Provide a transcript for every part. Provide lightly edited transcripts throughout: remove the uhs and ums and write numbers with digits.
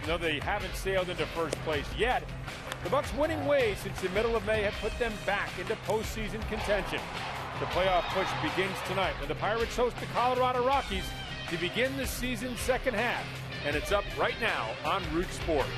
Though they haven't sailed into first place yet, the Bucs' winning ways since the middle of May have put them back into postseason contention. The playoff push begins tonight when the Pirates host the Colorado Rockies to begin the season's second half, and it's up right now on Root Sports.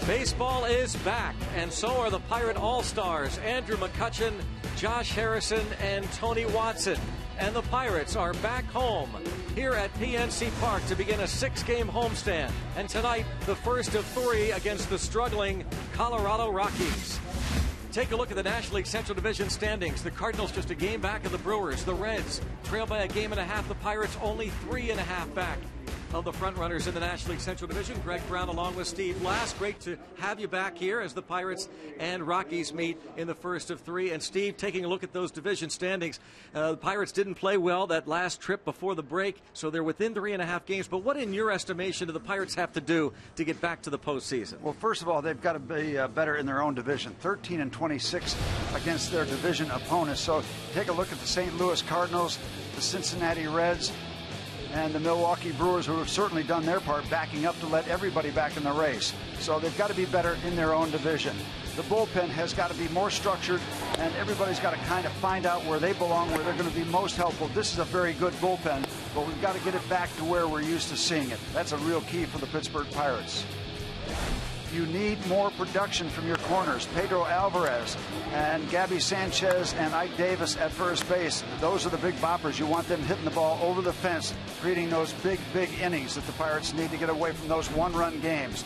Baseball is back, and so are the Pirate All-Stars, Andrew McCutchen, Josh Harrison, and Tony Watson. And the Pirates are back home here at PNC Park to begin a 6-game homestand. And tonight, the first of 3 against the struggling Colorado Rockies. Take a look at the National League Central Division standings. The Cardinals just a game back of the Brewers. The Reds trail by a game and a half. The Pirates only 3.5 back of the frontrunners in the National League Central Division. Greg Brown along with Steve Blass. Great to have you back here as the Pirates and Rockies meet in the first of 3. And Steve, taking a look at those division standings, the Pirates didn't play well that last trip before the break, so they're within 3.5 games. But what, in your estimation, do the Pirates have to do to get back to the postseason? Well, first of all, they've got to be better in their own division. 13-26 against their division opponents. So take a look at the St. Louis Cardinals, the Cincinnati Reds, and the Milwaukee Brewers, who have certainly done their part backing up to let everybody back in the race. So they've got to be better in their own division. The bullpen has got to be more structured, and everybody's got to kind of find out where they belong, where they're going to be most helpful. This is a very good bullpen, but we've got to get it back to where we're used to seeing it. That's a real key for the Pittsburgh Pirates. You need more production from your corners. Pedro Alvarez and Gabby Sanchez and Ike Davis at first base. Those are the big boppers. You want them hitting the ball over the fence, creating those big innings that the Pirates need to get away from those one-run games.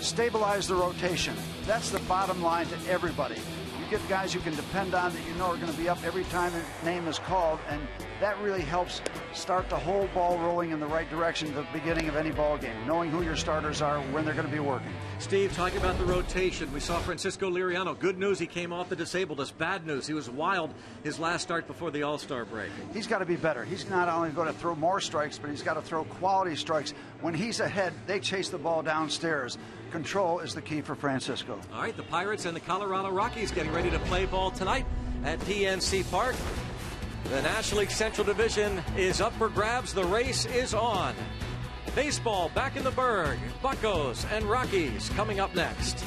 Stabilize the rotation. That's the bottom line to everybody. You get guys you can depend on that you know are going to be up every time a name is called, and that really helps start the whole ball rolling in the right direction at the beginning of any ball game, knowing who your starters are, when they're going to be working. Steve, talking about the rotation, we saw Francisco Liriano. Good news, he came off the disabled list. Bad news, he was wild his last start before the All-Star break. He's got to be better. He's not only going to throw more strikes, but he's got to throw quality strikes. When he's ahead, they chase the ball downstairs. Control is the key for Francisco. All right, the Pirates and the Colorado Rockies getting ready to play ball tonight at PNC Park. The National League Central Division is up for grabs. The race is on. Baseball back in the Berg. Buccos and Rockies coming up next.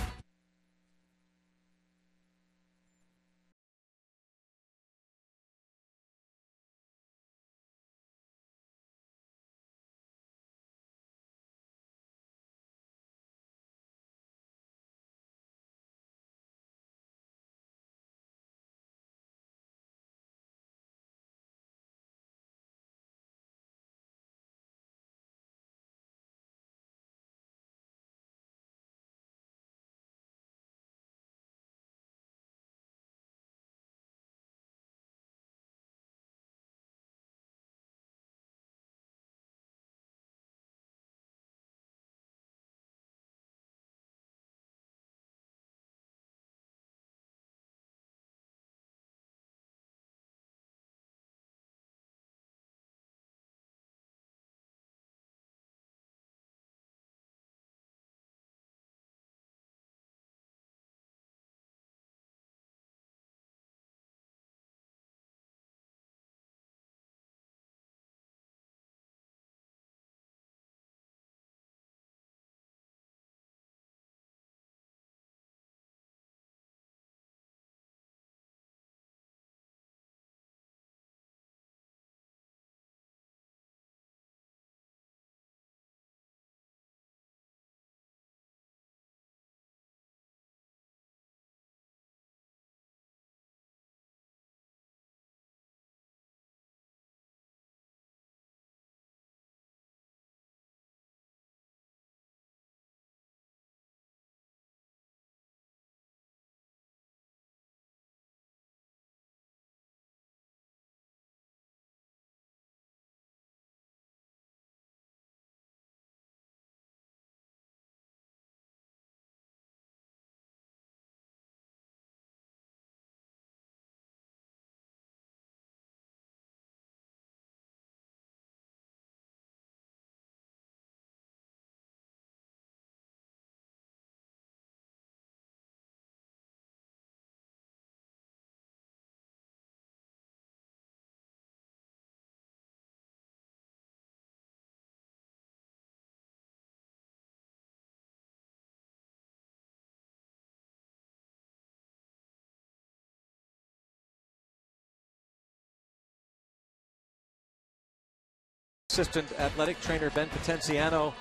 assistant athletic trainer Ben Potenziano,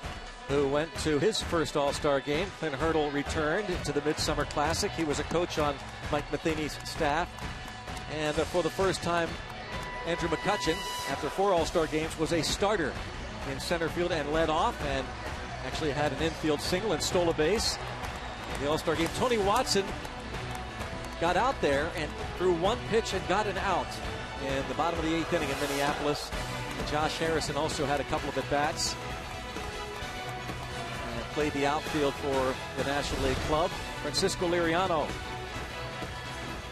who went to his first All-Star game. Clint Hurdle returned to the Midsummer Classic. He was a coach on Mike Matheny's staff. And for the first time, Andrew McCutchen, after 4 All-Star games, was a starter in center field and led off and actually had an infield single and stole a base in the All-Star game. Tony Watson got out there and threw 1 pitch and got an out in the bottom of the 8th inning in Minneapolis. And Josh Harrison also had a couple of at-bats and played the outfield for the National League club. Francisco Liriano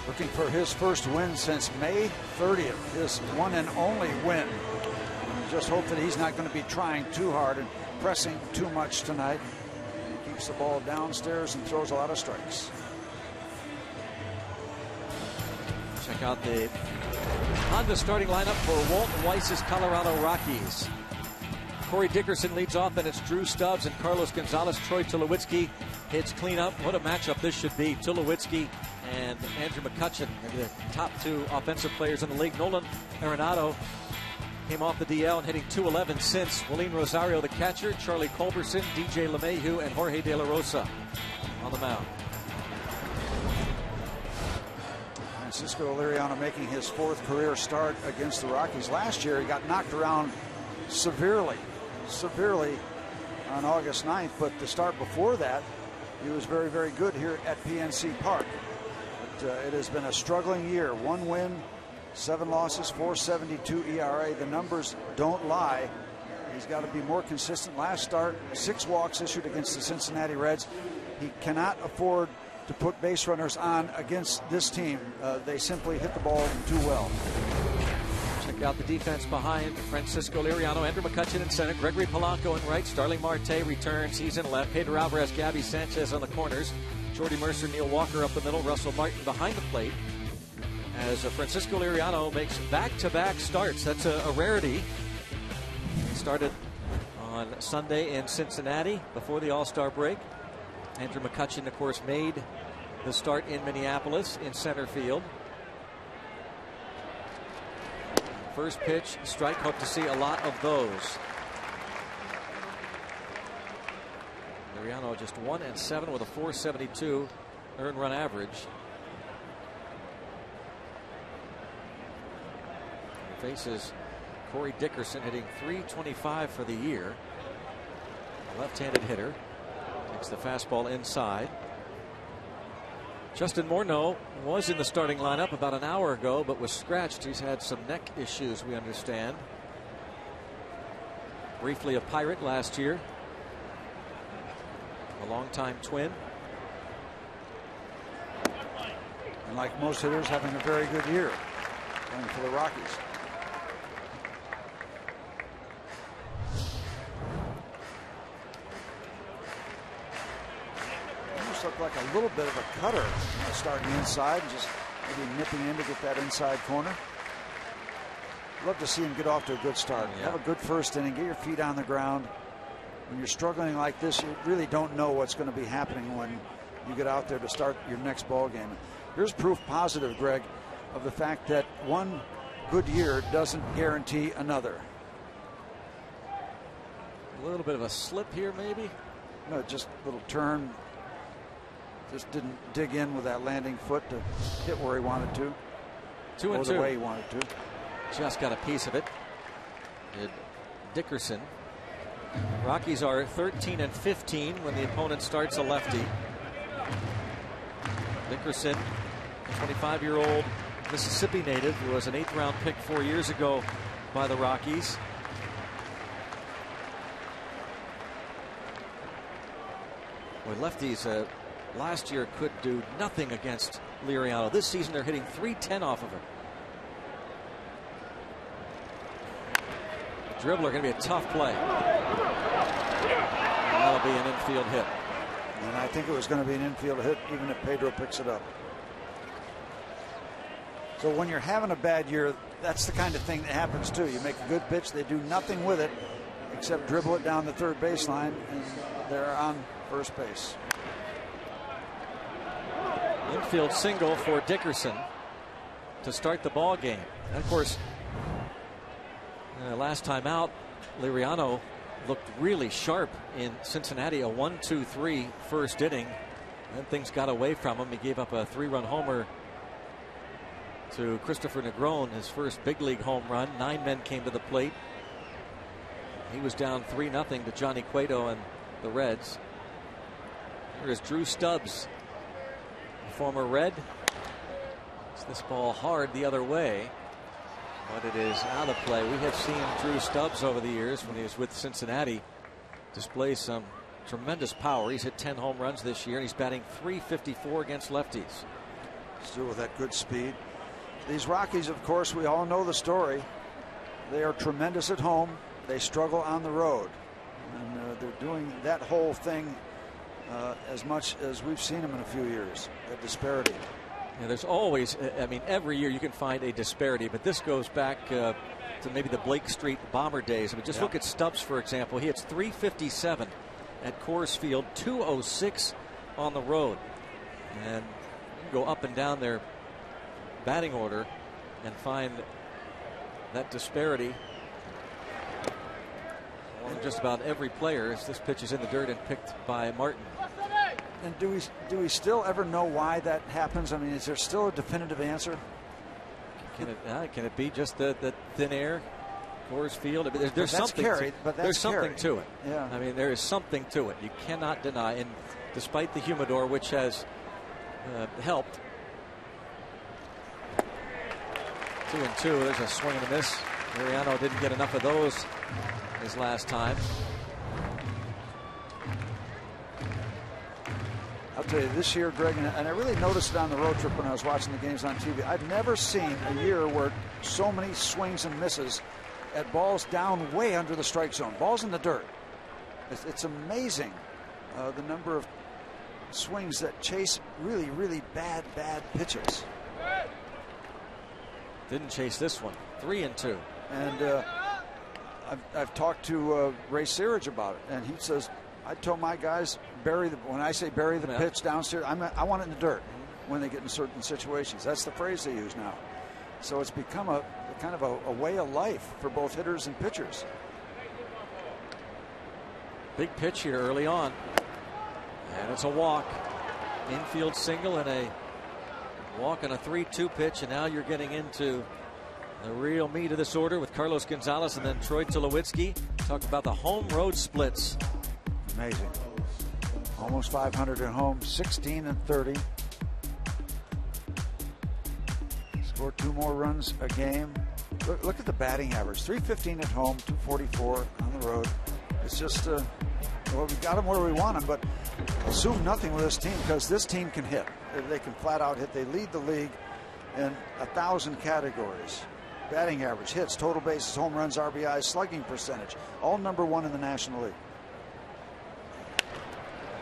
looking for his first win since May 30th, his one and only win. Just hope that he's not going to be trying too hard and pressing too much tonight. He keeps the ball downstairs and throws a lot of strikes. Check out the Honda starting lineup for Walton Weiss's Colorado Rockies. Corey Dickerson leads off, and it's Drew Stubbs and Carlos Gonzalez. Troy Tulowitzki hits cleanup. What a matchup this should be. Tulowitzki and Andrew McCutchen, maybe the top 2 offensive players in the league. Nolan Arenado came off the DL and hitting .211 since. Willeen Rosario, the catcher. Charlie Culberson, DJ LeMahieu, and Jorge De La Rosa on the mound. Francisco Liriano making his 4th career start against the Rockies. Last year he got knocked around severely on August 9th, but the start before that he was very, very good here at PNC Park. But it has been a struggling year. 1 win, 7 losses, 4.72 ERA. The numbers don't lie. He's got to be more consistent. Last start, 6 walks issued against the Cincinnati Reds. He cannot afford to put base runners on against this team. They simply hit the ball too well. Check out the defense behind Francisco Liriano. Andrew McCutchen in center, Gregory Polanco in right, Starling Marte returns, he's in left, Pedro Alvarez, Gabby Sanchez on the corners, Jordy Mercer, Neil Walker up the middle, Russell Martin behind the plate. As Francisco Liriano makes back-to-back starts. That's a rarity. He started on Sunday in Cincinnati before the All-Star break. Andrew McCutchen, of course, made the start in Minneapolis in center field. First pitch, strike. Hope to see a lot of those. Liriano just 1-7 with a 4.72 earned run average. Faces Corey Dickerson, hitting .325 for the year. Left-handed hitter. Takes the fastball inside. Justin Morneau was in the starting lineup about an hour ago, but was scratched. He's had some neck issues, we understand. Briefly a Pirate last year. A longtime Twin. And like most hitters, having a very good year playing for the Rockies. Looked like a little bit of a cutter, starting inside and just maybe nipping in to get that inside corner. Love to see him get off to a good start. Yeah. Have a good first inning, get your feet on the ground. When you're struggling like this, you really don't know what's going to be happening when you get out there to start your next ball game. Here's proof positive, Greg, of the fact that one good year doesn't guarantee another. A little bit of a slip here, maybe. No, just a little turn. Just didn't dig in with that landing foot to hit where he wanted to. 2-2. Or the way he wanted to. Just got a piece of it. Dickerson. Rockies are 13-15 when the opponent starts a lefty. Dickerson, a 25-year-old Mississippi native who was an 8th round pick 4 years ago by the Rockies. Boy, lefties last year could do nothing against Liriano. This season they're hitting .310 off of him. Dribbler going to be a tough play. And that'll be an infield hit. And I think it was going to be an infield hit even if Pedro picks it up. So when you're having a bad year, that's the kind of thing that happens too. You make a good pitch, they do nothing with it except dribble it down the third baseline, and they're on first base. Infield single for Dickerson to start the ball game. And of course, last time out, Liriano looked really sharp in Cincinnati. A 1-2-3 first inning. Then things got away from him. He gave up a 3-run homer to Christopher Negron, his first big league home run. 9 men came to the plate. He was down 3-0 to Johnny Cueto and the Reds. Here is Drew Stubbs, former Red. It's this ball hard the other way, but it is out of play. We have seen Drew Stubbs over the years when he was with Cincinnati display some tremendous power. He's hit 10 home runs this year, and he's batting .354 against lefties. Still with that good speed. These Rockies, of course, we all know the story. They are tremendous at home. They struggle on the road. And they're doing that whole thing as much as we've seen them in a few years. That disparity. Yeah, there's always, I mean, every year you can find a disparity, but this goes back to maybe the Blake Street Bomber days. I mean, just look at Stubbs, for example. He hits .357 at Coors Field, .206 on the road. And you can go up and down their batting order and find that disparity on just about every player as this pitch is in the dirt and picked by Martin. And do we still ever know why that happens? I mean, is there still a definitive answer? Can it be just the thin air, Coors Field? I mean, there's something. There's something to it. Yeah. I mean, there is something to it. You cannot deny. And despite the humidor, which has helped. 2-2. There's a swing and a miss. Mariano didn't get enough of those his last time. I'll tell you, this year, Greg, and I really noticed it on the road trip when I was watching the games on TV. I've never seen a year where so many swings and misses at balls down way under the strike zone, balls in the dirt. It's amazing the number of swings that chase really, really bad pitches. Didn't chase this one. 3-2. And I've talked to Ray Searage about it, and he says, I told my guys, when I say bury the pitch downstairs, I want it in the dirt when they get in certain situations. That's the phrase they use now. So it's become a kind of a way of life for both hitters and pitchers. Big pitch here early on. And it's a walk. Infield single and a walk on a 3-2 pitch. And now you're getting into the real meat of this order with Carlos Gonzalez and then Troy Tulowitzki. Talk about the home road splits. Amazing. Almost 500 at home, 16-30. Score 2 more runs a game. Look at the batting average. .315 at home, .244 on the road. It's just, well, we got them where we want them, but assume nothing with this team because this team can hit. They can flat out hit. They lead the league in 1,000 categories. Batting average, hits, total bases, home runs, RBIs, slugging percentage, all #1 in the National League.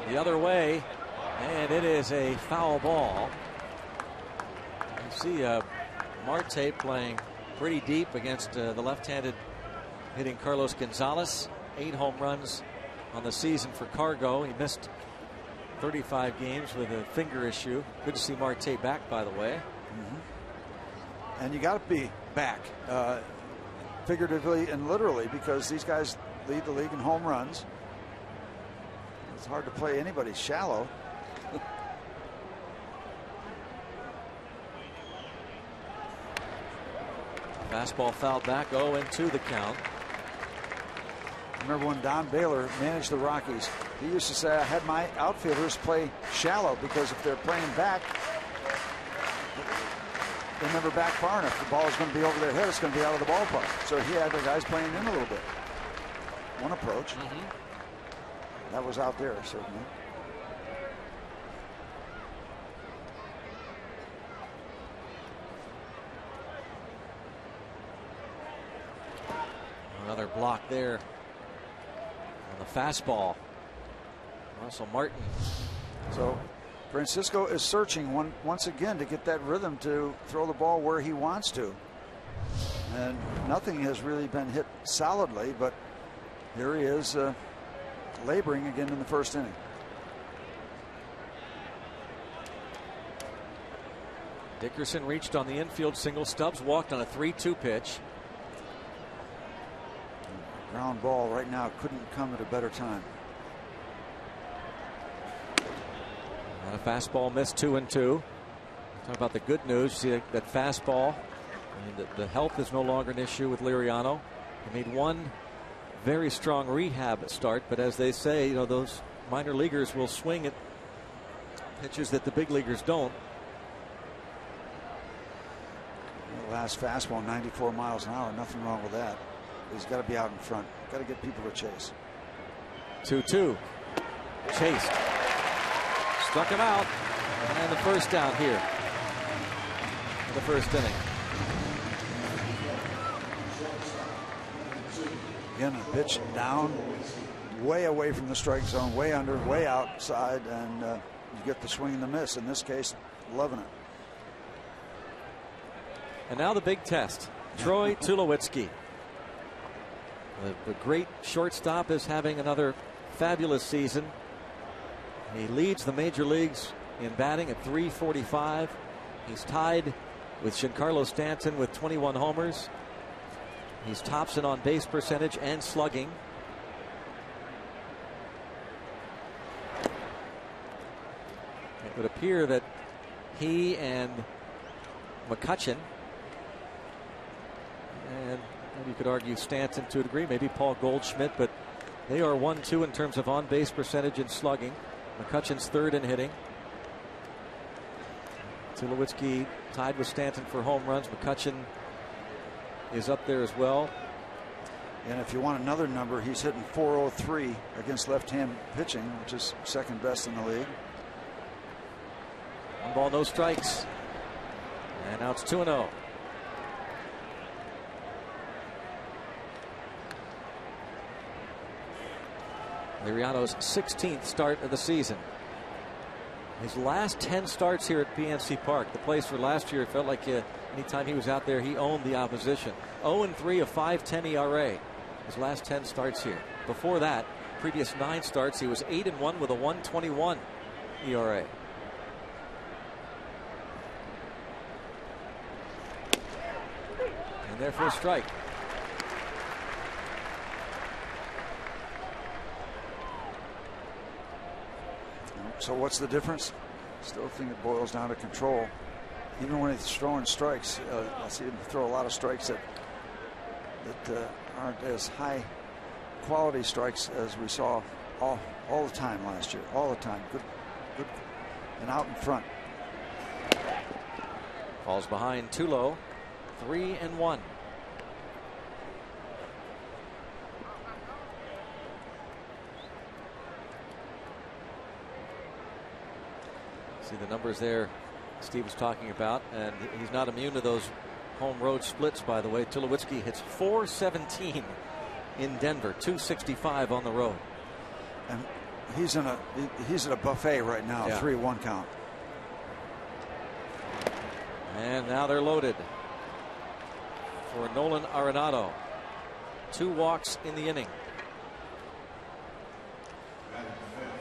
The other way, and it is a foul ball. You see Marte playing pretty deep against the left-handed hitting Carlos Gonzalez. 8 home runs on the season for Cargo. He missed 35 games with a finger issue. Good to see Marte back, by the way. And you got to be back, figuratively and literally, because these guys lead the league in home runs. It's hard to play anybody shallow. Fastball fouled back, 0-2 the count. Remember when Don Baylor managed the Rockies, he used to say, I had my outfielders play shallow because if they're playing back, they're never back far enough. The ball is going to be over their head. It's going to be out of the ballpark. So he had the guys playing in a little bit. One approach. That was out there, certainly. Another block there on the fastball. Russell Martin. So Francisco is searching once again to get that rhythm to throw the ball where he wants to. And nothing has really been hit solidly, but here he is laboring again in the first inning. Dickerson reached on the infield single. Stubbs walked on a 3-2 pitch. Ground ball right now couldn't come at a better time. And a fastball missed, 2-2. Talk about the good news. See that fastball. And the health is no longer an issue with Liriano. He made one very strong rehab start, but as they say, you know, those minor leaguers will swing at pitches that the big leaguers don't. The last fastball, 94 miles an hour. Nothing wrong with that. He's got to be out in front. Got to get people to chase. 2-2. Chased. Struck him out. And the first down here in the first inning. Again, a pitch down, way away from the strike zone, way under, way outside, and you get the swing and the miss. In this case, loving it. And now the big test. Troy Tulowitzki. The great shortstop is having another fabulous season. He leads the major leagues in batting at .345. He's tied with Giancarlo Stanton with 21 homers. He's tops in on base percentage and slugging. It would appear that he and McCutchen, and maybe you could argue Stanton to a degree, maybe Paul Goldschmidt, but they are 1-2 in terms of on base percentage and slugging. McCutchen's third in hitting. Tulowitzki tied with Stanton for home runs. McCutchen is up there as well. And if you want another number, he's hitting .403 against left-hand pitching, which is second best in the league. 1 ball, no strikes. And now it's 2-0. Liriano's 16th start of the season. His last 10 starts here at PNC Park, the place where last year it felt like anytime he was out there, he owned the opposition. 0-3, a 5.10 ERA. His last 10 starts here. Before that, previous 9 starts, he was 8-1 with a 1.21 ERA. And there for a strike. So what's the difference? Still think it boils down to control. Even when he's throwing strikes, I see him throw a lot of strikes that aren't as high quality strikes as we saw all the time last year. All the time. Good, and out in front. Falls behind Tulo. 3-1. See the numbers there Steve was talking about, and he's not immune to those home road splits, by the way. Tulowitzki hits .417 in Denver, .265 on the road. And he's at a buffet right now, yeah. 3-1 count. And now they're loaded for Nolan Arenado. 2 walks in the inning.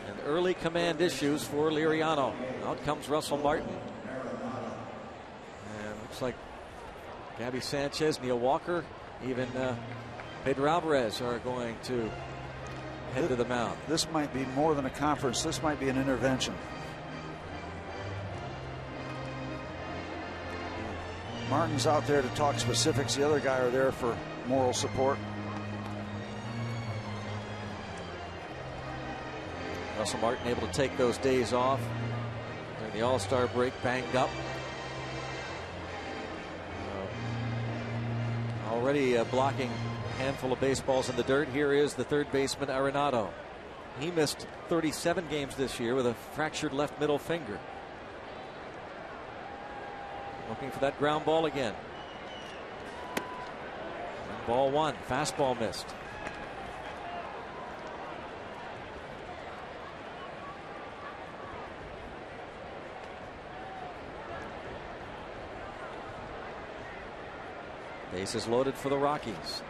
And early command issues for Liriano. Out comes Russell Martin. And looks like Gabby Sanchez, Neil Walker, even Pedro Alvarez are going to head to the mound. This might be more than a conference. This might be an intervention. Martin's out there to talk specifics. The other guy are there for moral support. Russell Martin able to take those days off during the All-Star break, banged up. Already blocking a handful of baseballs in the dirt. Here is the third baseman, Arenado. He missed 37 games this year with a fractured left middle finger. Looking for that ground ball again. And ball 1, fastball missed. Bases loaded for the Rockies.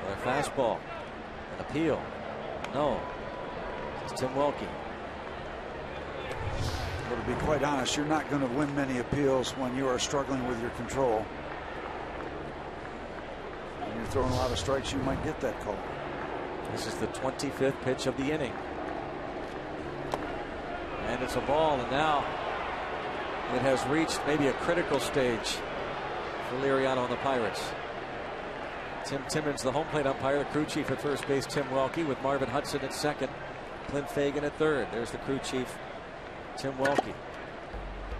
Another fastball. An appeal. No. It's Tim Welke. But to be quite honest, you're not going to win many appeals when you are struggling with your control. throwing a lot of strikes, you might get that call. This is the 25th pitch of the inning. And it's a ball, and now it has reached maybe a critical stage for Liriano and the Pirates. Tim Timmons, the home plate umpire, the crew chief at first base, Tim Welke, with Marvin Hudson at second, Clint Fagan at third. There's the crew chief, Tim Welke.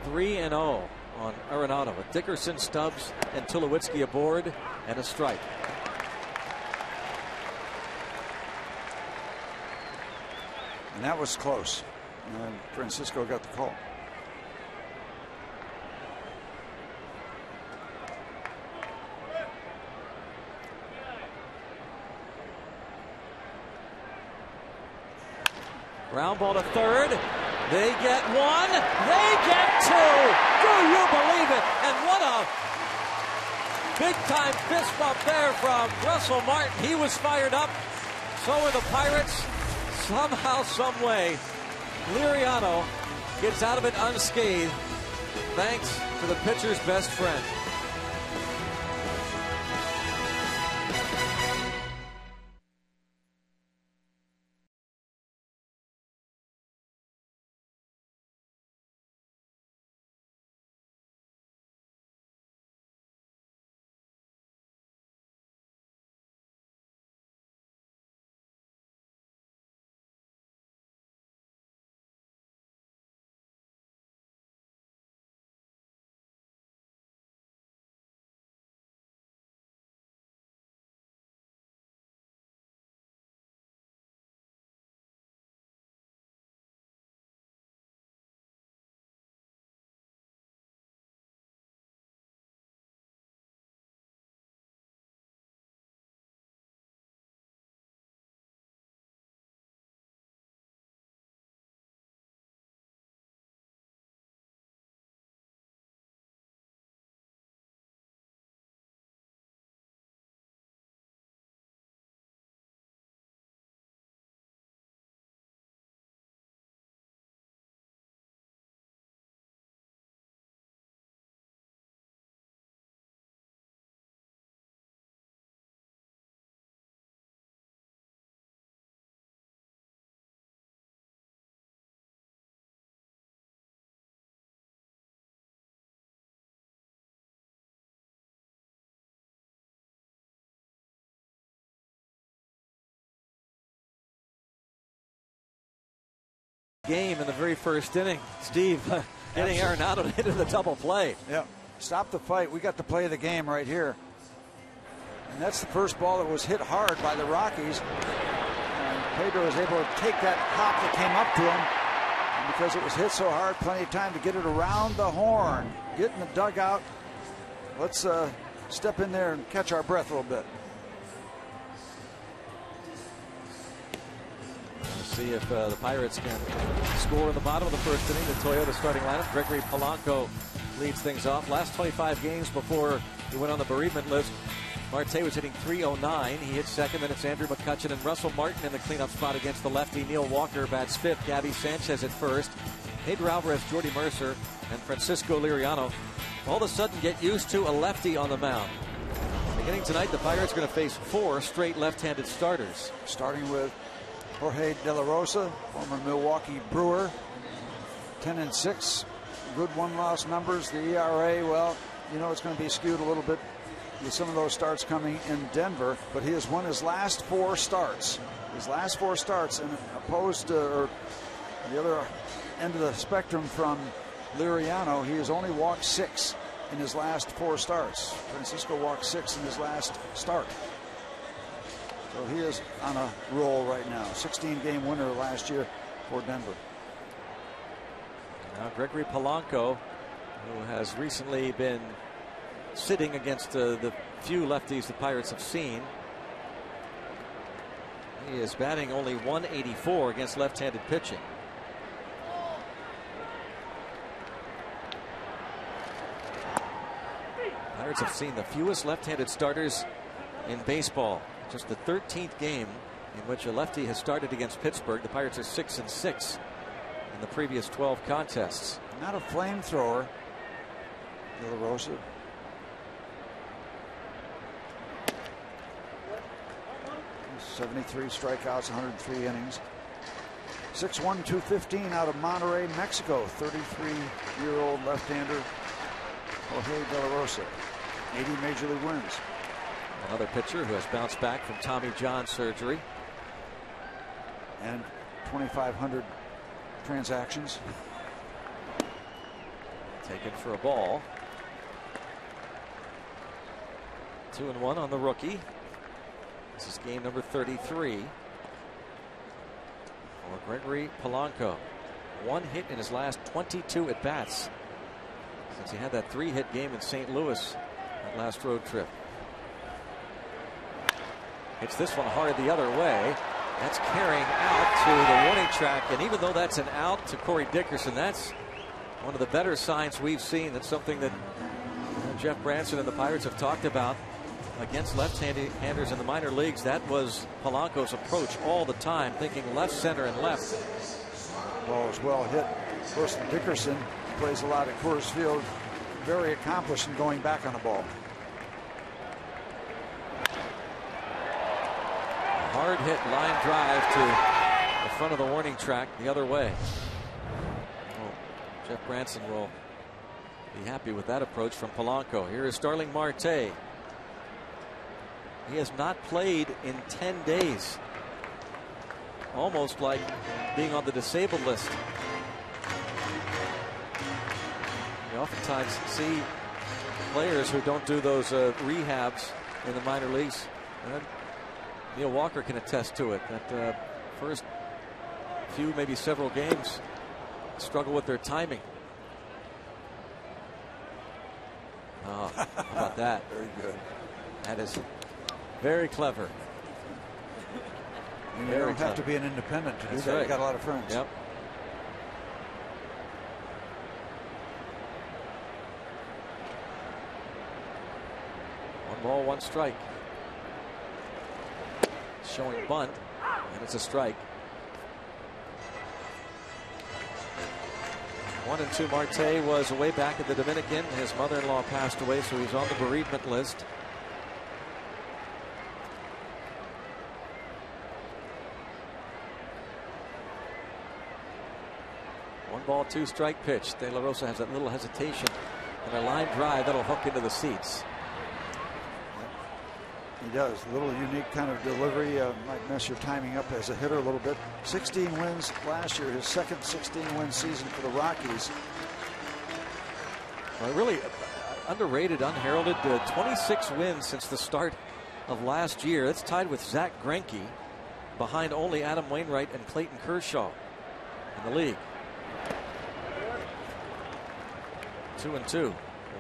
3-0 on Arenado with Dickerson, Stubbs, and Tulowitzki aboard, and a strike. And that was close. And Francisco got the call. Ground ball to third. They get one. They get two. Do you believe it? And what a big time fist bump there from Russell Martin. He was fired up. So are the Pirates. Somehow, some way, Liriano gets out of it unscathed thanks to the pitcher's best friend. Game in the very first inning. Steve getting Arenado into the double play. Yeah, stop the fight. We got the play of the game right here. And that's the first ball that was hit hard by the Rockies. And Pedro was able to take that hop that came up to him. And because it was hit so hard, plenty of time to get it around the horn. Get in the dugout. Let's step in there and catch our breath a little bit. See if the Pirates can score in the bottom of the first inning. The Toyota starting lineup. Gregory Polanco leads things off. Last 25 games before he went on the bereavement list, Marte was hitting .309. He hit second. Then it's Andrew McCutchen and Russell Martin in the cleanup spot against the lefty. Neil Walker bats fifth. Gabby Sanchez at first. Pedro Alvarez, Jordy Mercer, and Francisco Liriano all of a sudden get used to a lefty on the mound. Beginning tonight, the Pirates are going to face 4 straight left-handed starters. Starting with Jorge De La Rosa, former Milwaukee Brewer, 10-6, good one-loss numbers. The ERA, well, you know, it's going to be skewed a little bit with some of those starts coming in Denver, but he has won his last 4 starts. His last 4 starts, and opposed to, or the other end of the spectrum from Liriano, he has only walked 6 in his last 4 starts. Francisco walked 6 in his last start. So he is on a roll right now. 16-game winner last year for Denver. Now Gregory Polanco, who has recently been sitting against the few lefties the Pirates have seen. He is batting only .184 against left-handed pitching. Pirates have seen the fewest left-handed starters in baseball. Just the 13th game in which a lefty has started against Pittsburgh. The Pirates are 6-6 in the previous 12 contests. Not a flamethrower, De La Rosa. 73 strikeouts, 103 innings. 6'1", 215 out of Monterrey, Mexico. 33-year-old left-hander Jorge De La Rosa. 80 major league wins. Another pitcher who has bounced back from Tommy John surgery. And 2,500 transactions. Taken for a ball. 2-1 on the rookie. This is game number 33 for Gregory Polanco. 1 hit in his last 22 at bats since he had that 3-hit game in St. Louis that last road trip. Hits this one hard the other way. That's carrying out to the warning track, and even though that's an out to Corey Dickerson, that's one of the better signs we've seen. That's something that Jeff Branson and the Pirates have talked about against left-handers in the minor leagues. That was Polanco's approach all the time, thinking left, center, and left. Ball was well hit. Of course, Dickerson plays a lot at Coors Field. Very accomplished in going back on the ball. Hard hit line drive to the front of the warning track the other way. Well, Jeff Branson will be happy with that approach from Polanco. Here is Starling Marte. He has not played in 10 days. Almost like being on the disabled list. You oftentimes see players who don't do those rehabs in the minor leagues. Neil Walker can attest to it. That first few, maybe several games, struggle with their timing. Oh, how about that? Very good. That is very clever. And you don't have to be an independent to do that. Right. You got a lot of friends. Yep. One ball, one strike. Showing bunt, and it's a strike. 1-2. Marte was away back in the Dominican. His mother-in-law passed away, so he's on the bereavement list. One ball, two strike pitch. De La Rosa has that little hesitation and a line drive that'll hook into the seats. He does. A little unique kind of delivery. Might mess your timing up as a hitter a little bit. 16 wins last year. His second 16-win season for the Rockies. Well, really underrated, unheralded. 26 wins since the start of last year. That's tied with Zach Greinke, behind only Adam Wainwright and Clayton Kershaw in the league. 2-2.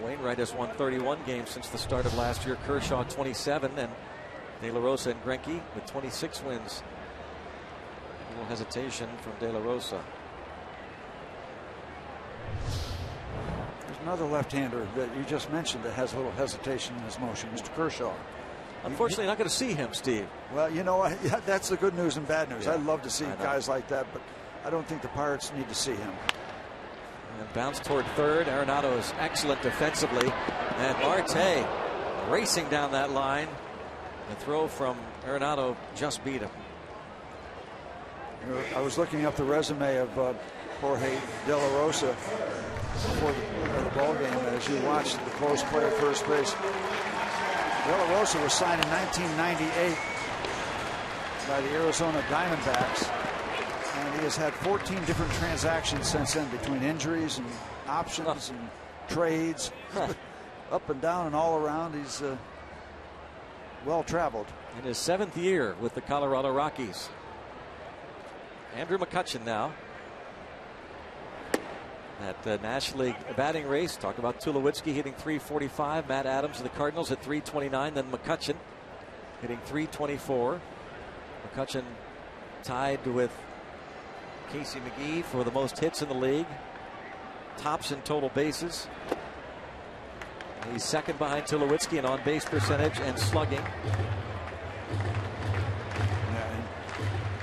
Wainwright has won 31 games since the start of last year. Kershaw 27, and De La Rosa and Greinke with 26 wins. A little hesitation from De La Rosa. There's another left-hander that you just mentioned that has a little hesitation in his motion, Mr. Kershaw. Unfortunately, not going to see him, Steve. Well, you know what? Yeah, that's the good news and bad news. Yeah, I'd love to see guys like that, but I don't think the Pirates need to see him. And bounce toward third. Arenado is excellent defensively. And Marte racing down that line. The throw from Arenado just beat him. You know, I was looking up the resume of Jorge De La Rosa before the ball game. As you watched the close play at first base, De La Rosa was signed in 1998 by the Arizona Diamondbacks. And he has had 14 different transactions since then, between injuries and options and trades. Up and down and all around. He's well traveled. In his 7th year with the Colorado Rockies. Andrew McCutchen now. That National League batting race. Talk about Tulowitzki hitting .345. Matt Adams of the Cardinals at .329. Then McCutchen hitting .324. McCutchen tied with Casey McGee for the most hits in the league. Tops in total bases. He's second behind Tulowitzki in on-base percentage and slugging.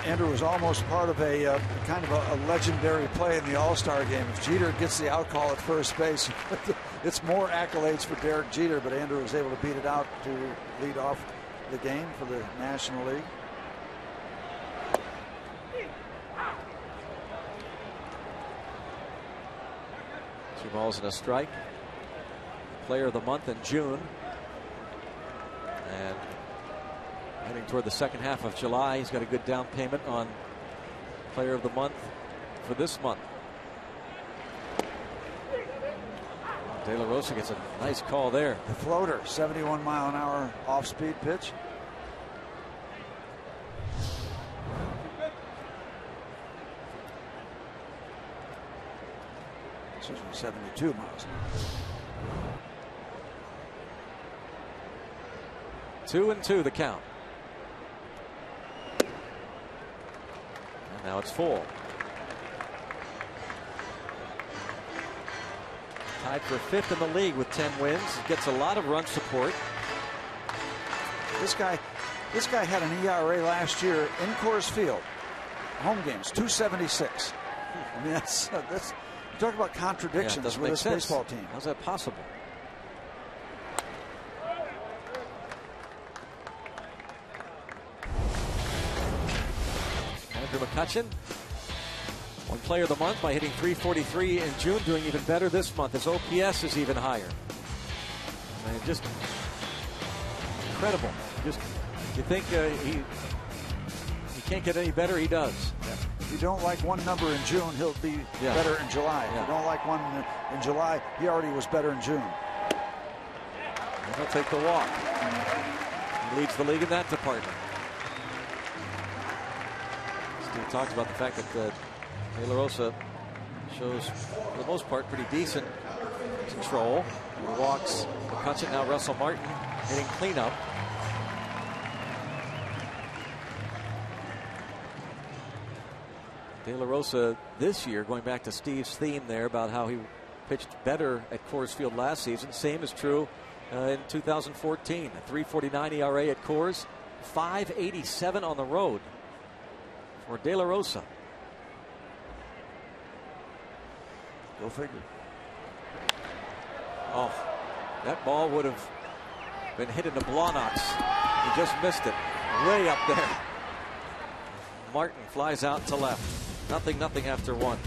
Andrew was almost part of a kind of a legendary play in the All-Star game. If Jeter gets the out call at first base, it's more accolades for Derek Jeter, but Andrew was able to beat it out to lead off the game for the National League. 2 balls and a strike. Player of the month in June. And heading toward the second half of July, he's got a good down payment on Player of the Month for this month. De La Rosa gets a nice call there. The floater, 71-mile-an-hour off-speed pitch. This is 72 miles an hour. 2-2 the count. And now it's full. Tied for 5th in the league with 10 wins. Gets a lot of run support. This guy had an ERA last year in Coors Field, home games, 2.76. I mean, that's talk about contradictions with this baseball team. How's that possible? Andrew McCutchen won Player of the Month by hitting .343 in June, doing even better this month. His OPS is even higher. I mean, just incredible. Just you think he can't get any better, he does. Yeah. If you don't like one number in June, he'll be better in July. If you don't like one in July, he already was better in June. And he'll take the walk. He leads the league in that department. Steve talked about the fact that De La Rosa shows, for the most part, pretty decent control. He walks McCutchen, now Russell Martin hitting cleanup. De La Rosa this year, going back to Steve's theme there about how he pitched better at Coors Field last season. Same is true in 2014. A .349 ERA at Coors, .587 on the road for De La Rosa. Go figure. Oh, that ball would have been hit into Blawnox. He just missed it. Way up there. Martin flies out to left. 0-0 after 1.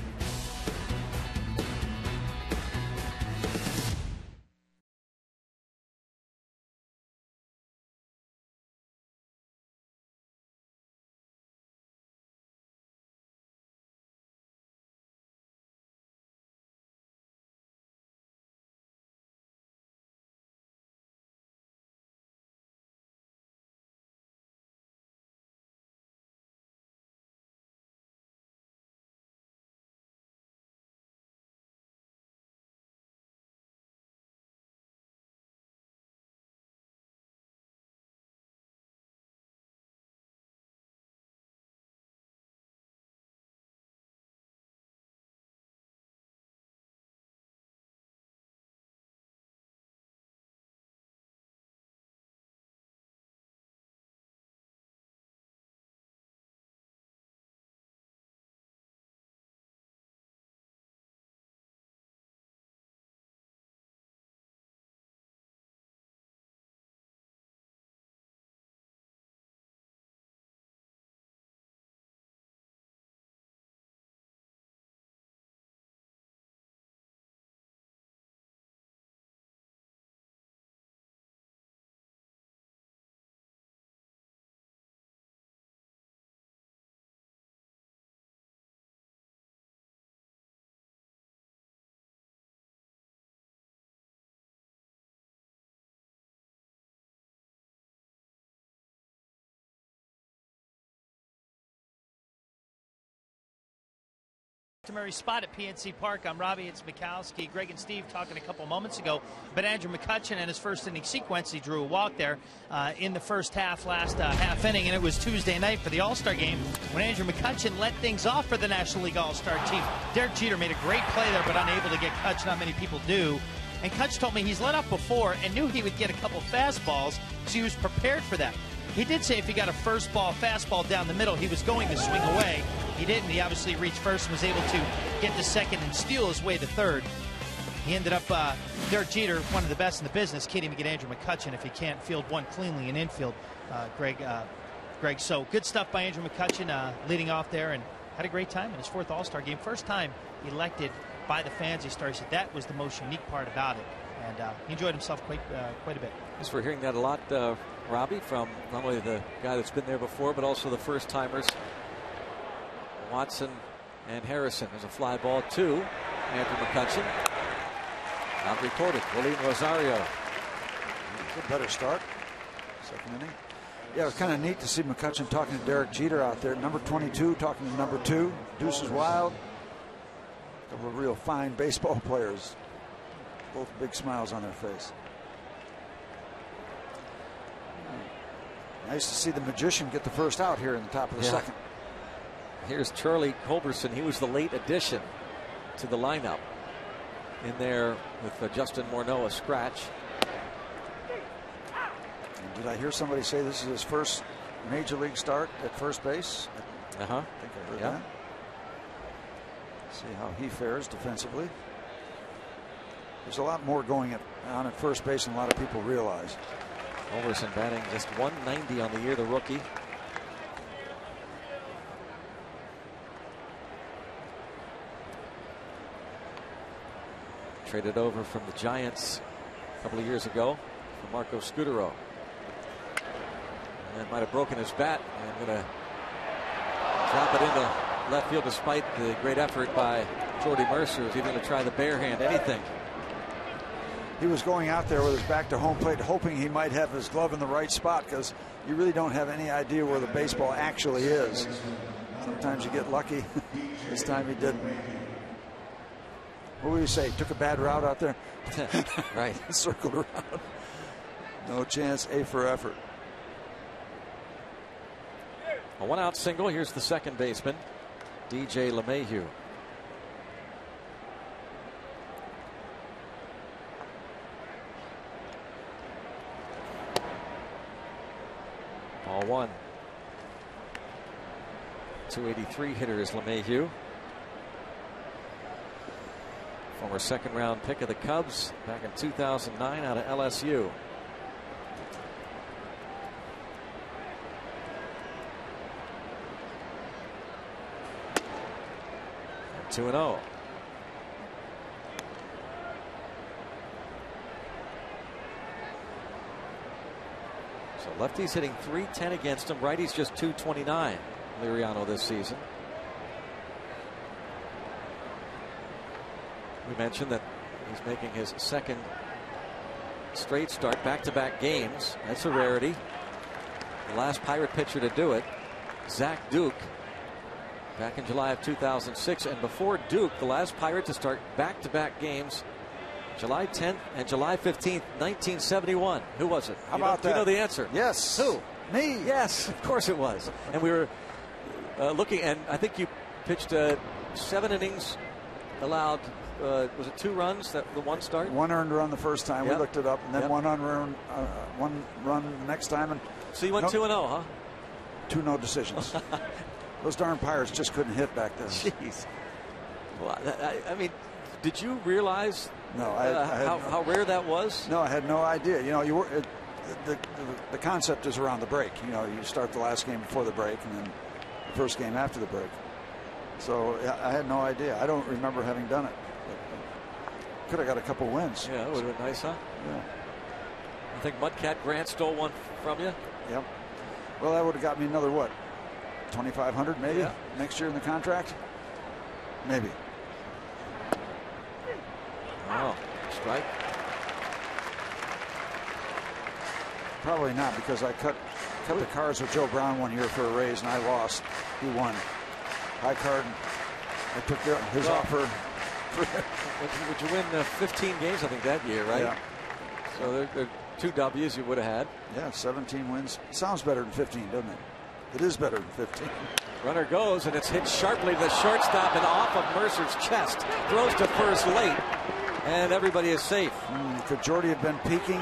Customary spot at PNC Park. I'm Robbie. It's Mikowski. Greg and Steve talking a couple moments ago. But Andrew McCutchen in his first inning sequence, he drew a walk there in the first half, last half inning, and it was Tuesday night for the All-Star game when Andrew McCutchen let things off for the National League All-Star team. Derek Jeter made a great play there, but unable to get Kutch. Not many people do. And Kutch told me he's let up before and knew he would get a couple fastballs, so he was prepared for that. He did say if he got a first ball fastball down the middle, he was going to swing away. He didn't. He obviously reached first and was able to get to second and steal his way to third. He ended up, Derek Jeter, one of the best in the business, can't even get Andrew McCutchen if he can't field one cleanly in infield, Greg. So good stuff by Andrew McCutchen leading off there, and had a great time in his fourth All-Star game. First time elected by the fans. He said that was the most unique part about it, and he enjoyed himself quite a bit. Thanks for hearing that a lot, Robbie, from not only the guy that's been there before, but also the first timers, Watson and Harrison. There's a fly ball to Andrew McCutchen. Not recorded. William Rosario. A better start. Second inning. Yeah, it was kind of neat to see McCutchen talking to Derek Jeter out there. Number 22 talking to number 2. Deuce is wild. A couple of real fine baseball players. Both big smiles on their face. Nice to see the magician get the first out here in the top of the second. Here's Charlie Culberson. He was the late addition to the lineup in there with Justin Morneau, a scratch. And did I hear somebody say this is his first major league start at first base? I think I heard that. See how he fares defensively. There's a lot more going on at first base than a lot of people realize. Culberson batting just 190 on the year, the rookie. Traded over from the Giants a couple of years ago for Marco Scudero. And might have broken his bat, and going to drop it into left field despite the great effort by Jordy Mercer, who's even going to try the bare hand, anything. He was going out there with his back to home plate, hoping he might have his glove in the right spot, because you really don't have any idea where the baseball actually is. Sometimes you get lucky. This time he didn't. What would you say? Took a bad route out there? Right. Circled around. No chance. A for effort. A one-out single. Here's the second baseman, DJ LeMahieu. Ball one. 283 hitter is LeMahieu. Former second-round pick of the Cubs back in 2009 out of LSU. And 2-0. So lefties hitting .310 against him. Righties just .229. Liriano this season. We mentioned that he's making his second straight start, back-to-back games. That's a rarity. The last Pirate pitcher to do it, Zach Duke, back in July of 2006. And before Duke, the last Pirate to start back-to-back games, July 10th and July 15th, 1971. Who was it? How about that? You know the answer. Yes. Who? Me. Yes, of course it was. And we were looking, and I think you pitched 7 innings, allowed, was it 2 runs, that the one start? 1 earned run the first time. Yep. We looked it up, and then Yep. 1 unearned, 1 run the next time. And So you went 2-0, huh? 2 no decisions. Those darn Pirates just couldn't hit back then. Jeez. Well, I mean, did you realize No, how rare that was? No, I had no idea. You know, the concept is around the break. You know, you start the last game before the break, and then the first game after the break. So I had no idea. I don't remember having done it. Could have got a couple wins. Yeah, that would have been nice, huh? Yeah. I think Mudcat Grant stole one from you. Yep. Well, that would have got me another what? 2,500 maybe next year in the contract. Maybe. Oh, strike. Probably not, because I cut the cards with Joe Brown one year for a raise, and I lost. He won. High card. I took his offer. Would you win 15 games, I think, that year, right? Yeah. So there are 2 W's you would have had. Yeah, 17 wins. Sounds better than 15, doesn't it? It is better than 15. Runner goes, and it's hit sharply to the shortstop and off of Mercer's chest. Throws to first late, and everybody is safe. Could Jordy have been peeking?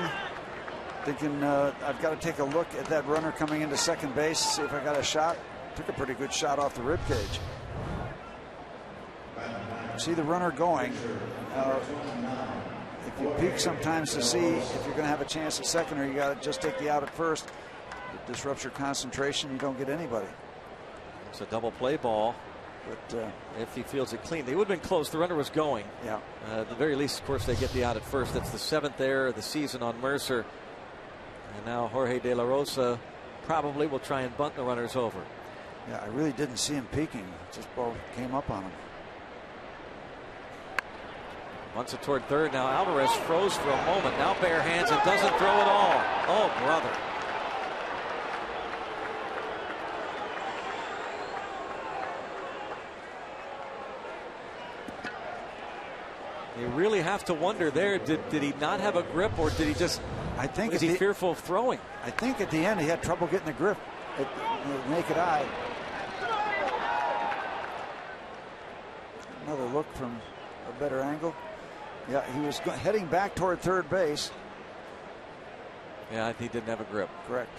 Thinking, I've got to take a look at that runner coming into second base, see if I got a shot. Took a pretty good shot off the rib cage. See the runner going. If you peek sometimes to see if you're going to have a chance at second, or you got to just take the out at first, it disrupts your concentration. You don't get anybody. It's a double play ball. But if he fields it clean, they would have been close. The runner was going. Yeah. At the very least, of course, they get the out at first. That's the 7th error of the season on Mercer. And now Jorge De La Rosa probably will try and bunt the runners over. Yeah, I really didn't see him peeking. Just ball came up on him. Once it toward third. Now Alvarez froze for a moment. Now bare hands and doesn't throw at all. Oh, brother. You really have to wonder there. Did he not have a grip, or did he just? I think is he fearful of throwing? I think at the end he had trouble getting the grip at the naked eye. Another look from a better angle. Yeah, he was heading back toward third base. Yeah, he didn't have a grip. Correct.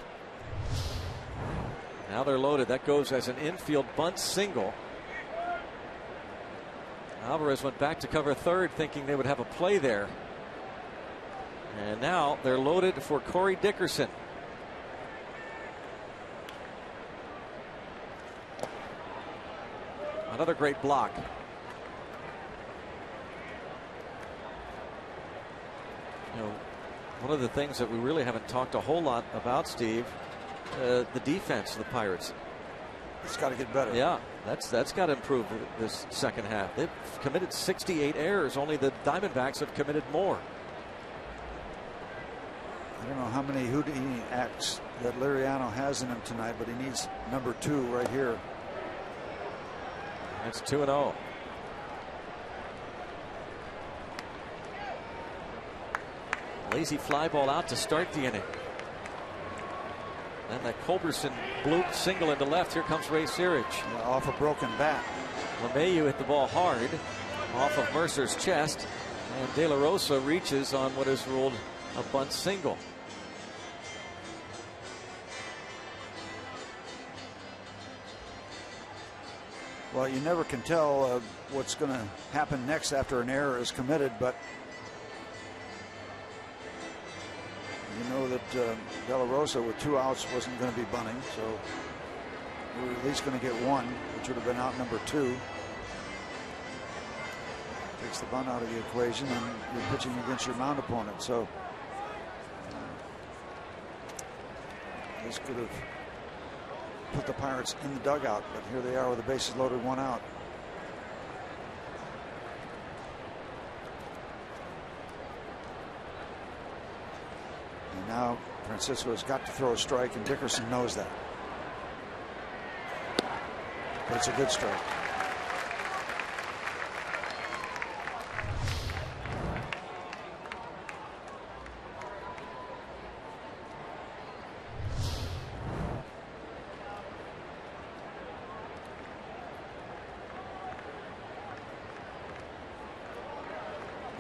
Now they're loaded. That goes as an infield bunt single. Alvarez went back to cover third, thinking they would have a play there. And now they're loaded for Corey Dickerson. Another great block. You know, one of the things that we really haven't talked a whole lot about, Steve, the defense of the Pirates. It's got to get better. Yeah, that's got to improve this second half. They've committed 68 errors. Only the Diamondbacks have committed more. I don't know how many Houdini acts that Liriano has in him tonight, but he needs number 2 right here. That's 2-0. Lazy fly ball out to start the inning. And that Culberson bloop single into left. Here comes Ray Searage. Yeah, off a broken bat. LeMahieu hit the ball hard off of Mercer's chest. And De La Rosa reaches on what is ruled a bunt single. Well, you never can tell what's going to happen next after an error is committed, but you know that De La Rosa with 2 outs wasn't going to be bunting, so we were at least going to get 1, which would have been out number 2. Takes the bunt out of the equation, and you're pitching against your mound opponent. So this could have put the Pirates in the dugout, but here they are with the bases loaded, 1 out. And now Francisco has got to throw a strike, and Dickerson knows that. But it's a good strike.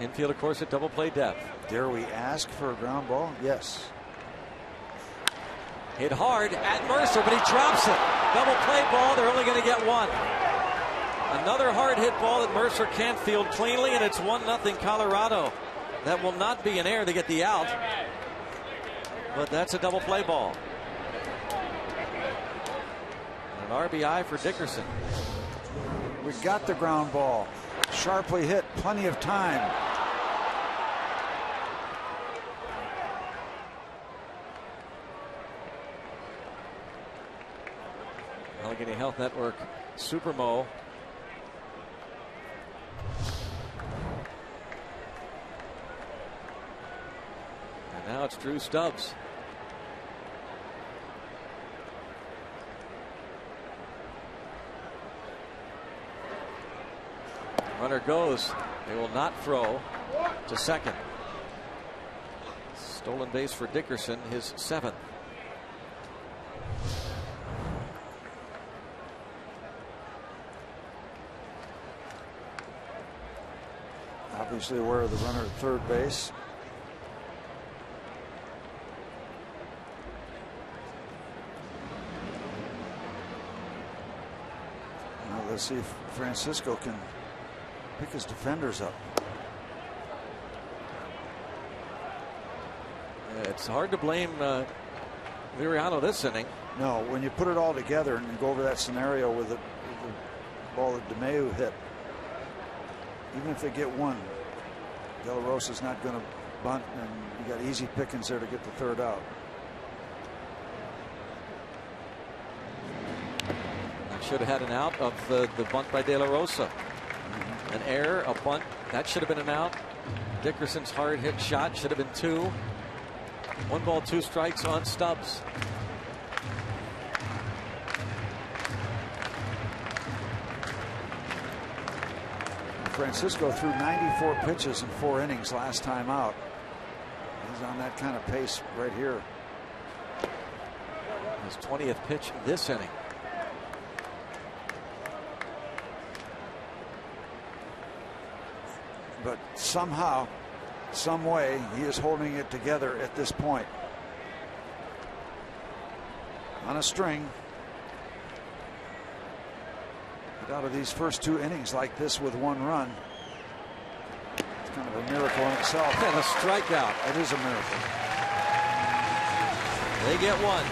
Infield, of course, at double play depth. Dare we ask for a ground ball? Yes. Hit hard at Mercer, but he drops it. Double play ball. They're only going to get 1. Another hard hit ball that Mercer can't field cleanly, and it's 1-0 Colorado. That will not be an error to get the out, but that's a double play ball. An RBI for Dickerson. We got the ground ball. Sharply hit. Plenty of time. Allegheny Health Network Supermo. And now it's Drew Stubbs. Runner goes. They will not throw to second. Stolen base for Dickerson, his 7th. Obviously aware of the runner at third base. Now let's see if Francisco can pick his defenders up. It's hard to blame Liriano this inning. No, when you put it all together and go over that scenario with the ball that DeMayu hit. Even if they get one, De La Rosa's not going to bunt, and you got easy pickings there to get the third out. Should have had an out of the bunt by De La Rosa. An error, a bunt, that should have been an out. Dickerson's hard hit shot should have been 2. 1 ball, 2 strikes on Stubbs. Francisco threw 94 pitches in 4 innings last time out. He's on that kind of pace right here. His 20th pitch this inning. But somehow, some way, he is holding it together at this point. On a string. Get out of these first 2 innings like this with 1 run. It's kind of a miracle in itself. And a strikeout. It is a miracle. They get 1.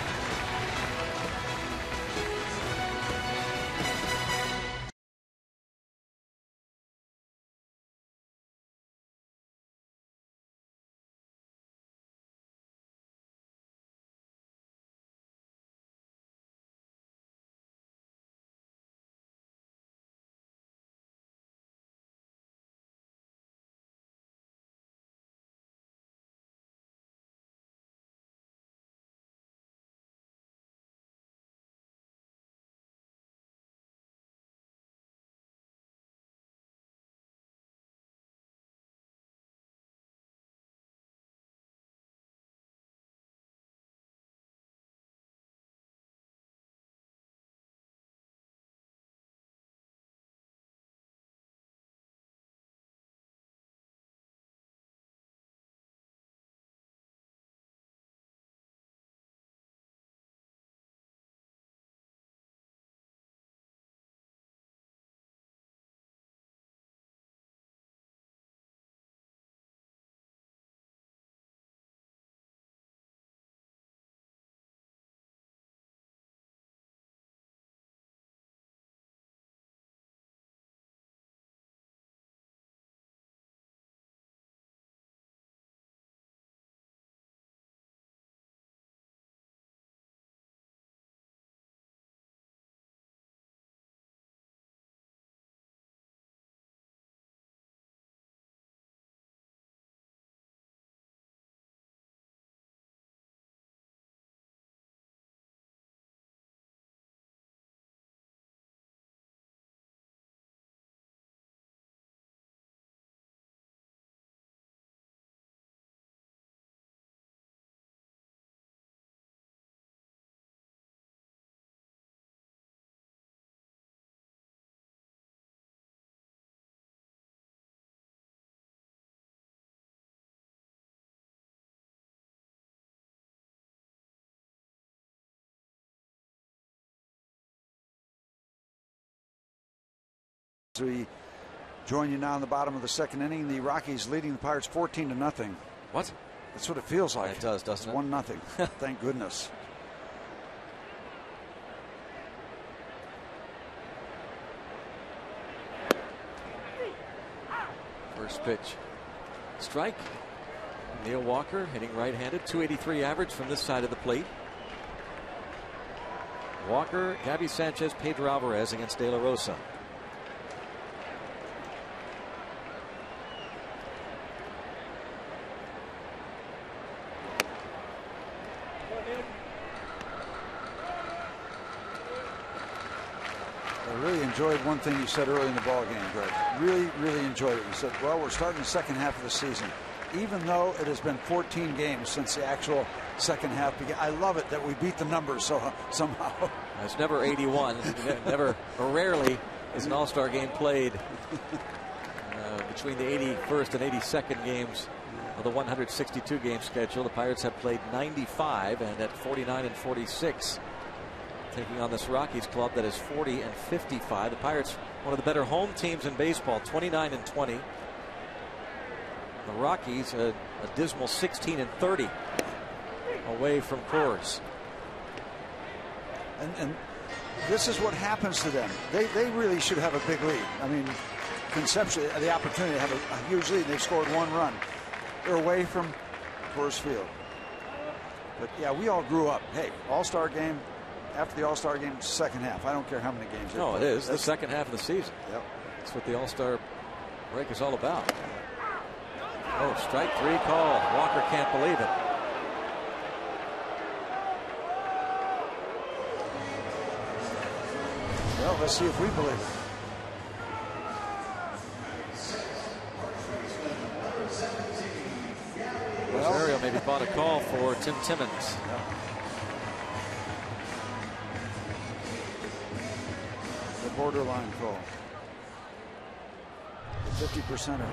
So we join you now in the bottom of the 2nd inning. The Rockies leading the Pirates 14-0. What? That's what it feels like. It does, doesn't it? 1-0. Thank goodness. First pitch. Strike. Neil Walker hitting right-handed. 283 average from this side of the plate. Walker, Gabby Sanchez, Pedro Alvarez against De La Rosa. I really enjoyed one thing you said early in the ball game, Greg. Really enjoyed it. You said, well, we're starting the second half of the season. Even though it has been 14 games since the actual second half began. I love it that we beat the numbers somehow. It's never 81. Never or rarely is an all-star game played between the 81st and 82nd games of the 162 game schedule. The Pirates have played 95 and at 49 and 46. Taking on this Rockies club that is 40 and 55. The Pirates, one of the better home teams in baseball, 29 and 20. The Rockies, a dismal 16 and 30 away from Coors. And this is what happens to them. They really should have a big lead. I mean, conceptually, the opportunity to have a huge lead. They've scored 1 run. They're away from Coors Field. But yeah, we all grew up. Hey, All-Star game. After the All-Star game, second half. I don't care how many games. No, it is the second half of the season. Yep. That's what the All-Star break is all about. Oh, strike 3 call. Walker can't believe it. Well, let's see if we believe it. Rosario maybe bought a call for Tim Timmons. Yep. The borderline call. The 50%er.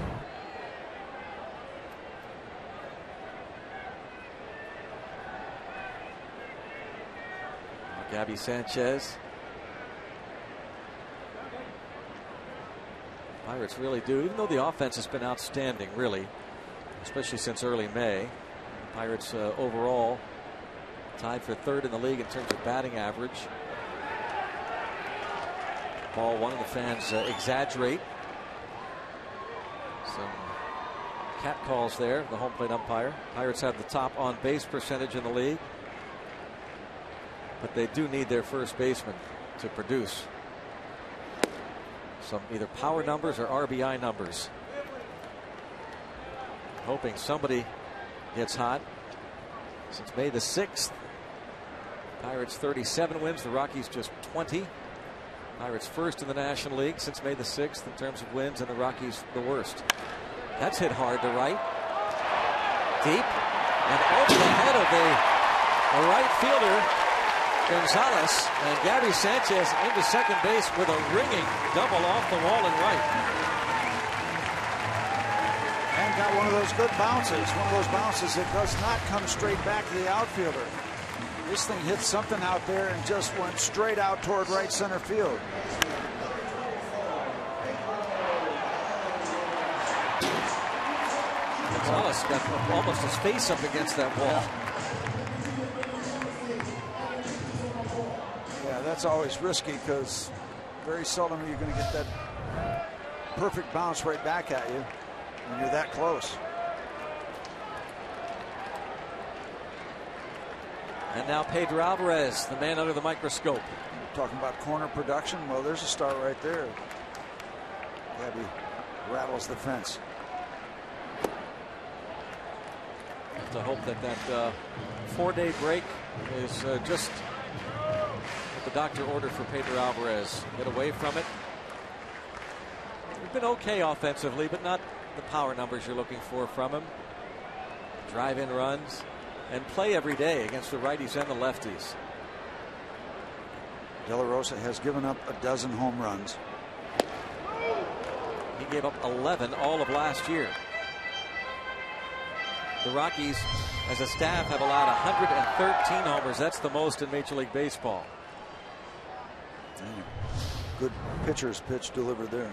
Gabby Sanchez. Pirates really do, even though the offense has been outstanding, really, especially since early May. Pirates overall tied for 3rd in the league in terms of batting average. Ball one of the fans exaggerate. Some cat calls there, the home plate umpire. Pirates have the top on base percentage in the league, but they do need their first baseman to produce some either power numbers or RBI numbers. Hoping somebody gets hot. Since May the 6th, Pirates 37 wins, the Rockies just 20. Pirates first in the National League since May the 6th in terms of wins, and the Rockies the worst. That's hit hard to right. Deep and over the head of the right fielder Gonzalez, and Gabby Sanchez into second base with a ringing double off the wall and right. And got one of those good bounces. One of those bounces that does not come straight back to the outfielder. This thing hit something out there and just went straight out toward right center field. Gonzalez got almost his face up against that wall. Yeah, that's always risky because very seldom are you going to get that perfect bounce right back at you when you're that close. And now Pedro Alvarez, the man under the microscope. You're talking about corner production. Well, there's a start right there. Gabby rattles the fence. Have to hope that that 4-day break is just what the doctor ordered for Pedro Alvarez. Get away from it. He's been okay offensively, but not the power numbers you're looking for from him. Drive-in runs. And play every day against the righties and the lefties. De La Rosa has given up 12 home runs. He gave up 11 all of last year. The Rockies, as a staff, have allowed 113 homers. That's the most in Major League Baseball. Good pitcher's pitch delivered there.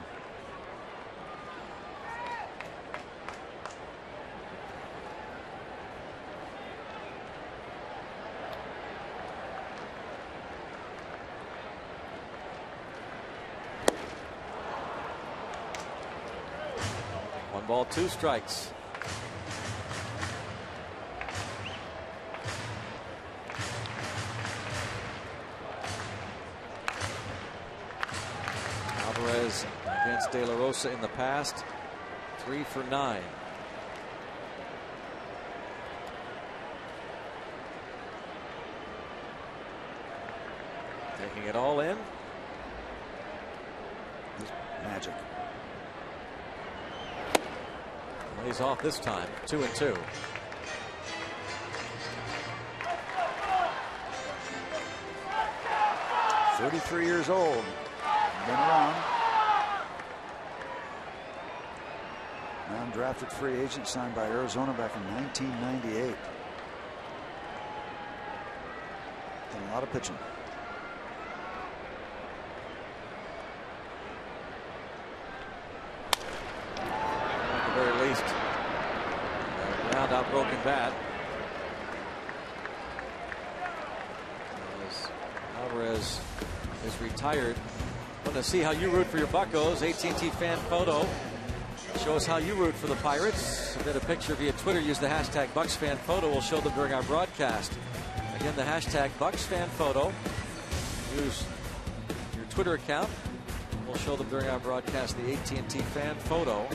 One ball, 2 strikes. Alvarez against De La Rosa in the past, 3 for 9. Taking it all in. Magic. Lays off this time, 2-2. "33 years old, been around. Undrafted free agent signed by Arizona back in 1998. Done a lot of pitching. At the very least, ground out broken bat. As Alvarez is retired. Want to see how you root for your Buccos? AT&T fan photo. Show us how you root for the Pirates. Submit a picture via Twitter. Use the hashtag BucsFanPhoto. We'll show them during our broadcast. Again, the hashtag BucsFanPhoto. Use your Twitter account. We'll show them during our broadcast the AT&T fan photo.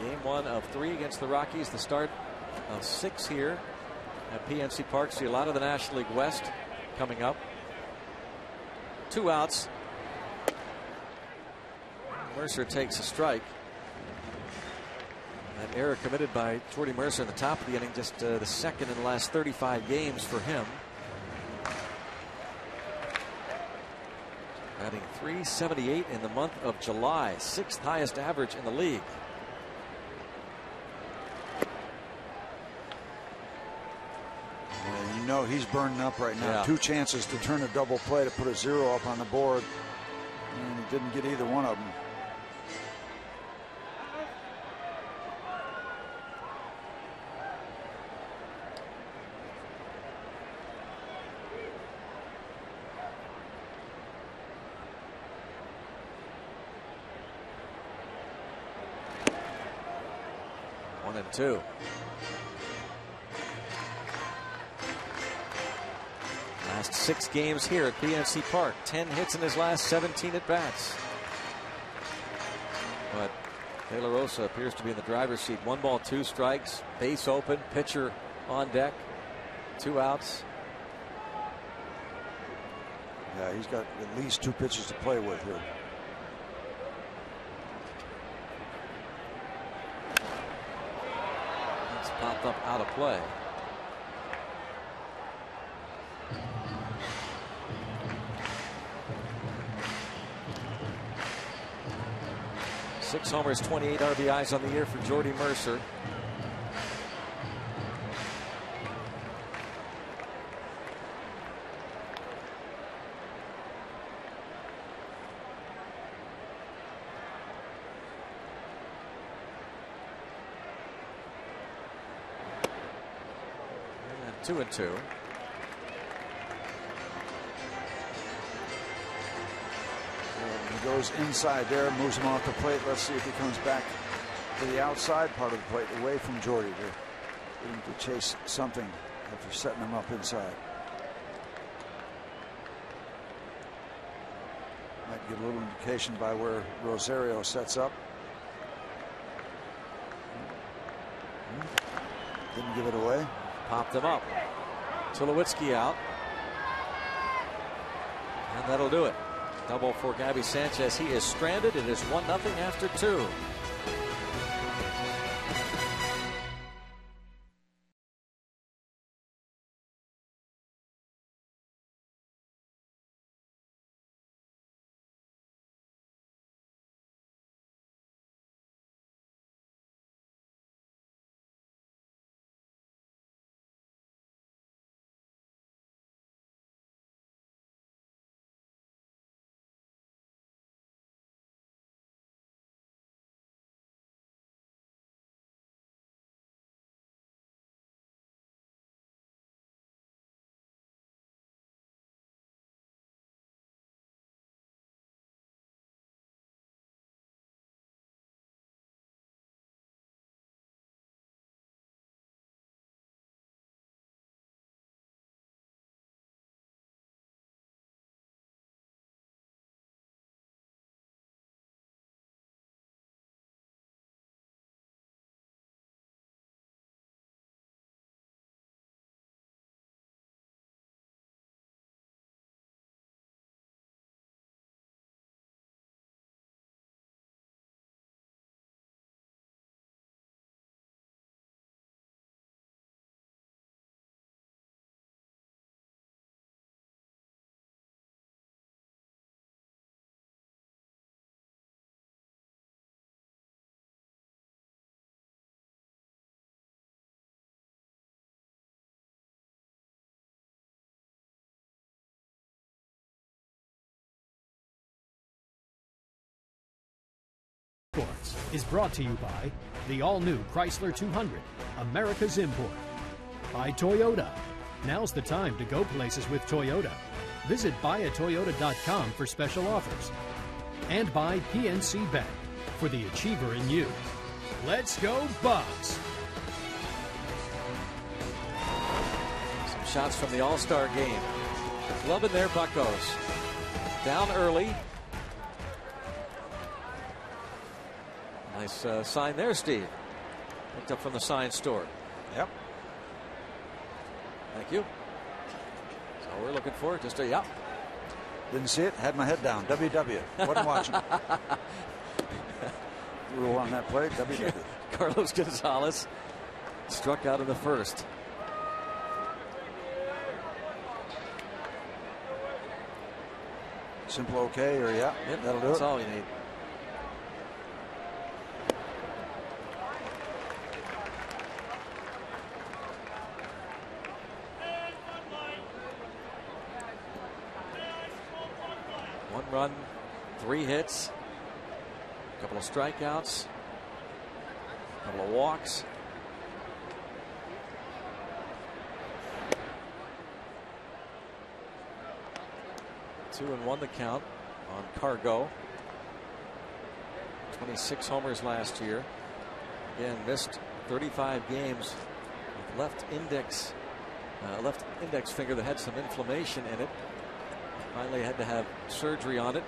Game 1 of 3 against the Rockies. The start of 6 here at PNC Park. See a lot of the National League West coming up. 2 outs. Mercer takes a strike. An error committed by Jordy Mercer in the top of the inning, just the second in the last 35 games for him. Batting .378 in the month of July, 6th highest average in the league. And you know he's burning up right now. Yeah. 2 chances to turn a double play to put a 0 up on the board, and he didn't get either one of them. One and two. Last 6 games here at PNC Park. 10 hits in his last 17 at bats. But De La Rosa appears to be in the driver's seat. 1 ball, 2 strikes. Base open. Pitcher on deck. 2 outs. Yeah, he's got at least 2 pitches to play with here. It's popped up out of play. Six homers, 28 RBIs on the year for Jordy Mercer. And 2-2. He goes inside there, moves him off the plate. Let's see if he comes back to the outside part of the plate, away from Jordy, to chase something after setting him up inside. Might get a little indication by where Rosario sets up. Didn't give it away. Popped him up. Tulowitzki out. And that'll do it. Double for Gabby Sanchez. He is stranded. It is 1-0 after 2. Sports is brought to you by the all-new Chrysler 200, America's import, by Toyota, Now's the time to go places with Toyota. Visit buyatoyota.com for special offers. And by PNC Bank, for the achiever in you. Let's go Bucks! Some shots from the All-Star game. The club in there, Buccos. Down early. Nice sign there, Steve. Picked up from the sign store. Yep. Thank you. So we're looking for just a yep. Didn't see it. Had my head down. WW. Wasn't watching. Rule on that play. WW. Carlos Gonzalez struck out in the first. Simple okay or yeah. Yep, that'll do that's it. all you need. One run, 3 hits, a couple of strikeouts, a couple of walks. Two and one the count on Cargo. 26 homers last year. Again, missed 35 games with left index finger that had some inflammation in it. Finally had to have surgery on it.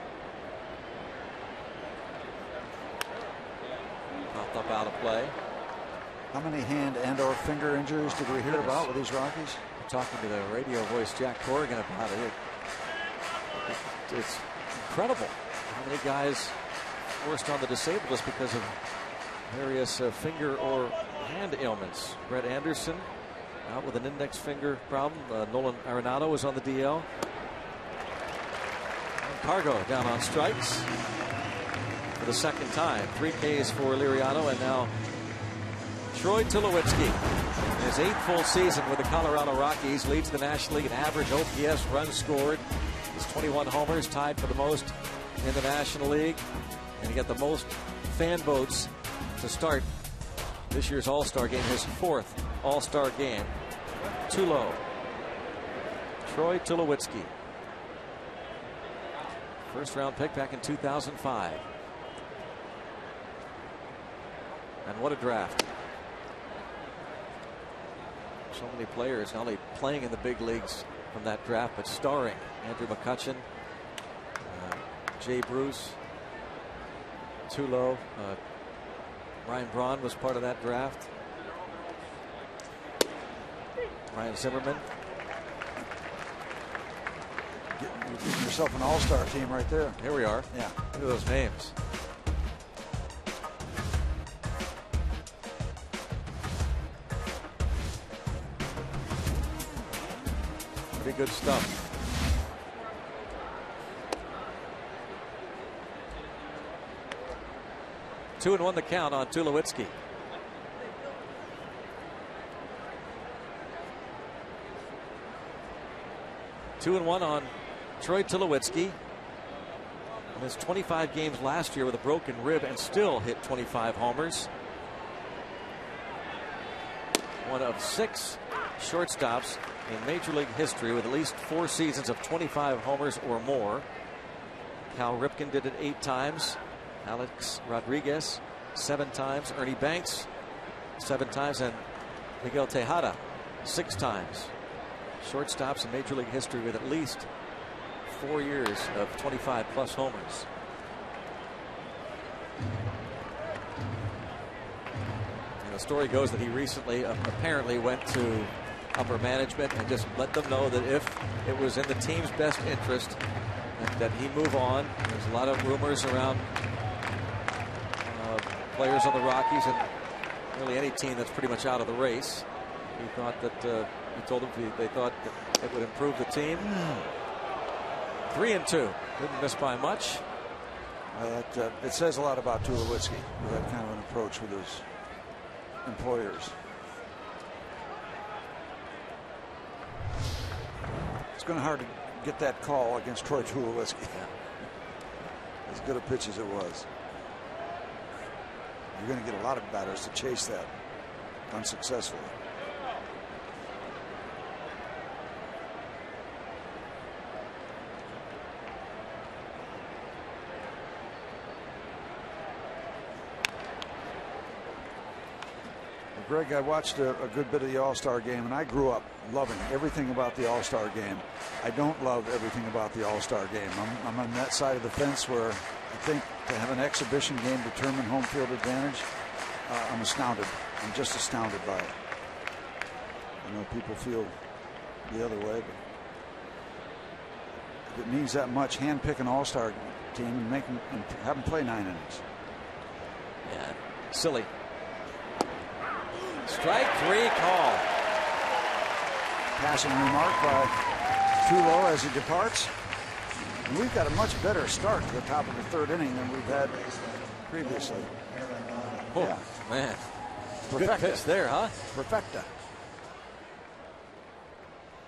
Popped up out of play. How many hand and or finger injuries did we hear about with these Rockies? I'm talking to the radio voice Jack Corrigan about it. It's incredible how many guys forced on the disabled list because of various finger or hand ailments. Brett Anderson out with an index finger problem. Nolan Arenado was on the DL. Cargo down on strikes for the second time. 3 Ks for Liriano, and now Troy Tulowitzki. In his 8th full season with the Colorado Rockies, leads the National League in average OPS, runs scored. He's 21 homers, tied for the most in the National League, and he got the most fan votes to start this year's All-Star game, his 4th All-Star game. Troy Tulowitzki. First round pick back in 2005. And what a draft. So many players not only playing in the big leagues from that draft, but starring. Andrew McCutchen, Jay Bruce, Tulo, Ryan Braun was part of that draft. Ryan Zimmerman. Getting yourself an all-star team right there. Here we are. Yeah. Look at those names. Pretty good stuff. Two and one the count on Tulowitzki. Two and one on Troy Tulowitzki. Missed 25 games last year with a broken rib and still hit 25 homers. One of 6 shortstops in Major League history with at least 4 seasons of 25 homers or more. Cal Ripken did it 8 times. Alex Rodriguez 7 times. Ernie Banks 7 times. And Miguel Tejada 6 times. Shortstops in Major League history with at least 4 years of 25 plus homers. And the story goes that he recently apparently went to upper management and just let them know that if it was in the team's best interest that he move on. There's a lot of rumors around players on the Rockies and really any team that's pretty much out of the race. He thought that he told them they thought that it would improve the team. 3-2. Didn't miss by much. It says a lot about Tulowitzki with that kind of an approach with his employers. It's going to be hard to get that call against Troy Tulowitzki. As good a pitch as it was. You're going to get a lot of batters to chase that unsuccessfully. Greg, I watched a good bit of the All-Star game, and I grew up loving everything about the All-Star game. I don't love everything about the All-Star game. I'm on that side of the fence where I think to have an exhibition game determine home field advantage, I'm astounded. I'm just astounded by it. I know people feel the other way, but if it means that much, hand-pick an All-Star team and make them and have them play 9 innings. Yeah, silly. Strike 3 call. Passing remark by Tulo as he departs. And we've got a much better start to the top of the 3rd inning than we've had previously. Oh, yeah. Man. Perfecta. Good pitch there, huh? Perfecta.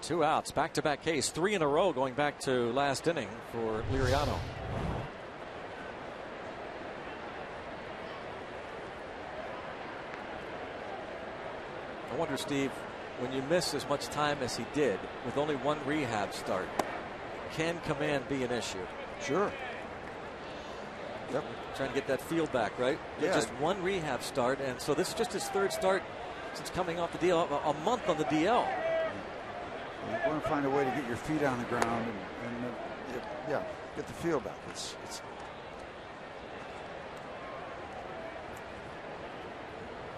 2 outs, back-to-back case, 3 in a row going back to last inning for Liriano. I wonder, Steve, when you miss as much time as he did with only 1 rehab start, can command be an issue? Sure. Yep. Trying to get that feel back, right? Yeah. Just 1 rehab start, and so this is just his 3rd start since coming off the DL, a month on the DL. You want to find a way to get your feet on the ground and yeah, get the feel back. It's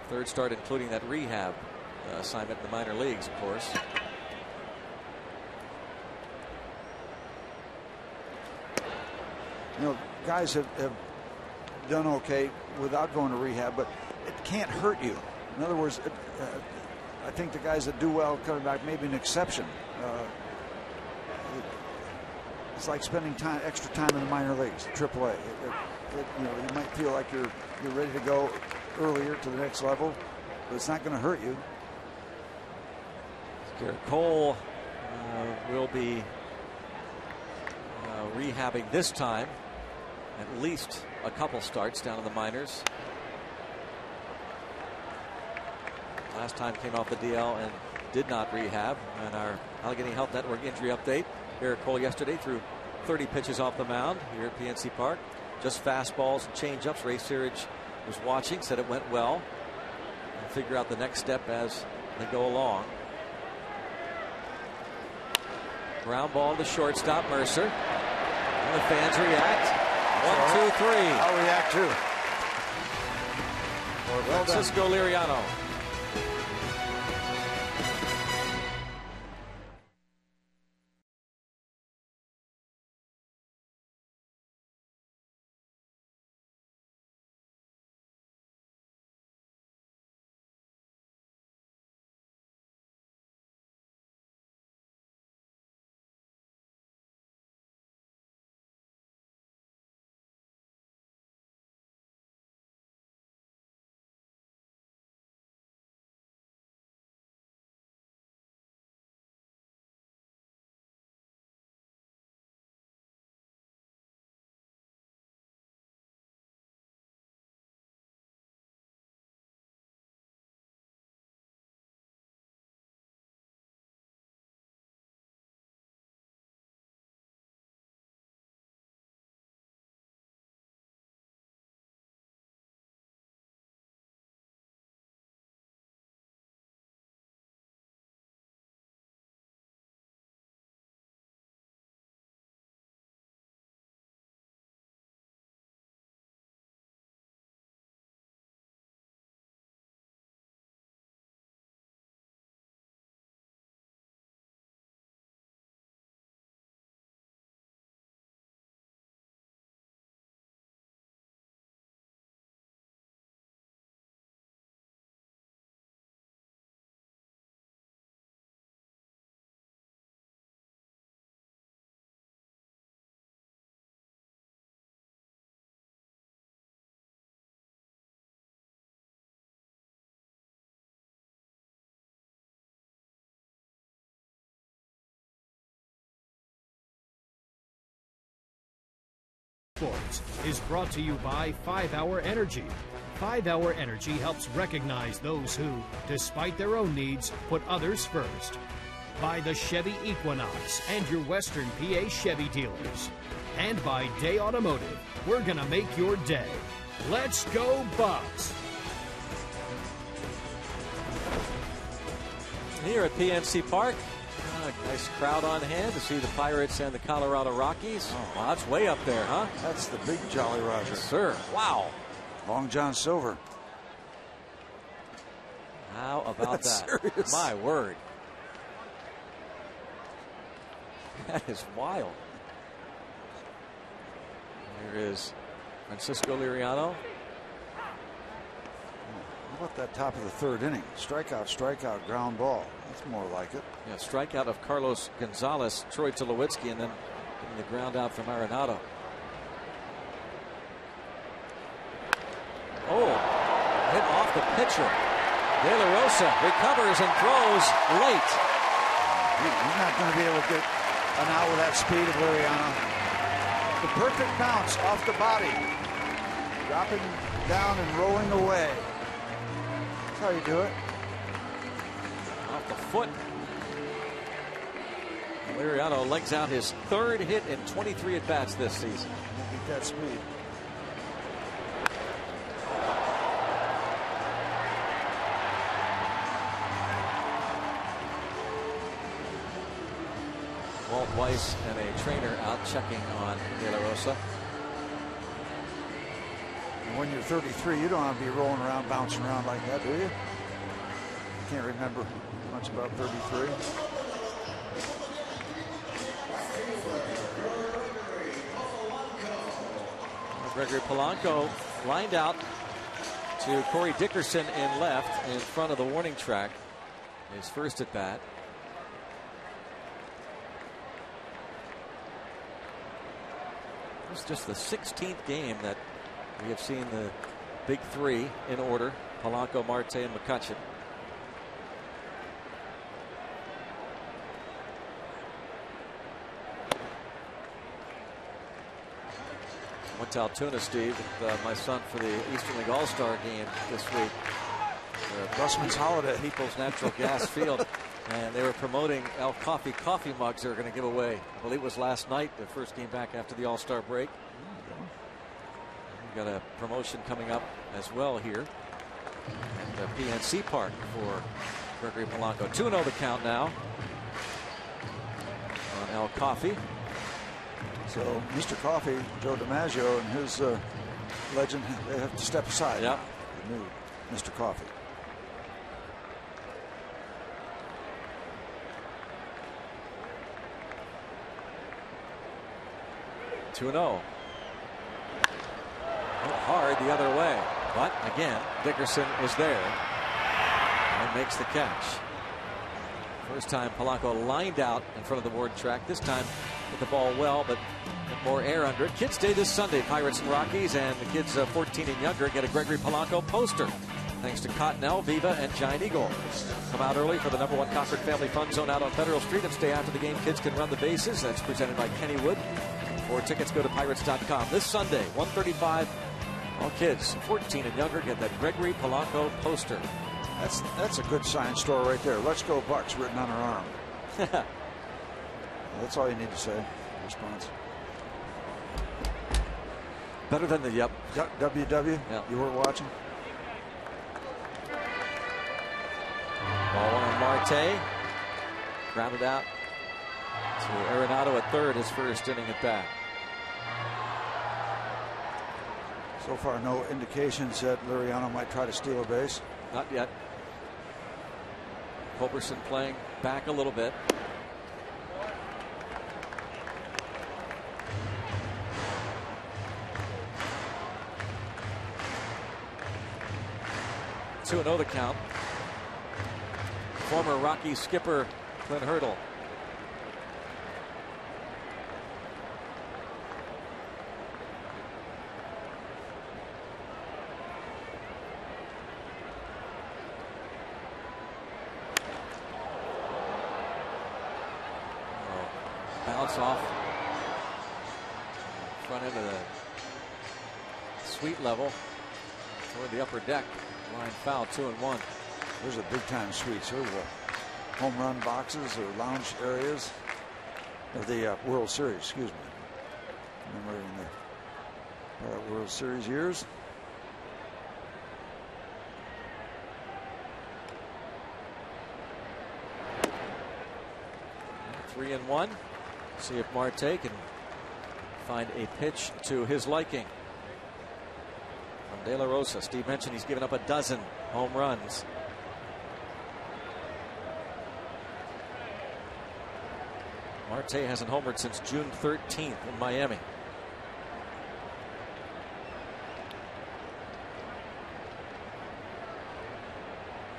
third start, including that rehab assignment in the minor leagues, of course. You know, guys have done okay without going to rehab, but it can't hurt you. In other words, I think the guys that do well coming back may be an exception. It's like spending extra time in the minor leagues, AAA. You know, you might feel like you're ready to go earlier to the next level, but it's not going to hurt you. Garrett Cole will be rehabbing this time, at least a couple starts down in the minors. Last time came off the DL and did not rehab. And our Allegheny Health Network injury update. Garrett Cole yesterday threw 30 pitches off the mound here at PNC Park. Just fastballs and changeups. Ray Searage was watching, said it went well. And figure out the next step as they go along. Ground ball to shortstop, Mercer. And the fans react. 1, 2, 3. I'll react too. Well, Francisco Liriano. Sports is brought to you by 5-Hour Energy. 5-Hour Energy helps recognize those who, despite their own needs, put others first. By the Chevy Equinox and your Western PA Chevy dealers. And by Day Automotive. We're gonna make your day. Let's go Bucks! here at PNC Park. Nice crowd on hand to see the Pirates and the Colorado Rockies. Oh, wow, that's way up there, huh? That's the big Jolly Roger. Yes, sir. Wow. Long John Silver. How about that? Serious? My word. That is wild. Here is Francisco Liriano. How about that top of the third inning? Strikeout, strikeout, ground ball. That's more like it. Yeah, strikeout of Carlos Gonzalez, Troy Tulowitzki, and then getting the ground out from Arenado. Oh, hit off the pitcher. De La Rosa recovers and throws late. He's not going to be able to get an out with that speed of Liriano. The perfect bounce off the body. Dropping down and rolling away. That's how you do it. Off the foot. Liriano legs out his third hit in 23 at-bats this season. Beat that speed. Walt Weiss and a trainer out checking on De La Rosa. When you're 33, you don't want to be rolling around, bouncing around like that, do you? Can't remember much about 33. Gregory Polanco lined out to Corey Dickerson in left in front of the warning track. His first at bat. It's just the 16th game that we have seen the big three in order: Polanco, Marte, and McCutchen. Went to Altoona, Steve, with my son for the Eastern League All-Star game this week. Busman's Holiday. People's Natural Gas Field. And they were promoting El Coffee coffee mugs they were going to give away. I believe it was last night, the first game back after the All-Star break. We've got a promotion coming up as well here at PNC Park for Gregory Polanco. 2-0 the count now on El Coffee. So Mr. Coffee, Joe DiMaggio, and his legend, they have to step aside. Yep. The new Mr. Coffee. Hit hard the other way, but again Dickerson is there and makes the catch. First time Polanco lined out in front of the warning track. This time hit the ball well, but with more air under it. Kids Day this Sunday, Pirates and Rockies, and the kids 14 and younger get a Gregory Polanco poster. Thanks to Cottonelle, Viva, and Giant Eagle. Come out early for the #1 Concord Family Fun Zone out on Federal Street, and stay after the game. Kids can run the bases. That's presented by Kennywood. For tickets, go to Pirates.com. This Sunday, 1:35. All kids 14 and younger get that Gregory Polanco poster. That's a good sign store right there. Let's go Bucks written on her arm. That's all you need to say. Response. Better than the yep. WW. Yep. You weren't watching. Ball one on Marte. Grounded out to Arenado at third, his first inning at bat. So far, no indications that Liriano might try to steal a base. Not yet. Culberson playing back a little bit. Two 2-0 the count. Former Rockies skipper Clint Hurdle. Bounce off front end of the suite level toward the upper deck. Line foul, 2-1. Those are big time suites. Those are home run boxes or lounge areas of the World Series. Excuse me. Remember in the World Series years. 3-1. See if Marte can find a pitch to his liking. From De La Rosa, Steve mentioned he's given up a dozen home runs. Marte hasn't homered since June 13th in Miami.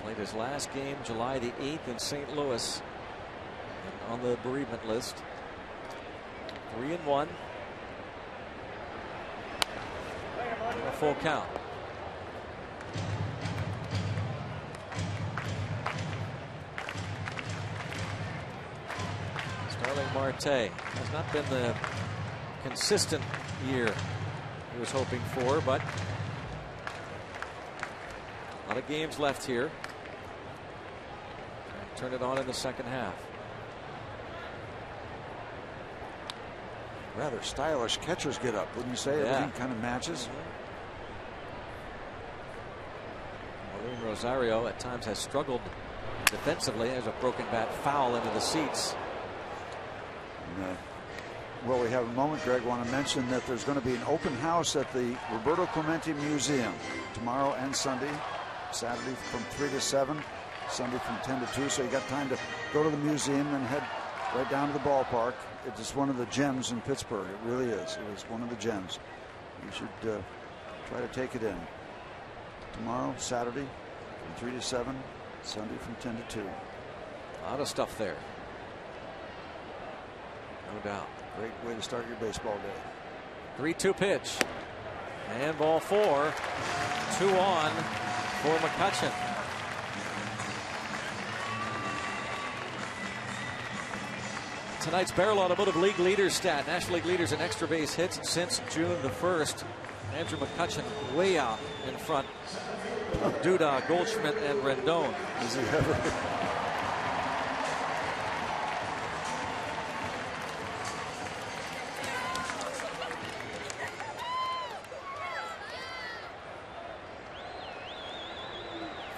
Played his last game July the 8th in St. Louis and on the bereavement list. 3-1. A full count. Starling Marte has not been the consistent year he was hoping for, but a lot of games left here. Turn it on in the second half. Rather stylish catchers get up, wouldn't you say? Yeah. Everything kind of matches. Marlene Rosario at times has struggled defensively. There's a broken bat foul into the seats. And, well, we have a moment, Greg. Want to mention that there's going to be an open house at the Roberto Clemente Museum tomorrow and Sunday. Saturday from 3 to 7, Sunday from 10 to 2. So you got time to go to the museum and head right down to the ballpark. It is one of the gems in Pittsburgh. It really is. It is one of the gems. You should try to take it in. Tomorrow, Saturday, from 3 to 7. Sunday from 10 to 2. A lot of stuff there. No doubt. Great way to start your baseball day. 3-2 pitch. And ball 4. 2 on for McCutchen. Tonight's Barrel Automotive League leaders stat. National League leaders in extra base hits since June the 1st. Andrew McCutchen way out in front of Duda, Goldschmidt, and Rendon. Is he ever?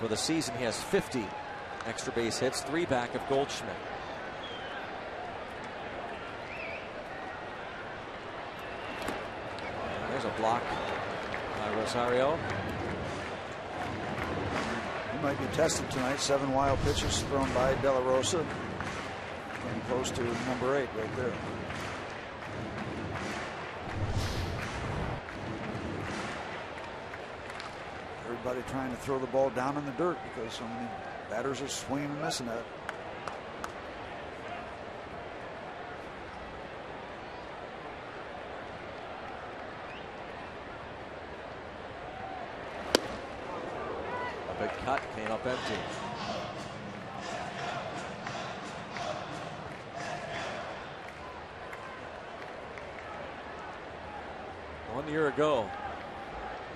For the season, he has 50 extra base hits, 3 back of Goldschmidt. There's a block by Rosario. He might be tested tonight. 7 wild pitches thrown by De La Rosa. Getting close to number 8 right there. Everybody trying to throw the ball down in the dirt because so many batters are swinging and missing it. A big cut came up empty. One year ago,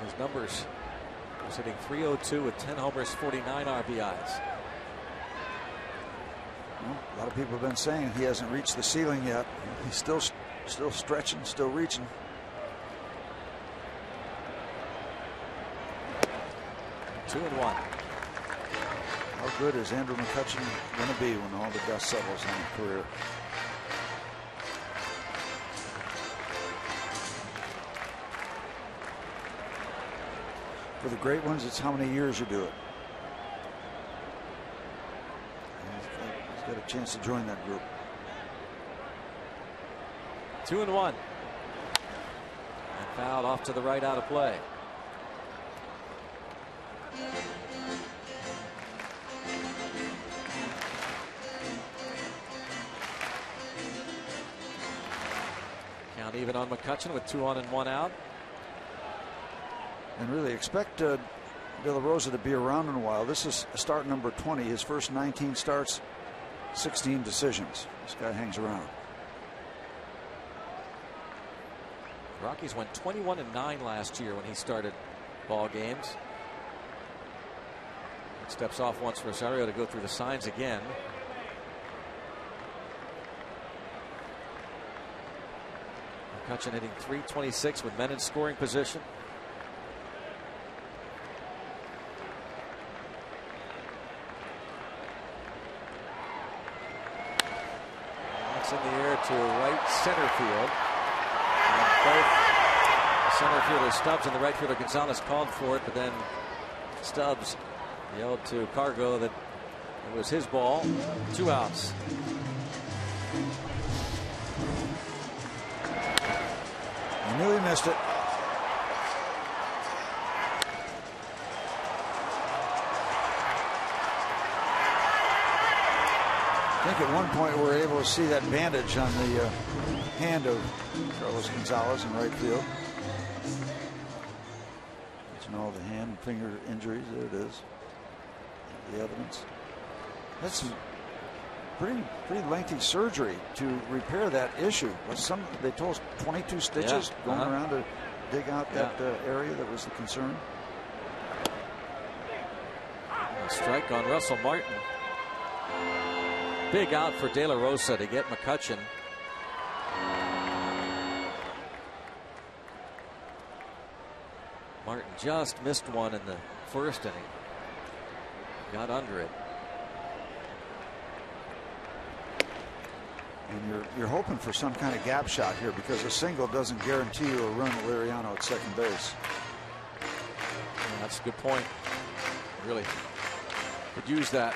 his numbers was hitting .302 with 10 homers, 49 RBIs. Well, a lot of people have been saying he hasn't reached the ceiling yet. He's still stretching, still reaching. Two and one. How good is Andrew McCutchen going to be when all the dust settles on his career? For the great ones, it's how many years you do it. He's got a chance to join that group. 2 and 1. And fouled off to the right, out of play. Count even on McCutchen with 2 on and 1 out. And really expect De La Rosa to be around in a while. This is start number 20. His first 19 starts, 16 decisions. This guy hangs around. Rockies went 21-9 last year when he started ball games. Steps off once Rosario to go through the signs again. McCutchen hitting .326 with men in scoring position. in the air to right center field. And both the center fielder Stubbs and the right fielder Gonzalez called for it, but then Stubbs yelled to Cargo that it was his ball. 2 outs. I knew he missed it. I think at one point we were able to see that bandage on the hand of Carlos Gonzalez in right field. You know, the hand and finger injuries. There it is. The evidence. That's some pretty lengthy surgery to repair that issue. But they told us 22 stitches going around to dig out that area that was the concern. A strike on Russell Martin. Big out for De La Rosa to get McCutchen. Martin just missed one in the first inning. Got under it. And you're hoping for some kind of gap shot here, because a single doesn't guarantee you a run at Liriano at second base. Yeah, that's a good point. Really could use that.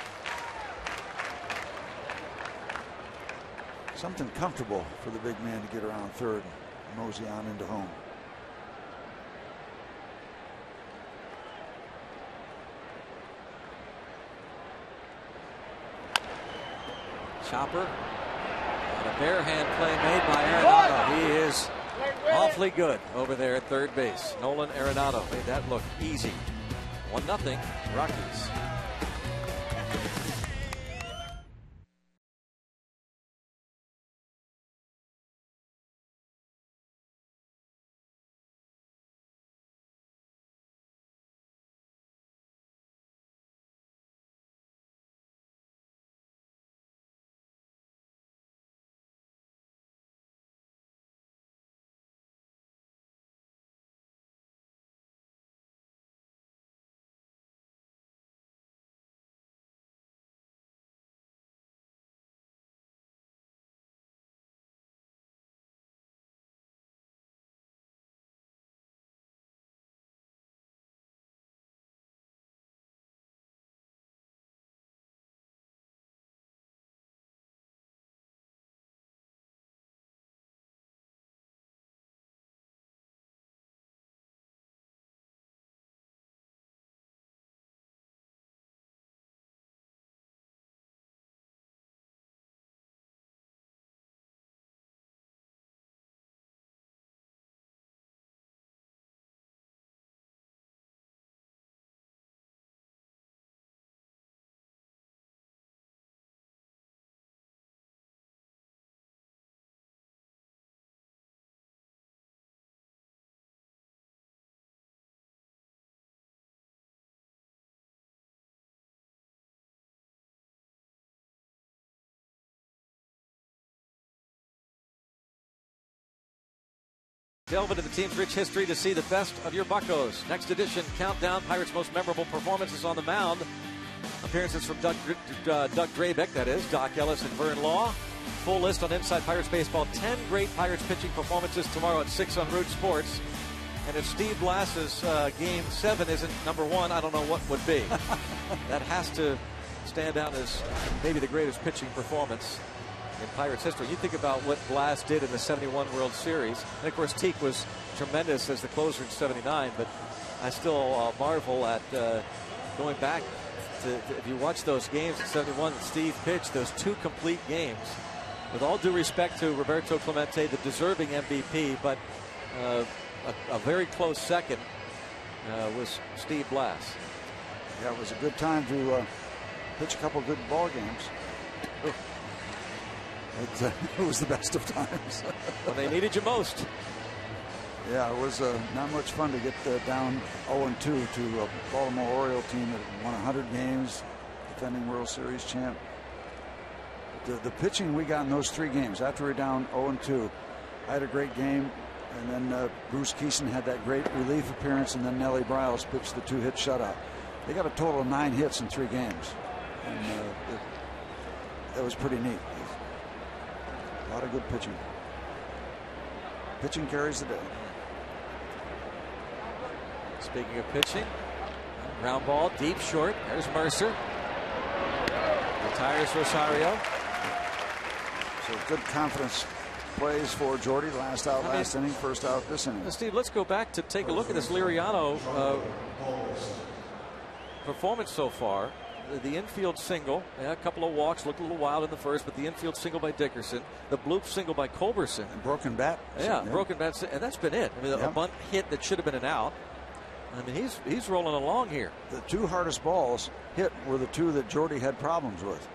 Something comfortable for the big man to get around third and mosey on into home. Chopper. And a bare hand play made by Arenado. He is awfully good over there at third base. Nolan Arenado made that look easy. 1-0 Rockies. Delve into the team's rich history to see the best of your Buccos. Next edition, Countdown, Pirates' most memorable performances on the mound. Appearances from Doug Drabeck, that is, Doc Ellis and Vern Law. Full list on Inside Pirates Baseball. 10 great Pirates pitching performances tomorrow at 6 on Root Sports. And if Steve Blass's Game 7 isn't number 1, I don't know what would be. That has to stand out as maybe the greatest pitching performance in Pirates history. You think about what Blass did in the 71 World Series. And of course, Teak was tremendous as the closer in 79, but I still marvel at going back to if you watch those games in 71 that Steve pitched, those 2 complete games. With all due respect to Roberto Clemente, the deserving MVP, but a very close second was Steve Blass. Yeah, it was a good time to pitch a couple good ball games. It was the best of times. When they needed you most. Yeah, it was not much fun to get down 0-2 to a Baltimore Orioles team that won 100 games, defending World Series champ. The pitching we got in those 3 games, after we were down 0-2, I had a great game, and then Bruce Keeson had that great relief appearance, and then Nellie Briles pitched the 2-hit shutout. They got a total of 9 hits in 3 games, and that was pretty neat. A lot of good pitching. Pitching carries the day. Speaking of pitching, ground ball, deep short. There's Mercer. Retires Rosario. So good confidence plays for Jordy. Last out, last inning, first out this inning. Steve, let's go back to take a look at this Liriano performance so far. The infield single, a couple of walks, looked a little wild in the first, but the infield single by Dickerson, the bloop single by Culberson. And broken bat. Yeah, broken bat, and that's been it. I mean, a bunt hit that should have been an out. I mean, he's rolling along here. The two hardest balls hit were the two that Jordy had problems with.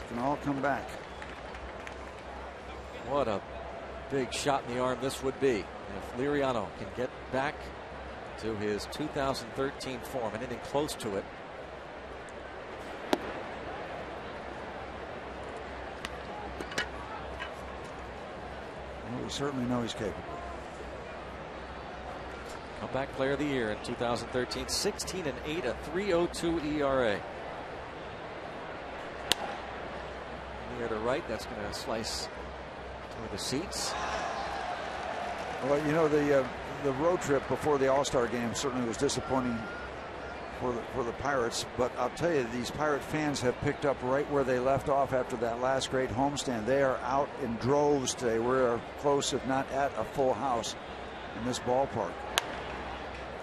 Can all come back. What a big shot in the arm this would be if Liriano can get back to his 2013 form, anything close to it. Well, we certainly know he's capable. Comeback player of the year in 2013, 16-8, a 3.02 ERA. Near to right, that's going to slice toward the seats. Well, you know, the road trip before the All-Star game certainly was disappointing for the Pirates, but I'll tell you, these Pirate fans have picked up right where they left off after that last great homestand. They are out in droves today. We're close, if not at a full house in this ballpark.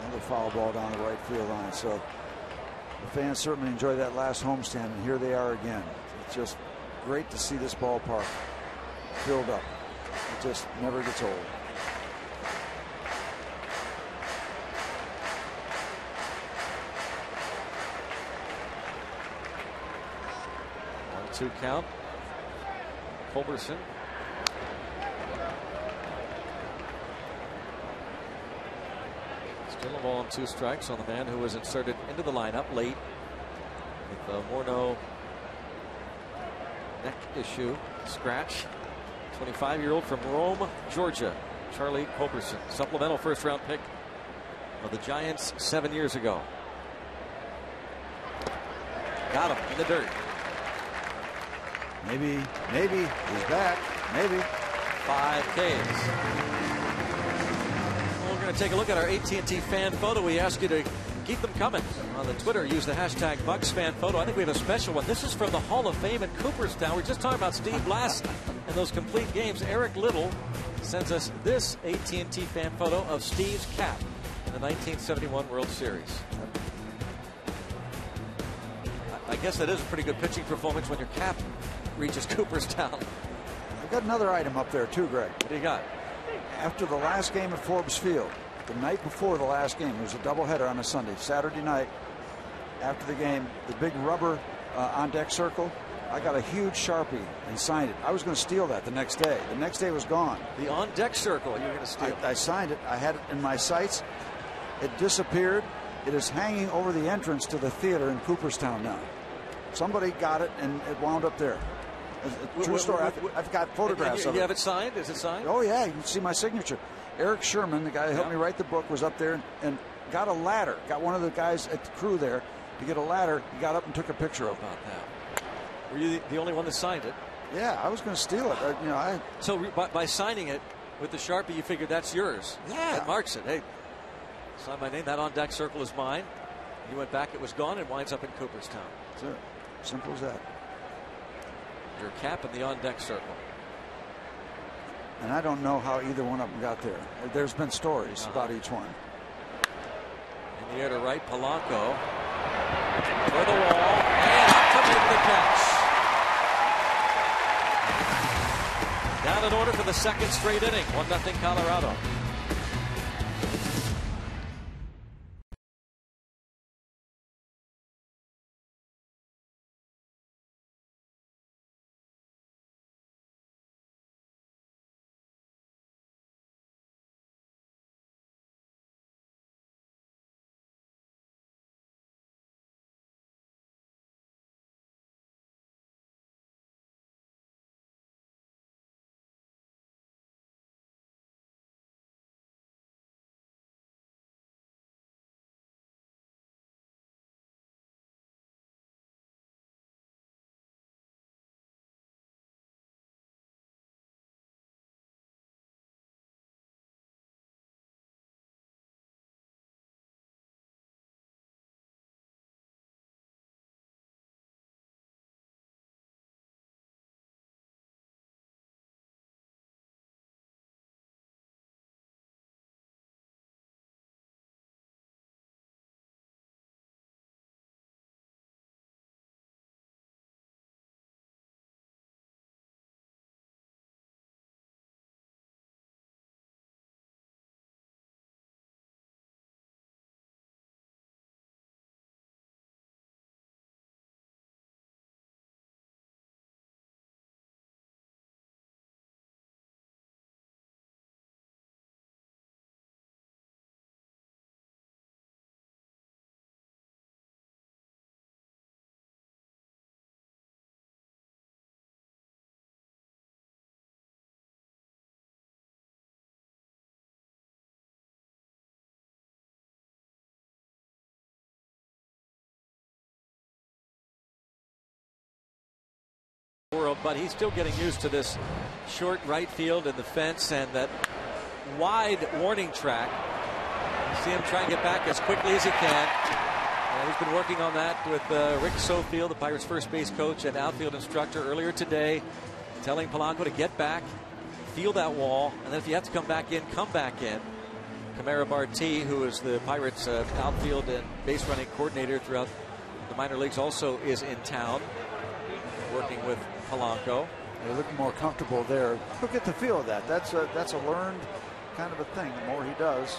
Another foul ball down the right field line. So the fans certainly enjoyed that last homestand, and here they are again. It's just great to see this ballpark filled up. It just never gets old. Two count. Culberson. Still a ball and 2 strikes on the man who was inserted into the lineup late with the Morneau neck issue scratch. 25-year-old from Rome, Georgia, Charlie Culberson, supplemental first-round pick of the Giants 7 years ago. Got him in the dirt. Maybe he's back. Maybe 5 Ks. Well, we're going to take a look at our AT&T fan photo. We ask you to keep them coming on the Twitter. Use the hashtag BucksFanPhoto. I think we have a special one. This is from the Hall of Fame in Cooperstown. We're just talking about Steve Blass and those complete games. Eric Little sends us this AT&T fan photo of Steve's cap in the 1971 World Series. I guess that is a pretty good pitching performance when your cap reaches Cooperstown. I've got another item up there too, Greg. What do you got? After the last game at Forbes Field, the night before the last game, it was a doubleheader on a Sunday. Saturday night, after the game, the big rubber on deck circle, I got a huge Sharpie and signed it. I was going to steal that the next day. The next day it was gone. The on deck circle you're going to steal. I signed it. I had it in my sights. It disappeared. It is hanging over the entrance to the theater in Cooperstown now. Somebody got it and it wound up there. True story. I've got photographs of it. You have it signed? Is it signed? Oh, yeah. You can see my signature. Eric Sherman, the guy who helped me write the book, was up there and got a ladder. Got one of the guys at the crew there to get a ladder. He got up and took a picture of it. About that. Were you the only one that signed it? Yeah, I was going to steal it. So by signing it with the Sharpie, you figured that's yours. Yeah. It marks it. Hey, sign my name. That on deck circle is mine. You went back, it was gone, and winds up in Cooperstown. That's it. Simple as that. Your cap in the on deck circle. And I don't know how either one of them got there. There's been stories about each one. In the air to right, Polanco for the wall, and up to make the catch. Down in order for the second straight inning. 1-0 Colorado. world, but he's still getting used to this short right field and the fence and that wide warning track. You see him try and get back as quickly as he can. And he's been working on that with Rick Sofield, the Pirates' first base coach and outfield instructor, earlier today, telling Polanco to get back, feel that wall, and then if you have to come back in, come back in. Camara Barti, who is the Pirates' outfield and base running coordinator throughout the minor leagues, also is in town working with Polanco. They're looking more comfortable there. He'll get the feel of that. That's a learned kind of a thing. The more he does,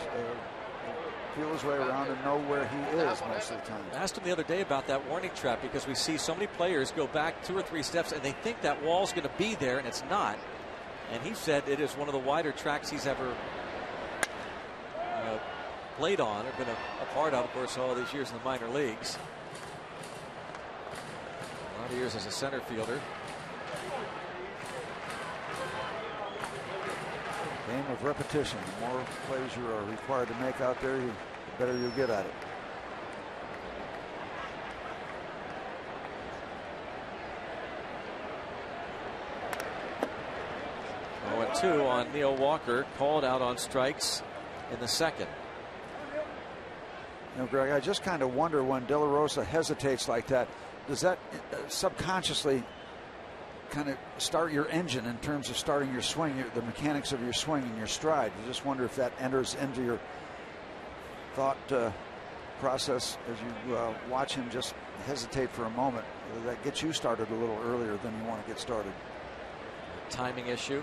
feel his way around and know where he is most of the time. I asked him the other day about that warning trap because we see so many players go back 2 or 3 steps and they think that wall's going to be there and it's not. And he said it is one of the wider tracks he's ever played on or been a part of course, all these years in the minor leagues. A lot of years as a center fielder. Game of repetition. The more plays you are required to make out there, the better you'll get at it. 0-2 on Neil Walker, called out on strikes in the second. You know, Greg, I just kind of wonder when De La Rosa hesitates like that, does that subconsciously kind of start your engine in terms of starting your swing, the mechanics of your swing and your stride? You just wonder if that enters into your thought process as you watch him just hesitate for a moment. That gets you started a little earlier than you want to get started. Timing issue.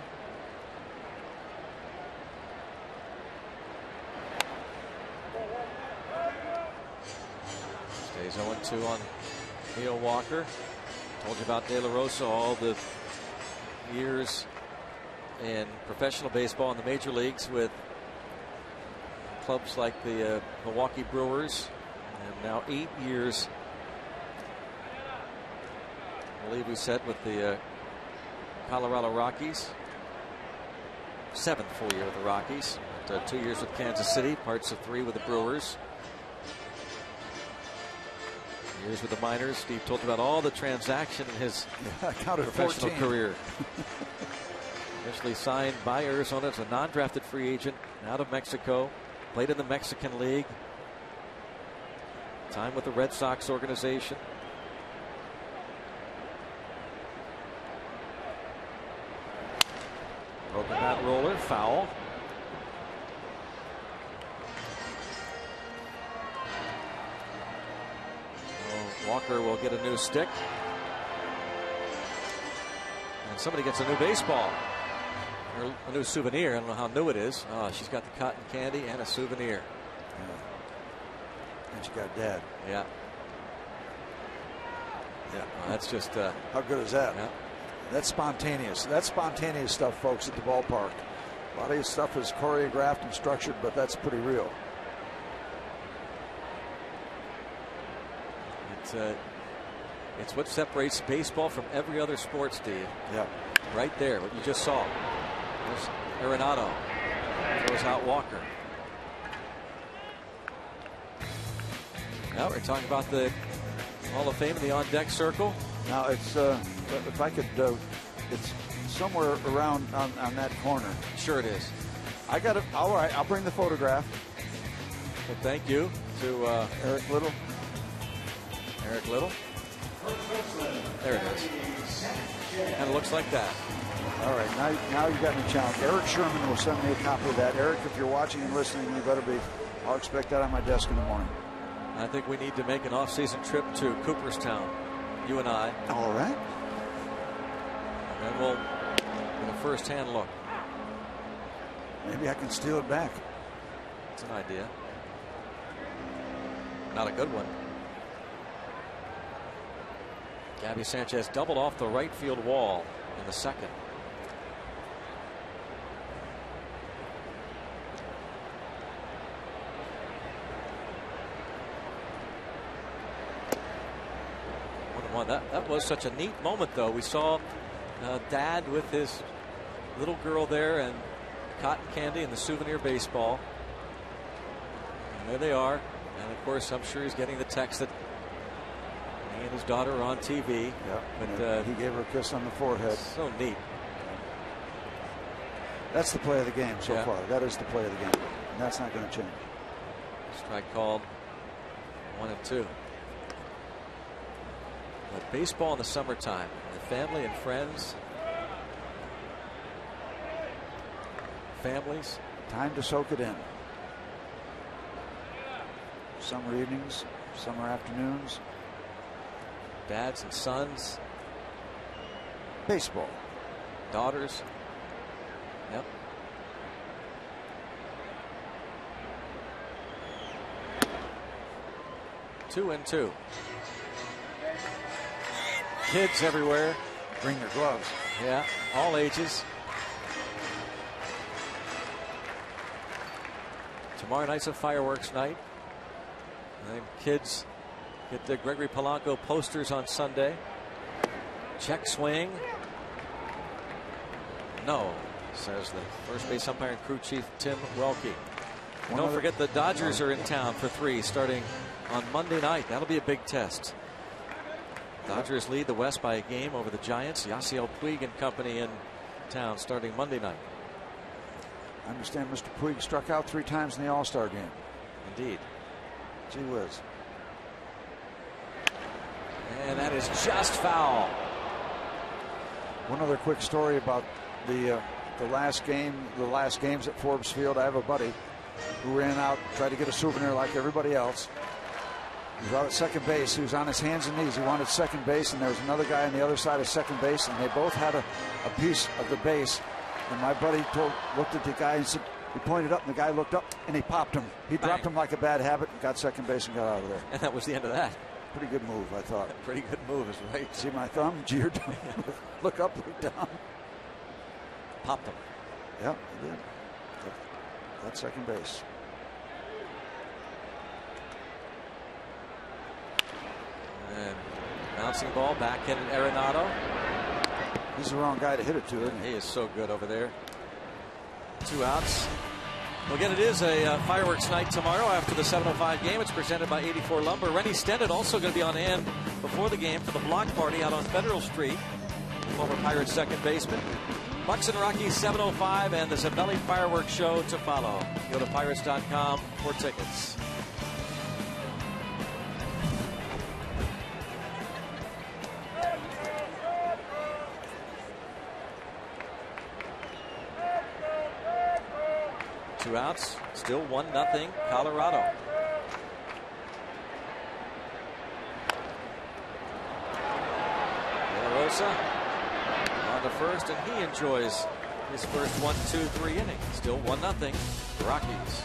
Stays 0-2 on Neil Walker. Told you about De La Rosa, all the years in professional baseball in the major leagues with clubs like the Milwaukee Brewers, and now 8 years, I believe we said, with the Colorado Rockies. 7th full year with the Rockies. 2 years with Kansas City, parts of 3 with the Brewers. Years with the minors. Steve told you about all the transaction in his professional career. Initially signed by Arizona as a non-drafted free agent out of Mexico. Played in the Mexican League. Time with the Red Sox organization. Broken bat roller, foul. Walker will get a new stick. And somebody gets a new baseball. Or a new souvenir. I don't know how new it is. Oh, she's got the cotton candy and a souvenir. Yeah. And she got Dad. Yeah. Yeah. Well, that's just. How good is that? Yeah. That's spontaneous. That's spontaneous stuff, folks, at the ballpark. A lot of this stuff is choreographed and structured, but that's pretty real. It's what separates baseball from every other sport, Steve. Yeah. Right there, what you just saw. There's Arenado. Throws out Walker. Now we're talking about the Hall of Fame in the on-deck circle. Now it's if I could, it's somewhere around on that corner. Sure it is. I got it. All right, I'll bring the photograph. Well, thank you to Eric Little. Eric Little. There it is. And it looks like that. All right, now you got me challenged. Eric Sherman will send me a copy of that. Eric, if you're watching and listening, you better be. I'll expect that on my desk in the morning. I think we need to make an off-season trip to Cooperstown, you and I. All right. And we'll get a first-hand look. Maybe I can steal it back. It's an idea. Not a good one. Gabby Sanchez doubled off the right field wall in the second. That was such a neat moment, though. We saw Dad with his little girl there and cotton candy and the souvenir baseball. And there they are. And of course, I'm sure he's getting the text that he and his daughter are on TV. Yeah, but he gave her a kiss on the forehead. So neat. That's the play of the game so far. That is the play of the game. And that's not going to change. Strike called. 1-2. But baseball in the summertime, the family and friends, families. Time to soak it in. Summer evenings, summer afternoons. Dads and sons. Baseball. Daughters. Yep. Two and two. Kids everywhere. Bring their gloves. Yeah, all ages. Tomorrow night's a fireworks night. And then kids get the Gregory Polanco posters on Sunday. Check swing. No, says the first base umpire and crew chief Tim Welke. Don't forget the Dodgers are in town for 3 starting on Monday night. That'll be a big test. Dodgers lead the West by a game over the Giants. Yasiel Puig and company in town starting Monday night. I understand Mr. Puig struck out 3 times in the All-Star game. Indeed. Gee whiz. And that is just foul. One other quick story about the last game, the last games at Forbes Field. I have a buddy who ran out, tried to get a souvenir like everybody else. He was out at second base. He was on his hands and knees. He wanted second base, and there was another guy on the other side of second base, and they both had a piece of the base. And my buddy looked at the guy and said, he pointed up, and the guy looked up, and he popped him. He dropped him like a bad habit, and got second base and got out of there. And that was the end of that. Pretty good move, I thought. Pretty good move is right. See my thumb? Jeered. Look up, look down. Popped him. Yeah, he did. Got second base. And bouncing ball back in Arenado. He's the wrong guy to hit it to, isn't he? He is so good over there. 2 outs. Well, again, it is a fireworks night tomorrow after the 7:05 game. It's presented by 84 Lumber. Rennie Stennett also going to be on hand before the game for the block party out on Federal Street. Former Pirates second baseman. Bucks and Rockies 7:05 and the Zambelli fireworks show to follow. Go to Pirates.com for tickets. Two outs, still 1-0 Colorado. De La Rosa on the first, and he enjoys his first 1-2-3 inning. Still 1-0 Rockies.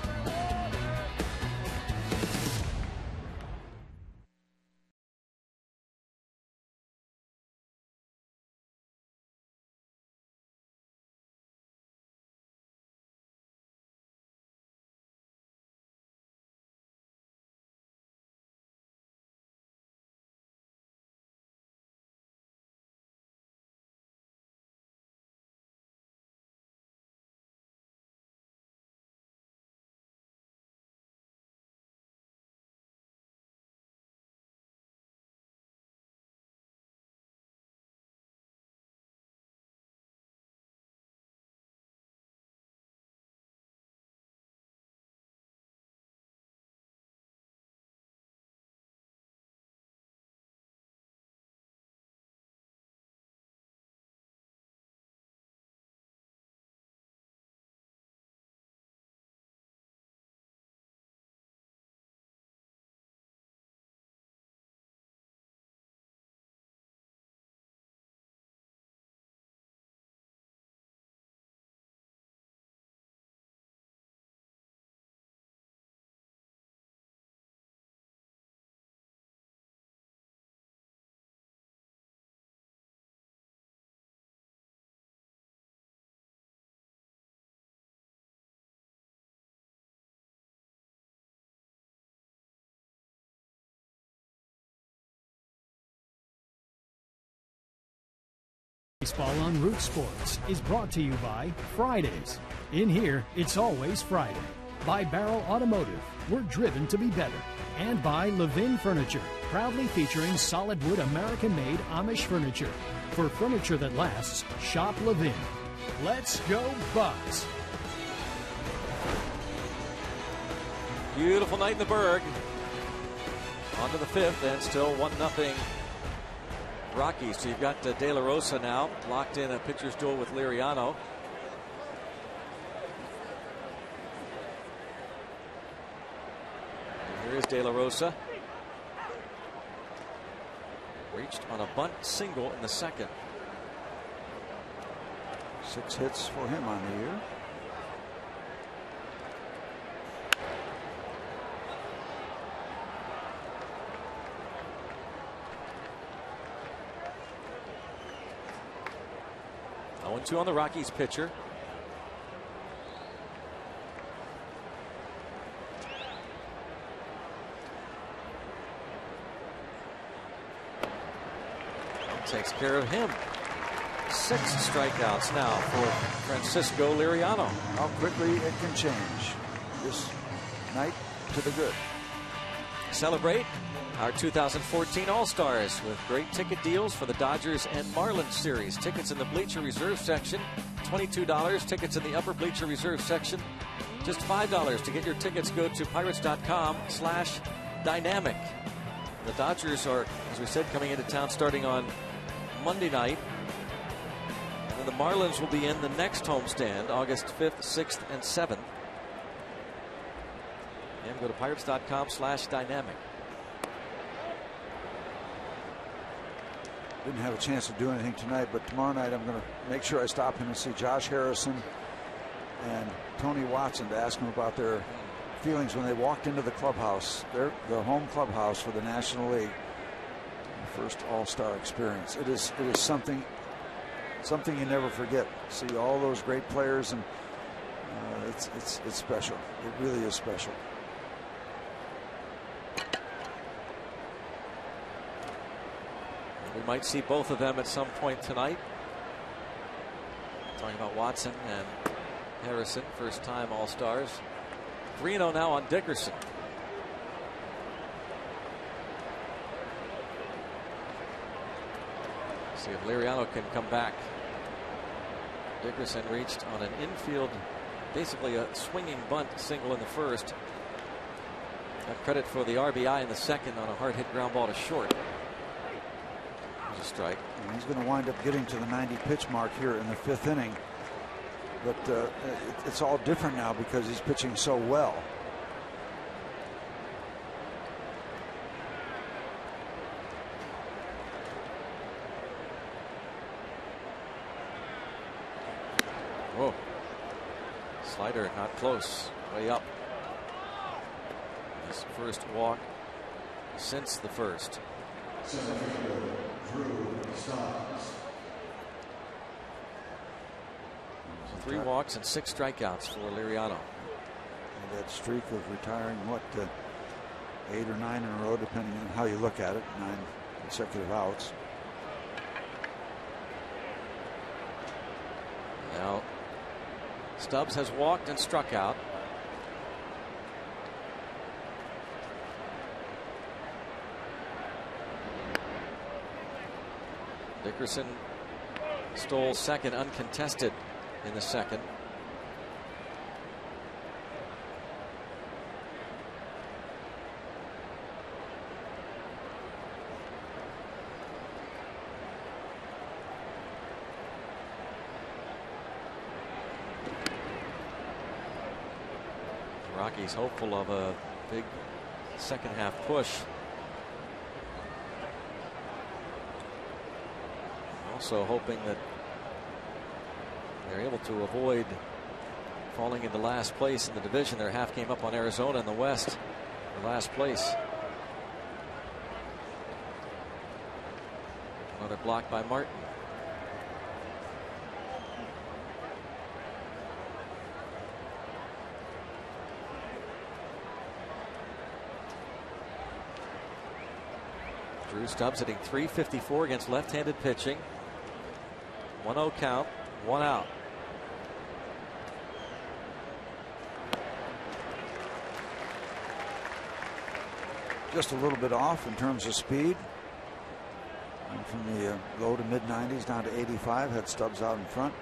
Baseball on Root Sports is brought to you by Fridays. In here, it's always Friday. By Barrel Automotive, we're driven to be better. And by Levin Furniture. proudly featuring solid wood American-made Amish furniture. For furniture that lasts, shop Levin. Let's go Bucks! Beautiful night in the Berg. On to the 5th, and still 1-0 Rockies. So you've got De La Rosa now locked in a pitcher's duel with Liriano. And here is De La Rosa. Reached on a bunt single in the second. 6 hits for him on the year. Two on the Rockies pitcher. Takes care of him. 6 strikeouts now for Francisco Liriano. How quickly it can change this night to the good. Celebrate our 2014 All-Stars with great ticket deals for the Dodgers and Marlins series. Tickets in the bleacher reserve section, $22. Tickets in the upper bleacher reserve section, just $5. To get your tickets, go to pirates.com/dynamic. The Dodgers are, as we said, coming into town starting on Monday night. And then the Marlins will be in the next homestand, August 5th, 6th, and 7th. And go to pirates.com/dynamic. Didn't have a chance to do anything tonight, but tomorrow night I'm going to make sure I stop in and see Josh Harrison and Tony Watson to ask them about their feelings when they walked into the clubhouse, the home clubhouse for the National League. First All-Star experience. It is something you never forget. See all those great players, and it's special. It really is special. We might see both of them at some point tonight. Talking about Watson and Harrison, first time All-Stars. 3-0 now on Dickerson. See if Liriano can come back. Dickerson reached on an infield, basically a swinging bunt single in the first. Got credit for the RBI in the second on a hard hit ground ball to short. A strike. And he's going to wind up getting to the 90 pitch mark here in the 5th inning. But it's all different now because he's pitching so well. Whoa. Slider not close. Way up. His first walk since the first. 3 walks and 6 strikeouts for Liriano. And that streak of retiring, 8 or 9 in a row, depending on how you look at it. 9 consecutive outs. Now Stubbs has walked and struck out. Dickerson stole second uncontested in the second. The Rockies hopeful of a big second half push. Also hoping that they're able to avoid falling into last place in the division. They're half game up on Arizona in the West for last place. Another block by Martin. Drew Stubbs hitting .354 against left-handed pitching. 1-0 count, 1 out. just a little bit off in terms of speed. And from the low to mid 90s down to 85. Had Stubbs out in front.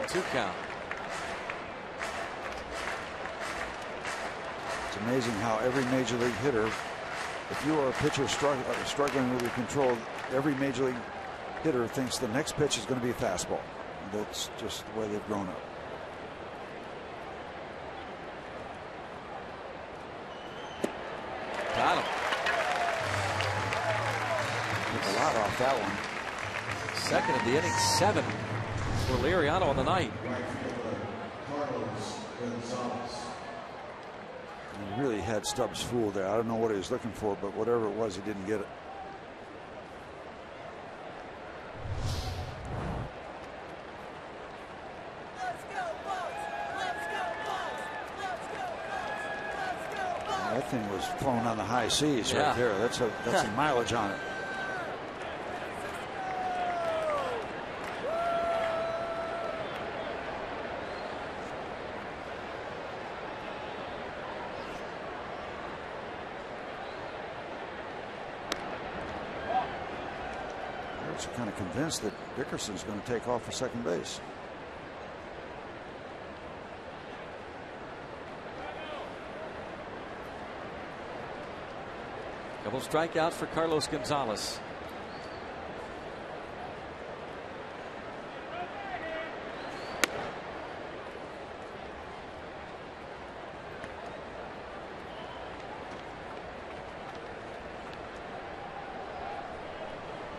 Two count. It's amazing how every major league hitter, if you are a pitcher struggling with your control, every major league hitter thinks the next pitch is going to be a fastball. That's just the way they've grown up. Got him. Took a lot off that one. Second of the inning, 7 for Liriano on the night. He really had Stubbs fooled there. I don't know what he was looking for, but whatever it was, he didn't get it. That thing was flown on the high seas right there. That's some mileage on it. Kind of convinced that Dickerson's going to take off for second base. Couple strikeouts for Carlos Gonzalez.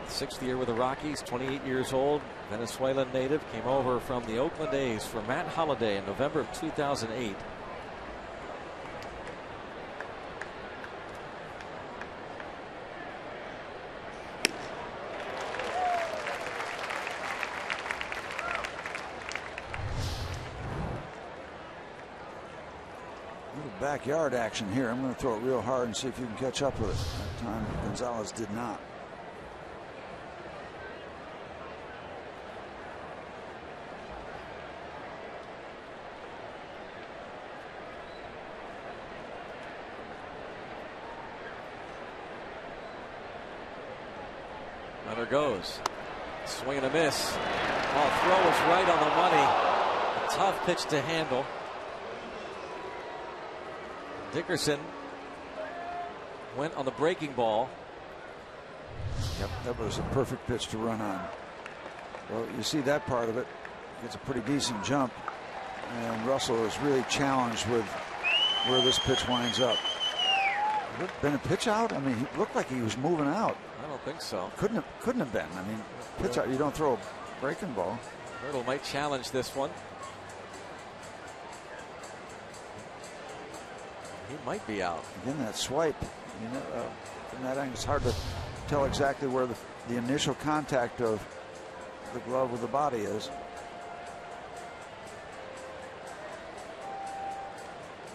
Sixth year with the Rockies, 28 years old, Venezuelan native, came over from the Oakland A's for Matt Holliday in November of 2008. Little backyard action here. I'm going to throw it real hard and see if you can catch up with it. That time Gonzalez did not. Runner goes. Swing and a miss. Oh, throw is right on the money. A tough pitch to handle. Dickerson went on the breaking ball. Yep, that was a perfect pitch to run on. Well, you see that part of it. It's a pretty decent jump. And Russell is really challenged with where this pitch winds up. Would it been a pitch out? I mean, he looked like he was moving out. I don't think so. Couldn't have been. I mean, pitch out. You don't throw a breaking ball. Hurdle might challenge this one. He might be out. Again, that swipe. You know, from that angle, it's hard to tell exactly where the initial contact of the glove with the body is.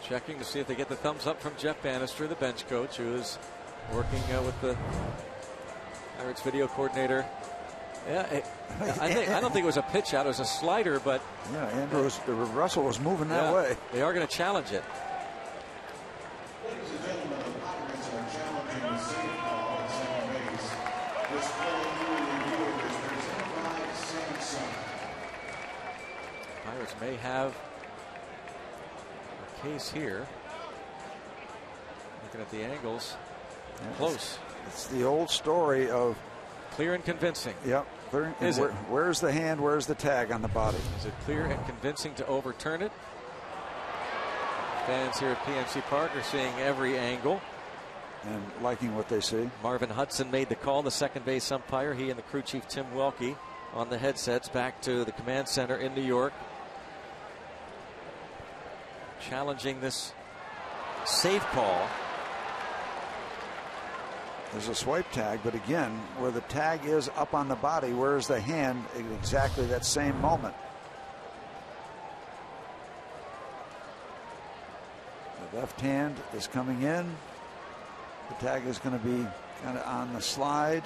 Checking to see if they get the thumbs up from Jeff Bannister, the bench coach, who is working with the Pirates video coordinator. Yeah, I don't think it was a pitch out. It was a slider, but yeah, Russell was moving that way. They are going to challenge it. Ladies and gentlemen, the Pirates are challenging the safe call at second base. This play review is presented by Samsung. Pirates may have a case here. Looking at the angles, close. It's the old story of clear and convincing. Yep. Clear, is it? Where's the hand? Where's the tag on the body? Is it clear and convincing to overturn it? Fans here at PNC Park are seeing every angle and liking what they see. Marvin Hudson made the call, the second base umpire. He and the crew chief Tim Welke on the headsets back to the command center in New York, challenging this safe call. There's a swipe tag, but again, where the tag is up on the body, where's the hand at exactly that same moment? The left hand is coming in. The tag is going to be kind of on the slide.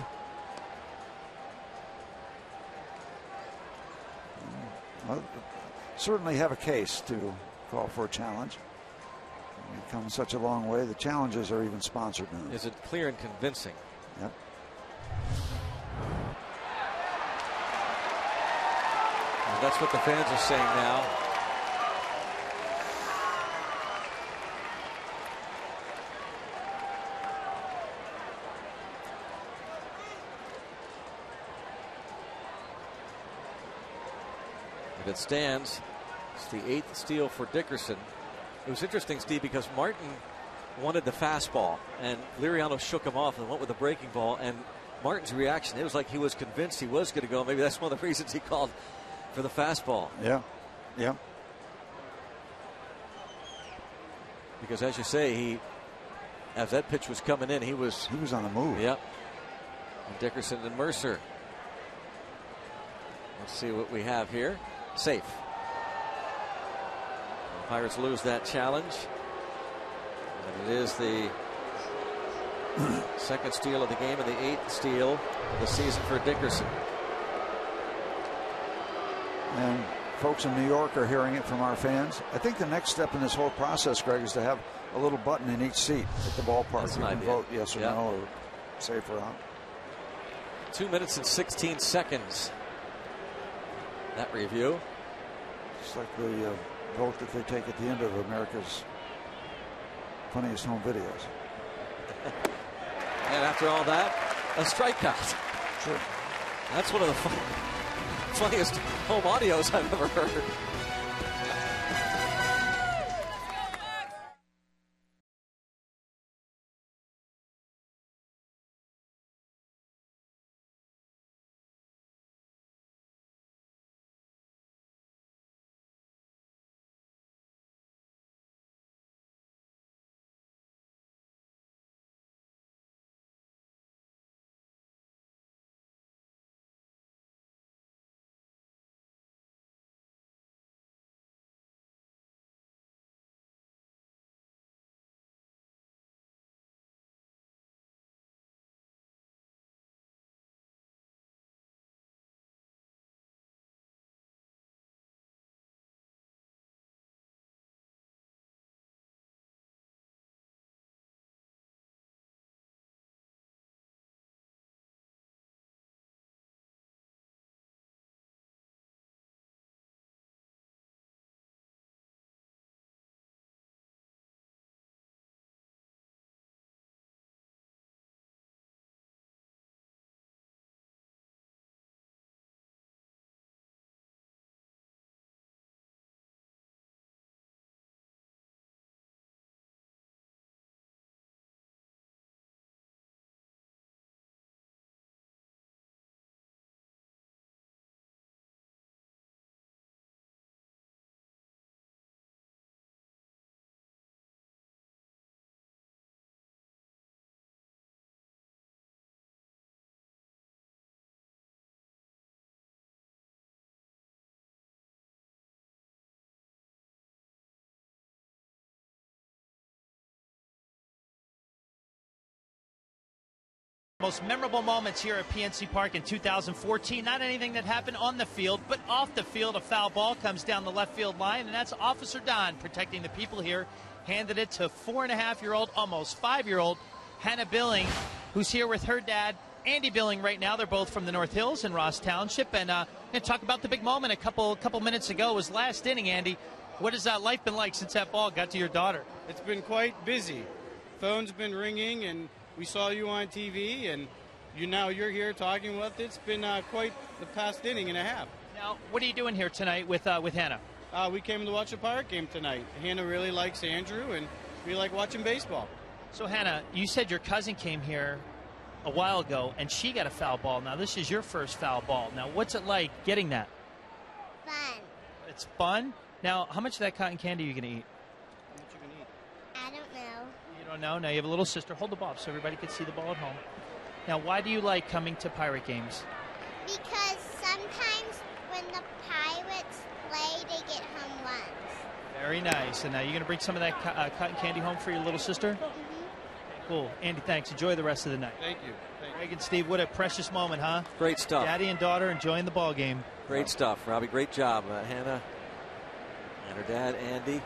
Well, certainly have a case to call for a challenge. We've come such a long way. The challenges are even sponsored now. Is it clear and convincing? Yep. Well, that's what the fans are saying now. If it stands, it's the 8th steal for Dickerson. It was interesting, Steve, because Martin wanted the fastball, and Liriano shook him off and went with the breaking ball. And Martin's reaction, it was like he was convinced he was going to go. Maybe that's one of the reasons he called for the fastball. Yeah, yeah. Because as you say, as that pitch was coming in, he was on the move. Yep. And Dickerson and Mercer. Let's see what we have here. Safe. The Pirates lose that challenge. And it is the second steal of the game and the 8th steal of the season for Dickerson. And folks in New York are hearing it from our fans. I think the next step in this whole process, Greg, is to have a little button in each seat at the ballpark. You can vote yes or no, or safe or out. 2 minutes and 16 seconds. That review. It's like the vote that they take at the end of America's Funniest Home Videos. And after all that, a strikeout. Sure. That's one of the funniest home audios I've ever heard. Most memorable moments here at PNC Park in 2014. Not anything that happened on the field, but off the field. A foul ball comes down the left field line, and that's Officer Don protecting the people here. Handed it to 4.5-year-old, almost 5-year-old Hannah Billing, who's here with her dad, Andy Billing, right now. They're both from the North Hills in Ross Township. And talk about the big moment a couple minutes ago. It was last inning, Andy. What has life been like since that ball got to your daughter? It's been quite busy. Phone's been ringing, and we saw you on TV, and you're here talking with it. It's been quite the past inning and a half. Now, what are you doing here tonight with Hannah? We came to watch a Pirate game tonight. Hannah really likes Andrew, and we like watching baseball. So, Hannah, you said your cousin came here a while ago, and she got a foul ball. Now, this is your first foul ball. Now, what's it like getting that? Fun. It's fun? Now, how much of that cotton candy are you going to eat? How much you gonna eat? I don't know. You don't know? Now, you have a little sister. Hold the ball so everybody can see the ball at home. Now, why do you like coming to Pirate games? Because sometimes when the Pirates play, they get home runs. Very nice. And now you're going to bring some of that cotton candy home for your little sister? Mm-hmm. Cool. Andy, thanks. Enjoy the rest of the night. Thank you. Greg and Steve, what a precious moment, huh? Great stuff. Daddy and daughter enjoying the ball game. Great stuff, Robbie. Great job. Hannah and her dad, Andy.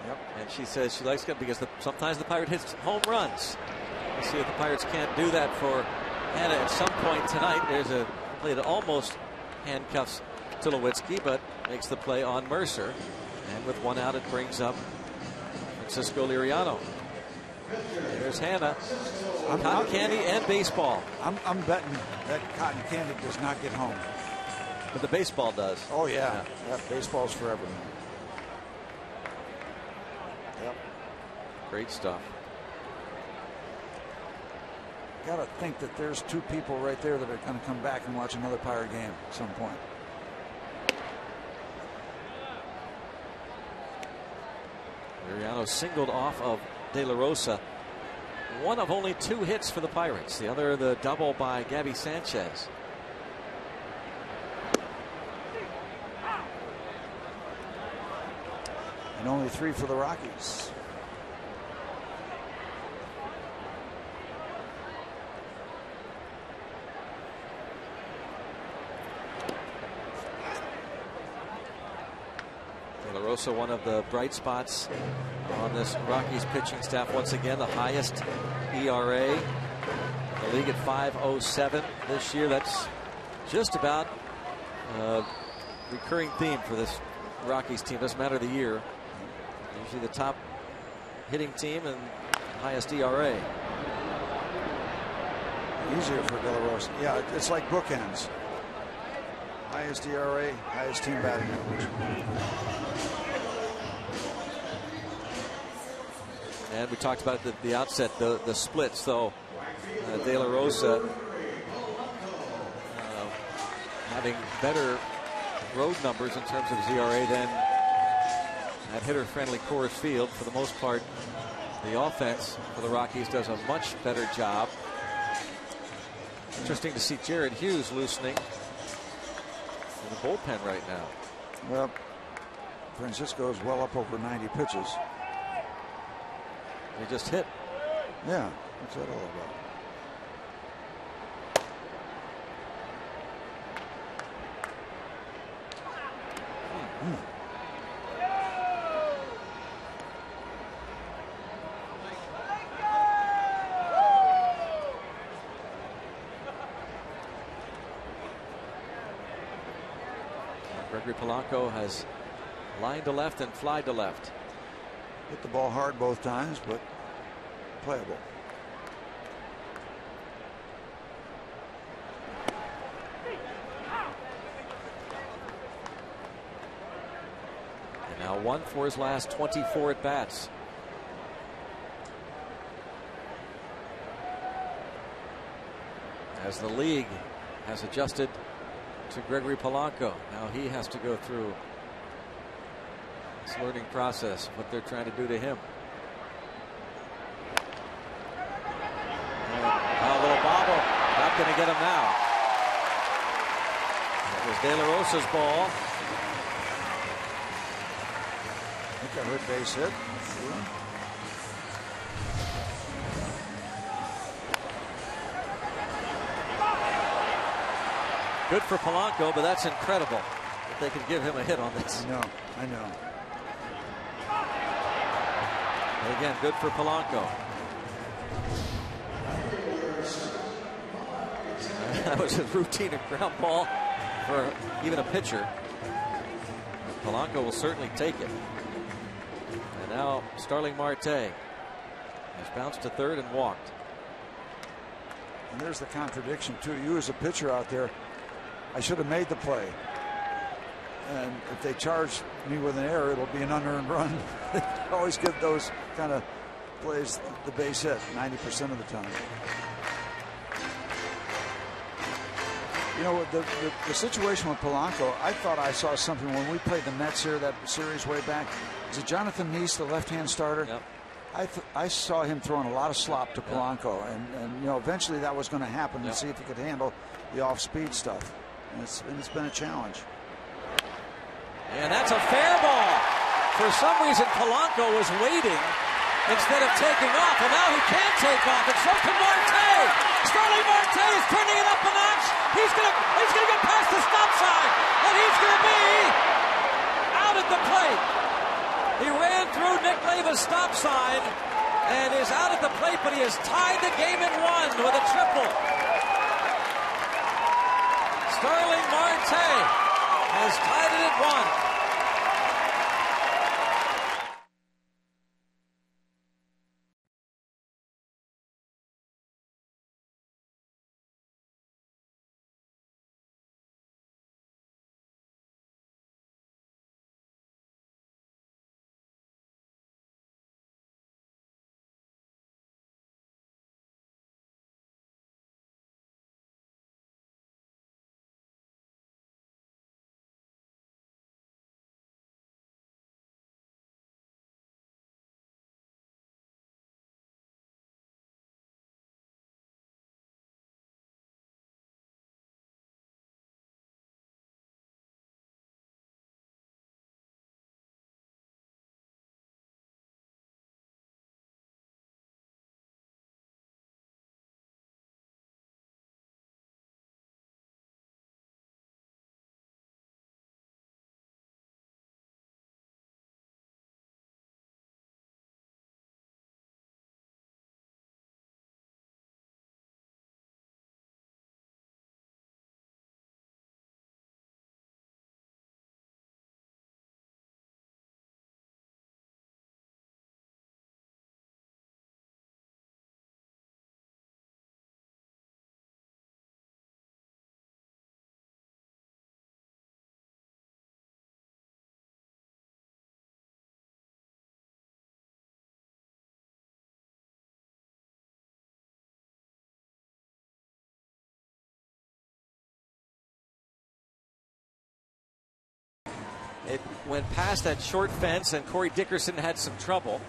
Yep. And she says she likes it because sometimes the Pirate hits home runs. We'll see if the Pirates can't do that for Hannah at some point tonight. There's a play that almost handcuffs Tulowitzki, but makes the play on Mercer. And with one out, it brings up Francisco Liriano. There's Hannah. Cotton candy and baseball. I'm betting that cotton candy does not get home. But the baseball does. Oh, yeah. Baseball's forever. Yep. Great stuff. Got to think that there's two people right there that are going to come back and watch another Pirate game at some point. Liriano singled off of De La Rosa. One of only 2 hits for the Pirates. The other, the double by Gabby Sanchez. And only 3 for the Rockies. De La Rosa, one of the bright spots on this Rockies pitching staff. Once again, the highest ERA in the league at 5.07 this year. That's just about a recurring theme for this Rockies team. Doesn't matter the year. Usually the top hitting team and highest ERA. Easier for De La Rosa. Yeah, it's like bookends. Highest ERA, highest team batting average. And we talked about at the outset the splits, though. De La Rosa having better road numbers in terms of his ERA than at hitter-friendly Coors Field. For the most part, the offense for the Rockies does a much better job. Interesting to see Jared Hughes loosening in the bullpen right now. Well, Francisco is well up over 90 pitches. He just hit. Yeah, what's that all about? Gregory Polanco has lined to left and flied to left. Hit the ball hard both times, but playable. And now 1 for his last 24 at bats. As the league has adjusted to Gregory Polanco, now he has to go through this learning process, what they're trying to do to him. And a little bobble, not going to get him now. It was De La Rosa's ball. I think I heard base hit. Good for Polanco, but that's incredible that they could give him a hit on this. I know. And again, good for Polanco. That was a routine ground ball for even a pitcher. Polanco will certainly take it. And now Starling Marte has bounced to third and walked. And there's the contradiction too. You as a pitcher out there, I should have made the play. And if they charge me with an error, it'll be an unearned run. Always give those kind of plays the base hit 90% of the time. You know, the situation with Polanco, I thought I saw something when we played the Mets here, that series way back. Is it Jonathan Neese, the left-hand starter? Yep. I saw him throwing a lot of slop to Polanco, and you know, eventually that was going to happen to see if he could handle the off-speed stuff. And it's been a challenge. And that's a fair ball. For some reason, Polanco was waiting instead of taking off, and now he can't take off, and so can Marte. Starling Marte is turning it up a notch. He's gonna get past the stop sign, and he's gonna be out at the plate. He ran through Nick Leiva's stop sign and is out at the plate, but he has tied the game at 1 with a triple. Starling Marte has tied it at 1. It went past that short fence, and Corey Dickerson had some trouble.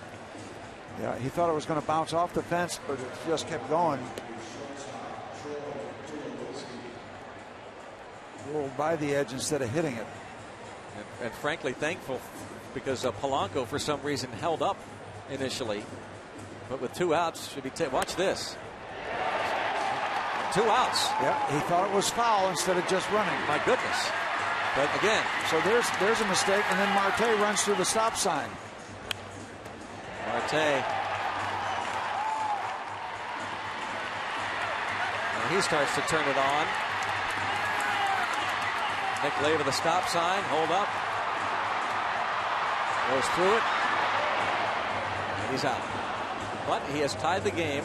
Yeah, he thought it was going to bounce off the fence, but it just kept going. Rolled by the edge instead of hitting it. And frankly, thankful because Polanco, for some reason, held up initially. But with 2 outs, should be watch this. 2 outs. Yeah, he thought it was foul instead of just running. My goodness. But again, so there's a mistake, and then Marte runs through the stop sign. Marte. And he starts to turn it on. Nick Leiva, the stop sign, hold up. Goes through it. And he's out. But he has tied the game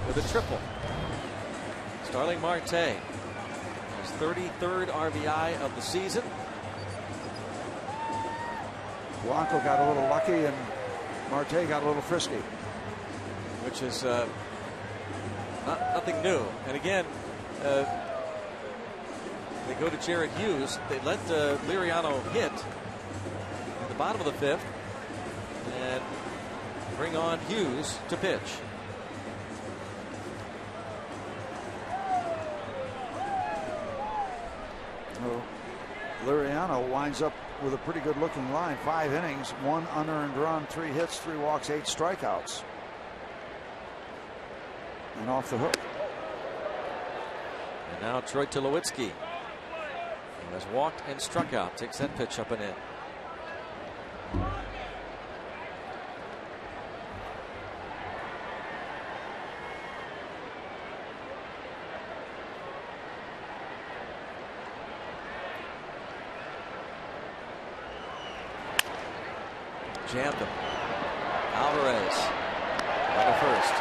with a triple. Starling Marte. 33rd RBI of the season. Polanco got a little lucky, and Marte got a little frisky, which is nothing new. And again, they go to Jared Hughes. They let Liriano hit in the bottom of the 5th and bring on Hughes to pitch. Liriano winds up with a pretty good looking line. 5 innings, 1 unearned run, 3 hits, 3 walks, 8 strikeouts. And off the hook. And now Troy Tulowitzki, who has walked and struck out, takes that pitch up and in. Jammed him. Alvarez on the first.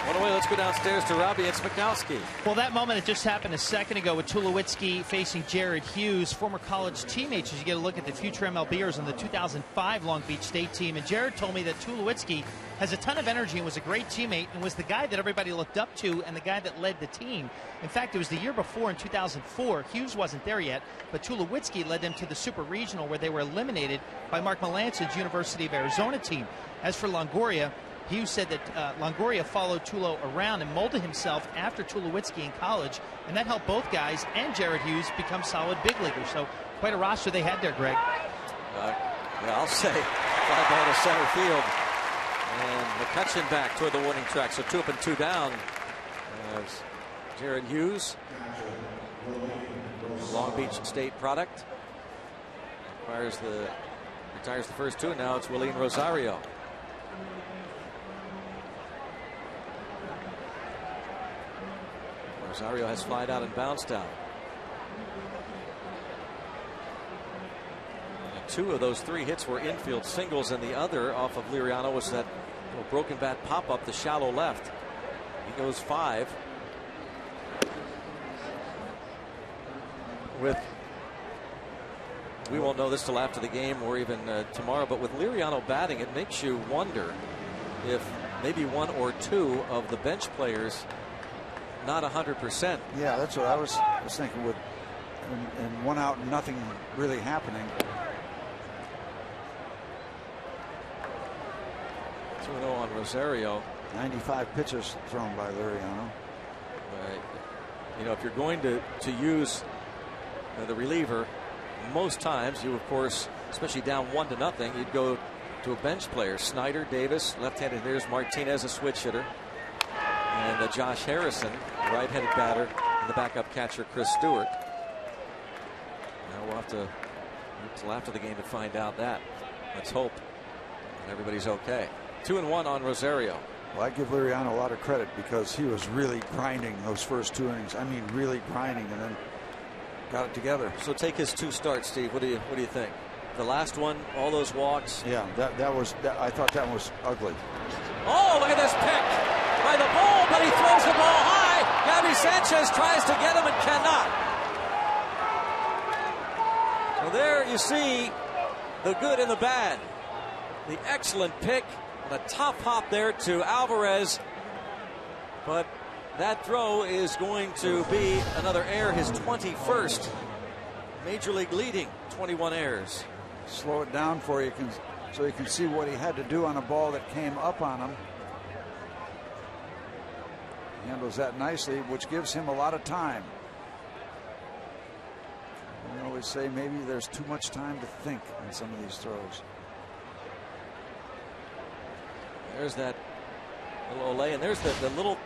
One away. Let's go downstairs to Robbie and Smikowski. Well, that moment, it just happened a second ago with Tulowitzki facing Jared Hughes, former college teammates. As you get a look at the future MLBers on the 2005 Long Beach State team. And Jared told me that Tulowitzki has a ton of energy and was a great teammate and was the guy that everybody looked up to and the guy that led the team. In fact, it was the year before in 2004. Hughes wasn't there yet, but Tulowitzki led them to the Super Regional where they were eliminated by Mark Melance's University of Arizona team. As for Longoria, Hughes said that Longoria followed Tulo around and molded himself after Tulowitzki in college, and that helped both guys and Jared Hughes become solid big leaguers. So quite a roster they had there, Greg. Yeah, I'll say fly ball to center field. And McCutchen back toward the warning track. So 2 up and 2 down. As Jared Hughes, Long Beach State product, retires the first 2. Now it's Willeen Rosario. Rosario has flied out and bounced out. And 2 of those 3 hits were infield singles, and the other off of Liriano was that broken bat pop up the shallow left. He goes 5. We won't know this till after the game or even tomorrow, but with Liriano batting, it makes you wonder if maybe 1 or 2 of the bench players not 100%. Yeah, that's what I was thinking. With and 1 out and nothing really happening. 2-0 on Rosario. 95 pitches thrown by Liriano. Right. You know, if you're going to use the reliever, most times you, of course, especially down 1-0, you'd go to a bench player. Snyder, Davis, left-handed hitters, Martinez, a switch hitter, and Josh Harrison, right-handed batter, and the backup catcher, Chris Stewart. Now we'll have to wait till after the game to find out that. Let's hope that everybody's okay. 2-1 on Rosario. Well, I give Liriano a lot of credit because he was really grinding those first 2 innings. I mean, really grinding, and then got it together. So take his 2 starts, Steve. What do you think? The last one, all those walks. Yeah, I thought that was ugly. Oh, look at this pick by the ball, but he throws the ball high. Gabby Sanchez tries to get him and cannot. So there you see the good and the bad. The excellent pick and a top hop there to Alvarez, but that throw is going to be another error, his 21st major league leading, 21 errors. Slow it down for you so you can see what he had to do on a ball that came up on him. He handles that nicely, which gives him a lot of time. I always say maybe there's too much time to think on some of these throws. There's that little Olay, and there's the little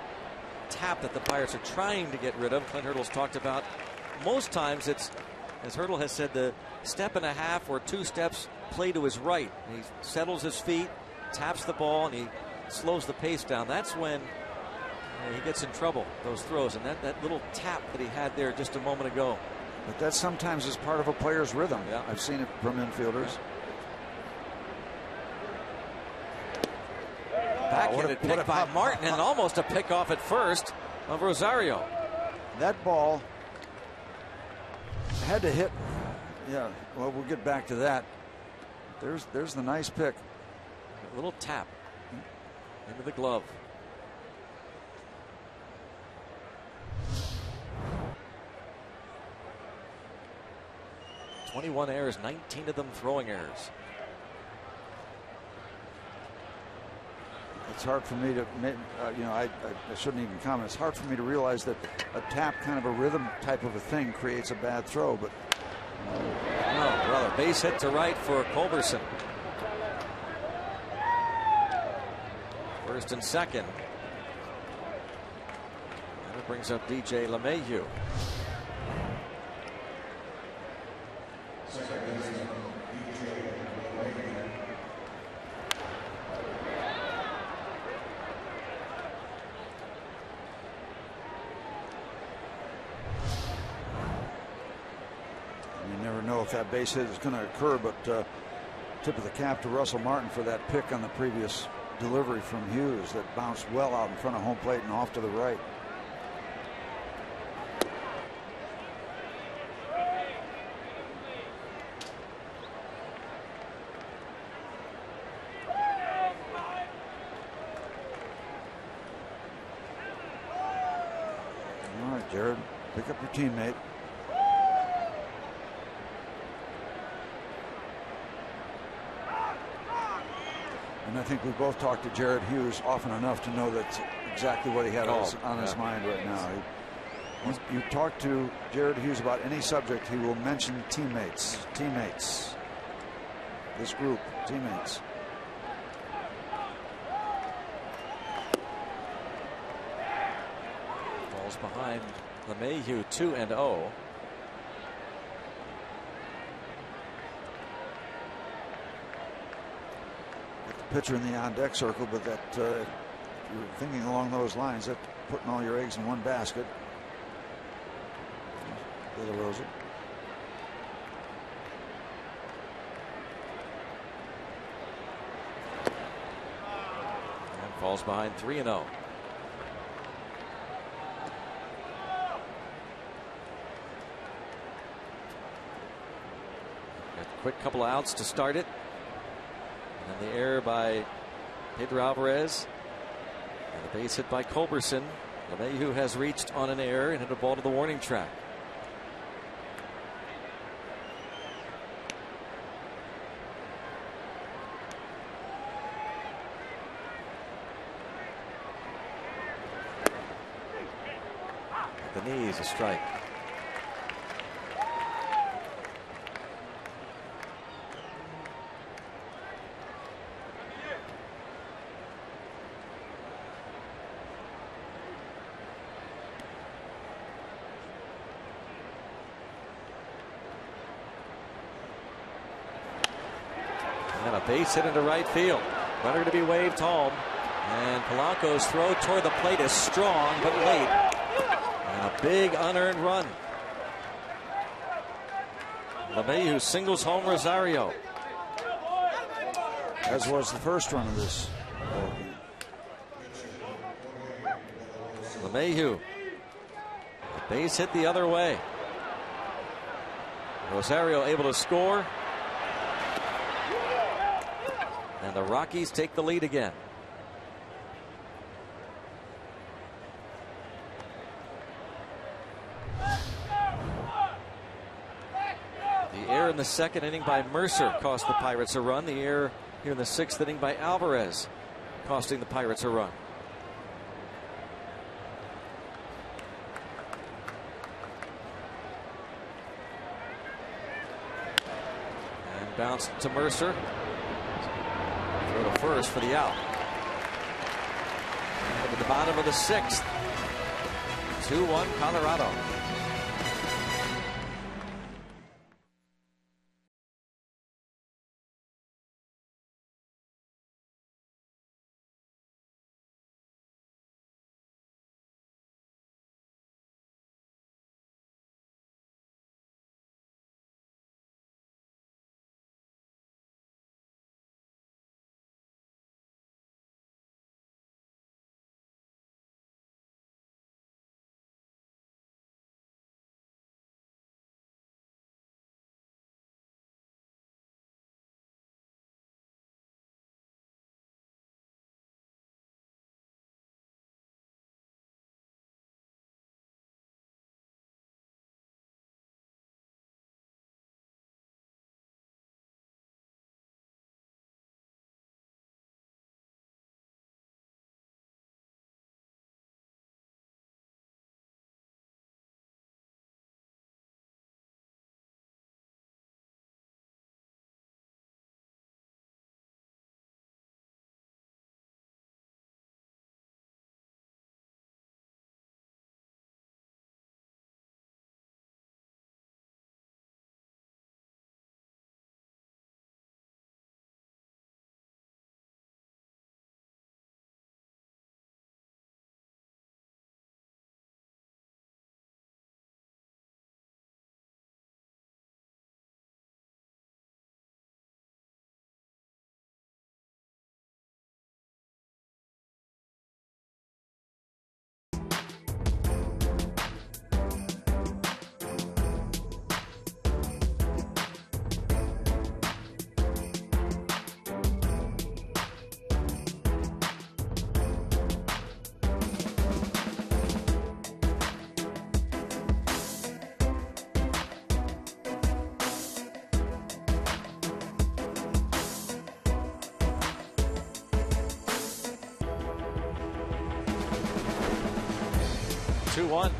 tap that the Pirates are trying to get rid of. Clint Hurdle's talked about. Most times it's, as Hurdle has said, the 1.5 or 2 steps play to his right. He settles his feet, taps the ball, and he slows the pace down. That's when he gets in trouble, those throws, and that little tap that he had there just a moment ago. But that sometimes is part of a player's rhythm. Yeah. I've seen it from infielders. Backhanded pick by Martin, and almost a pick off at first of Rosario. That ball had to hit. Yeah, well, we'll get back to that. There's the nice pick. A little tap into the glove. "21 errors, 19 of them throwing errors." It's hard for me to, I shouldn't even comment. It's hard for me to realize that a tap, kind of a rhythm type of a thing, creates a bad throw. But no, brother, base hit to right for Culberson. First and second. And it brings up DJ LeMahieu. if that base hit is going to occur, but tip of the cap to Russell Martin for that pick on the previous delivery from Hughes that bounced well out in front of home plate and off to the right. All right, Jared, pick up your teammate. And I think we both talked to Jared Hughes often enough to know that's exactly what he had on his mind right now. You talk to Jared Hughes about any subject, he will mention teammates. This group, teammates. Falls behind LeMahieu 2-0. Pitcher in the on-deck circle, but that if you're thinking along those lines, that putting all your eggs in one basket. De La Rosa. And falls behind 3-0. Got a quick couple of outs to start it. And the error by Pedro Alvarez. And the base hit by Culberson. LeMahieu has reached on an error and hit a ball to the warning track. The knees, a strike. And a base hit into right field. Runner to be waved home. And Polanco's throw toward the plate is strong but late. And a big unearned run. LeMahieu singles home Rosario. As was the first run of this ball game. LeMahieu. Base hit the other way. Rosario able to score. And the Rockies take the lead again. The error in the second inning by Mercer cost the Pirates a run. The error here in the sixth inning by Alvarez costing the Pirates a run. And bounced to Mercer. Throw to first for the out. And at the bottom of the sixth. 2-1 Colorado.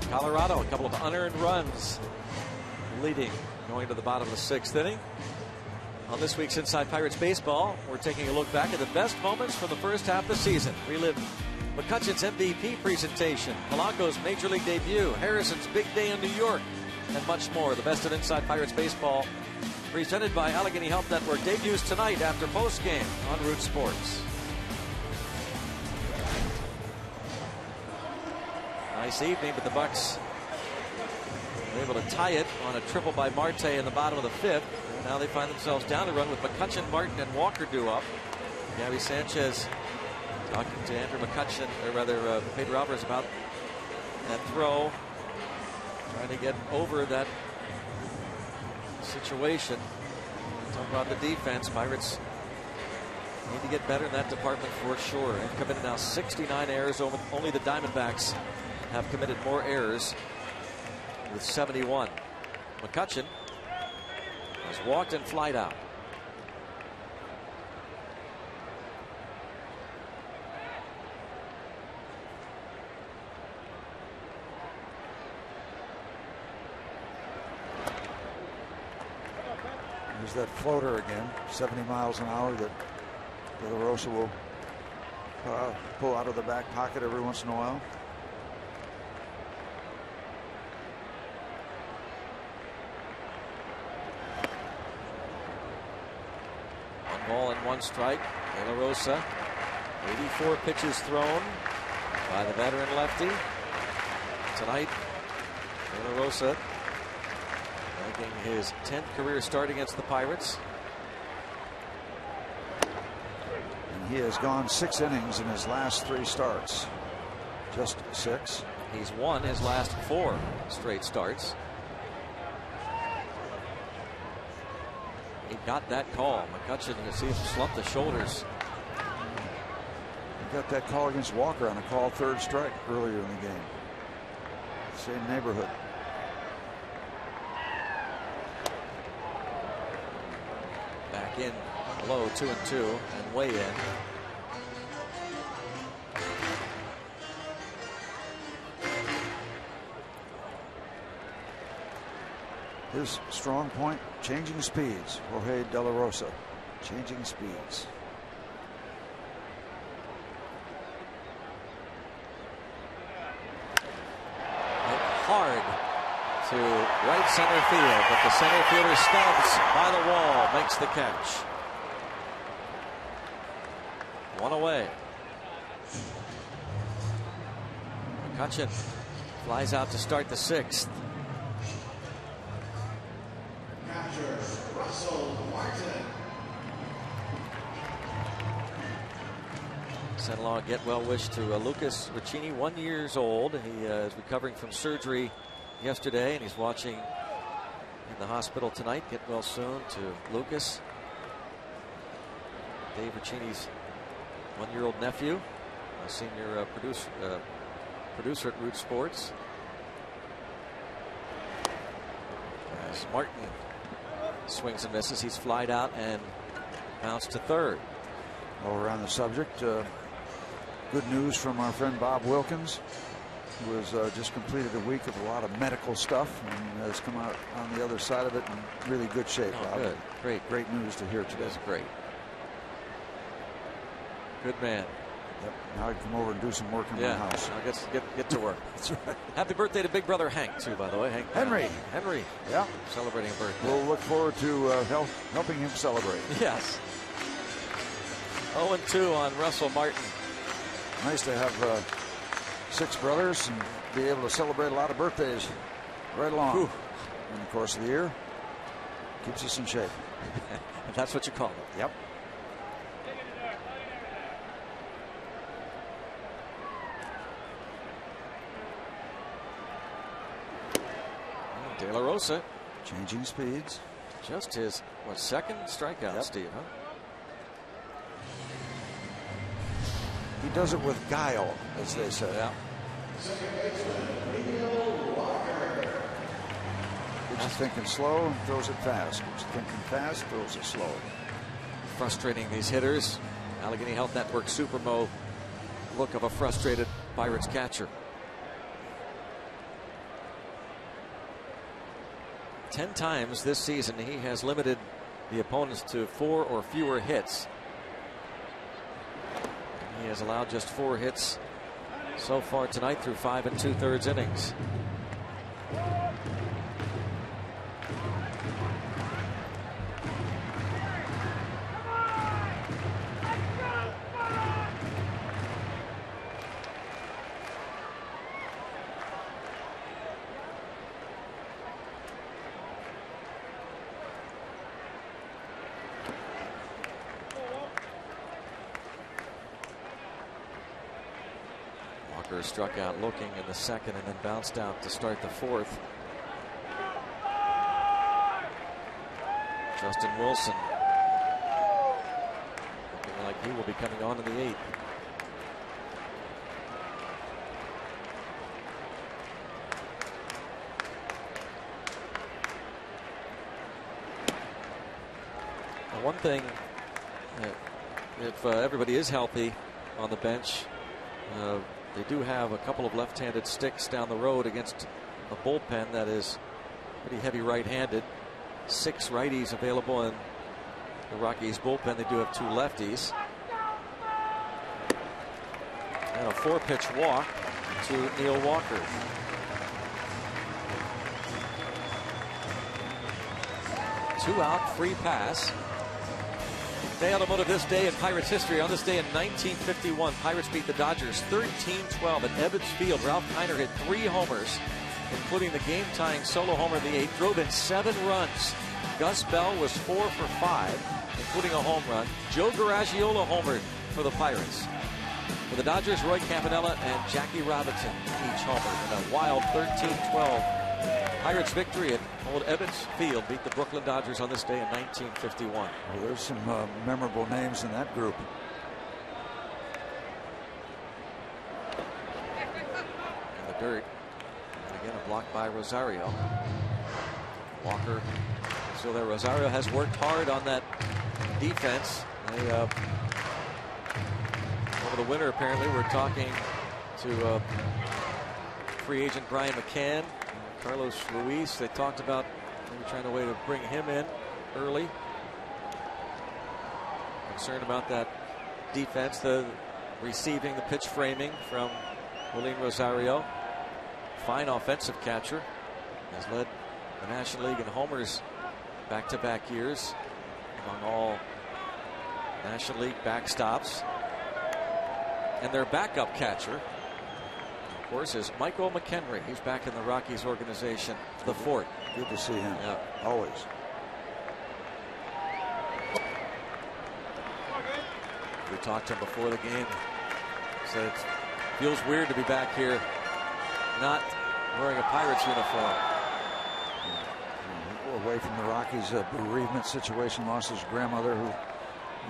Colorado, a couple of unearned runs leading going to the bottom of the sixth inning. On this week's Inside Pirates Baseball, we're taking a look back at the best moments from the first half of the season. Relive McCutchen's MVP presentation, Polanco's Major League debut, Harrison's big day in New York, and much more. The best of Inside Pirates Baseball, presented by Allegheny Health Network, debuts tonight after postgame on Root Sports. Nice evening, but the Bucks were able to tie it on a triple by Marte in the bottom of the 5th. And now they find themselves down a run with McCutchen, Martin, and Walker due up. Gabby Sanchez talking to Andrew McCutchen, or rather Pedro Alvarez, about that throw, trying to get over that situation. Talk about the defense. Pirates need to get better in that department for sure. They've committed now 69 errors. Only the Diamondbacks have committed more errors with 71. McCutchen has walked and flied out. There's that floater again, 70 miles an hour that De La Rosa will pull out of the back pocket every once in a while. One ball and one strike. De La Rosa, 84 pitches thrown by the veteran lefty. Tonight, De La Rosa making his 10th career start against the Pirates. And he has gone 6 innings in his last 3 starts. Just 6. He's won his last 4 straight starts. He got that call. McCutchen, you can see him slump the shoulders. He got that call against Walker on a call 3rd strike earlier in the game. Same neighborhood. Back in low, 2-2, and way in. His strong point, changing speeds. Jorge De La Rosa, changing speeds. Hard to right center field, but the center fielder stubs by the wall, makes the catch. 1 away. McCutchen flies out to start the 6th. Send along a get well wish to Lucas Riccini, 1 year old. He is recovering from surgery yesterday, and he's watching in the hospital tonight. Get well soon to Lucas. Dave Riccini's 1-year-old nephew, a senior producer at Root Sports. As Martin swings and misses, he's flied out and bounced to 3rd. While we're on the subject, good news from our friend Bob Wilkins, who has just completed a week of a lot of medical stuff and has come out on the other side of it in really good shape. Oh, good. Great news to hear today. That's great. Good man. Yep. Now I can come over and do some work in my house. I guess get to work. That's right. Happy birthday to big brother Hank, too, by the way. Henry. Yeah. Celebrating a birthday. We'll look forward to helping him celebrate. Yes. 0-2 on Russell Martin. Nice to have 6 brothers and be able to celebrate a lot of birthdays right along in the course of the year. Keeps us in shape. That's what you call it. Yep. De La Rosa changing speeds. Just his 2nd strikeout, Steve, huh? He does it with guile, as they say. Yeah. Gets you thinking slow, throws it fast. Gets you thinking fast, throws it slow. Frustrating these hitters. Allegheny Health Network Supermo look of a frustrated Pirates catcher. 10 times this season he has limited the opponents to 4 or fewer hits. He has allowed just 4 hits so far tonight through 5 2/3 innings. Struck out looking in the second and then bounced out to start the fourth. Justin Wilson looking like he will be coming on in the 8th. Now, one thing, if everybody is healthy on the bench, they do have a couple of left-handed sticks down the road against a bullpen that is pretty heavy right-handed. 6 righties available in the Rockies bullpen. They do have 2 lefties. And a 4-pitch walk to Neil Walker. Two out, free pass. Day automotive this day in Pirates history. On this day in 1951, Pirates beat the Dodgers 13-12 at Ebbets Field. Ralph Kiner hit 3 homers, including the game-tying solo homer in the 8th. Drove in 7 runs. Gus Bell was 4 for 5, including a home run. Joe Garagiola homered for the Pirates. For the Dodgers, Roy Campanella and Jackie Robinson each homered in a wild 13-12 Pirates victory at old Ebbets Field. Beat the Brooklyn Dodgers on this day in 1951. Well, there's some memorable names in that group. In the dirt. And again, a block by Rosario. Walker still there. Rosario has worked hard on that defense. They, over the winter, apparently, we're talking to free agent Brian McCann, Carlos Ruiz. They talked about maybe trying a way to bring him in early. Concerned about that defense, the receiving, the pitch framing from William Rosario. Fine offensive catcher. Has led the National League in homers back-to-back years among all National League backstops. And their backup catcher, of course, is Michael McHenry. He's back in the Rockies organization, the Fort. Good to see him. Yeah. Always. We talked to him before the game. Said it feels weird to be back here not wearing a Pirates uniform. Away from the Rockies, bereavement situation. Lost his grandmother, who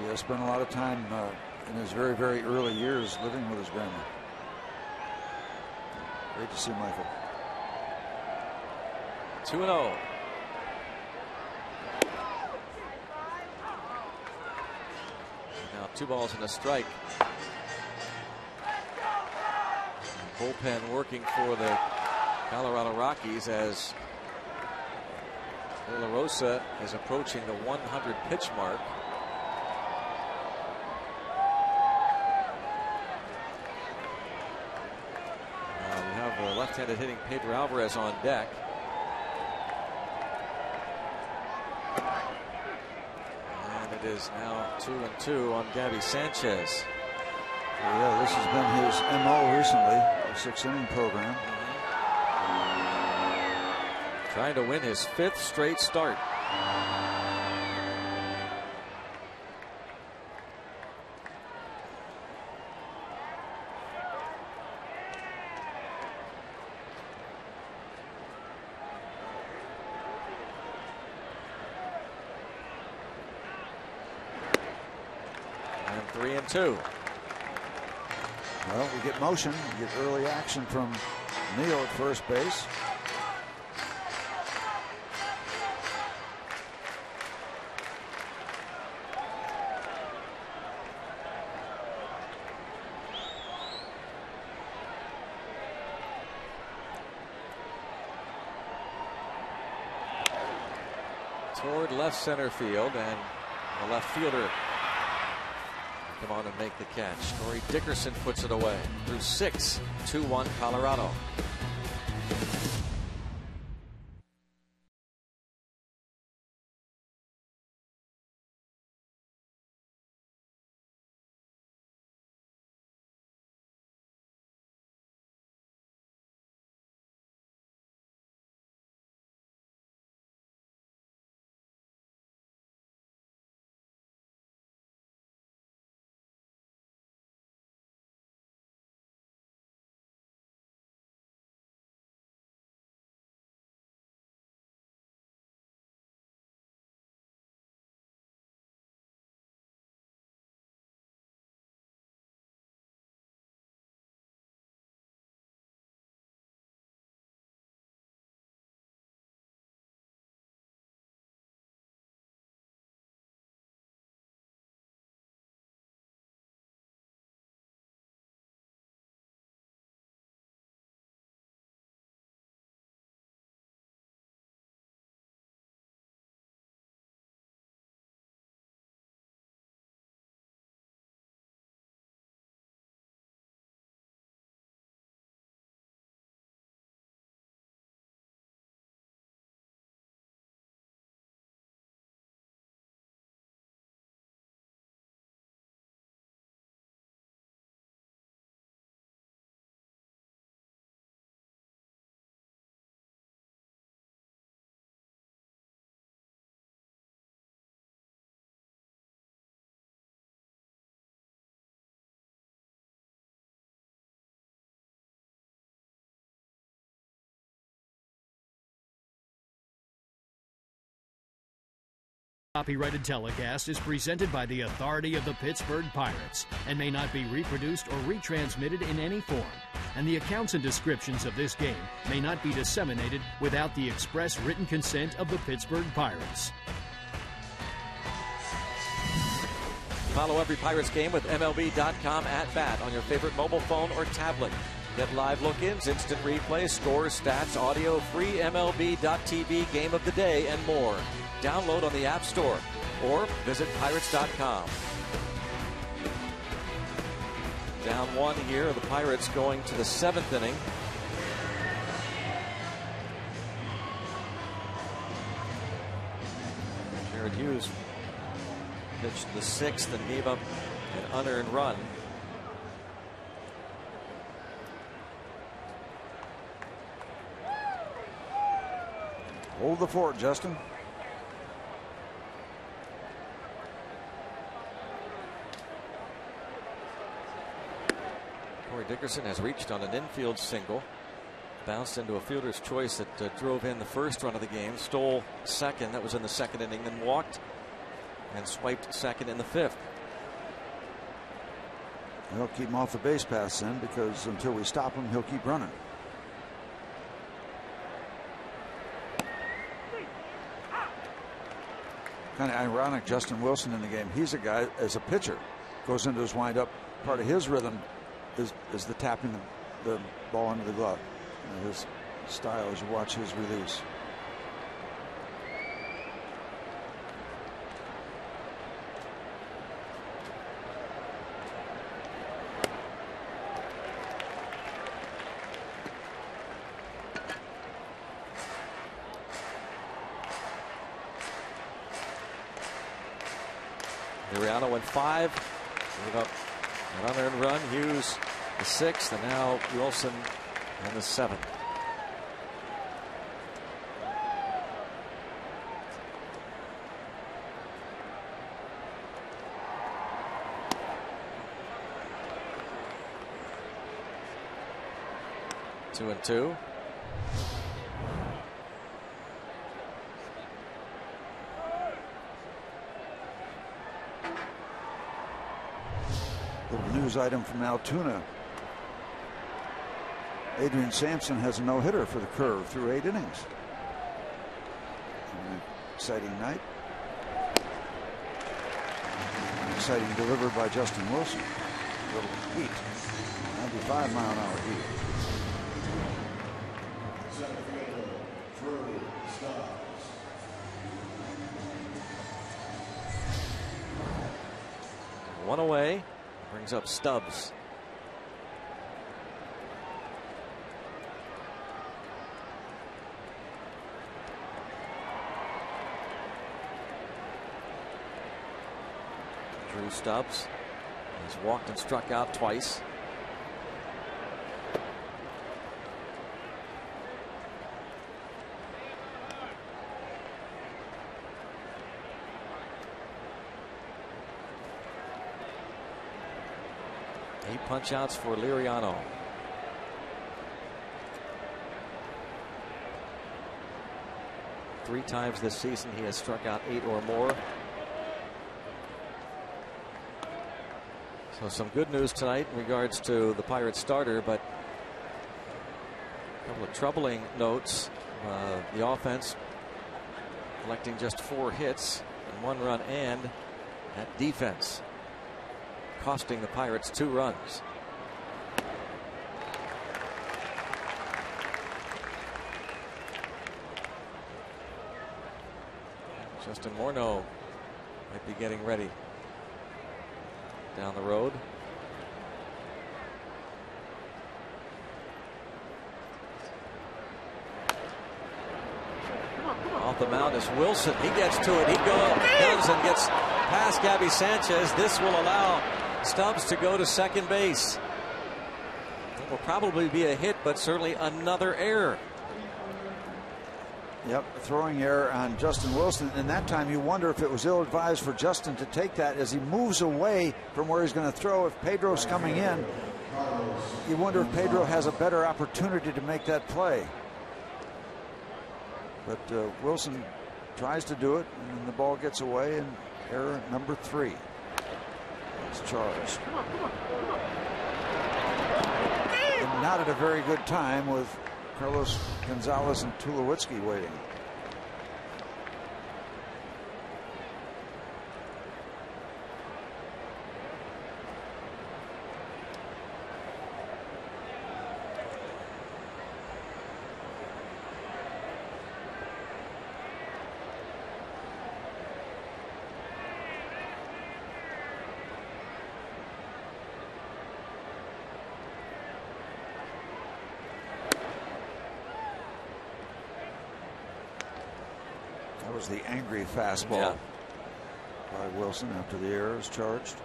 he spent a lot of time in his very, very early years living with his grandma. Great to see Michael. 2-0. Now 2 balls and a strike. Bullpen working for the Colorado Rockies as De La Rosa is approaching the 100 pitch mark. We have a left-handed hitting Pedro Alvarez on deck. And it is now 2-2 on Gabby Sanchez. Yeah, this has been his MO recently, a 6-inning program. Trying to win his 5th straight start. And 3-2. Well, we get motion. We get early action from Neil at first base. Toward left center field, and the left fielder come on and make the catch. Corey Dickerson puts it away. Through 6, 2-1 Colorado. Copyrighted telecast is presented by the authority of the Pittsburgh Pirates and may not be reproduced or retransmitted in any form. And the accounts and descriptions of this game may not be disseminated without the express written consent of the Pittsburgh Pirates. Follow every Pirates game with MLB.com at bat on your favorite mobile phone or tablet. Get live look-ins, instant replay, scores, stats, audio, free MLB.tv game of the day, and more. Download on the App Store or visit Pirates.com. Down 1 here, the Pirates going to the 7th inning. Jared Hughes pitched the 6th and gave up an unearned run. Hold the fort, Justin. Corey Dickerson has reached on an infield single. Bounced into a fielder's choice that drove in the first run of the game. Stole second. That was in the 2nd inning. Then walked and swiped second in the 5th. They'll keep him off the base paths then, because until we stop him, he'll keep running. Kind of ironic, Justin Wilson in the game. He's a guy, as a pitcher, goes into his windup. Part of his rhythm is the tapping the ball into the glove. His style as you watch his release. Mariano went 5. Gave up an unearned run. Hughes the 6th, and now Wilson in the 7th. Two and two. Little news item from Altoona. Adrian Sampson has a no-hitter for the Curve through 8 innings. An exciting night. Exciting delivered by Justin Wilson. A little heat. 95-mile-an-hour heat. One away. Brings up Stubbs. Drew Stubbs has walked and struck out twice. Punch outs for Liriano. Three times this season he has struck out 8 or more. So some good news tonight in regards to the Pirates starter, but a couple of troubling notes. The offense collecting just 4 hits and 1 run, and at defense costing the Pirates 2 runs. Justin Morneau might be getting ready down the road. Off the mound is Wilson. He gets to it. He goes and gets past Gabby Sanchez. This will allow Stubbs to go to second base. It will probably be a hit, but certainly another error. Yep, throwing error on Justin Wilson, and that time you wonder if it was ill-advised for Justin to take that as he moves away from where he's going to throw. If Pedro's coming in, you wonder if Pedro has a better opportunity to make that play. But Wilson tries to do it, and then the ball gets away, and error number 3. It's charged. And not at a very good time with Carlos Gonzalez and Tulowitzki waiting. Was the angry fastball by Wilson after the error is charged.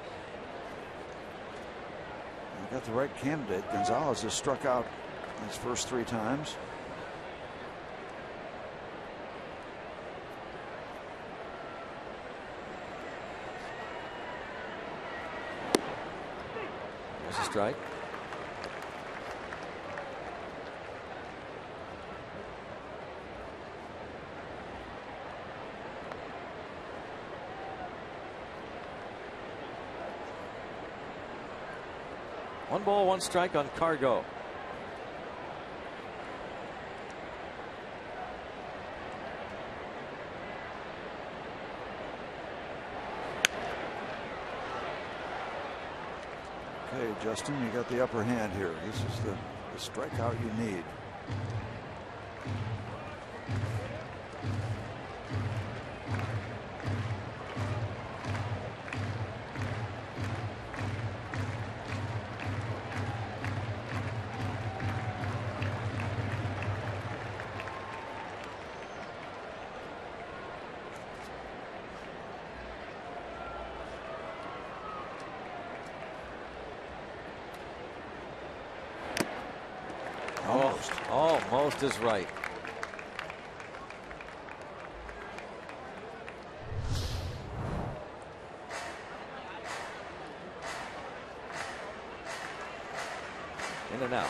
You got the right candidate. Gonzalez has struck out his first 3 times. There's a strike. One ball, 1 strike on Cargo. Okay, Justin, you got the upper hand here. This is the strikeout you need. Almost is right. In and out.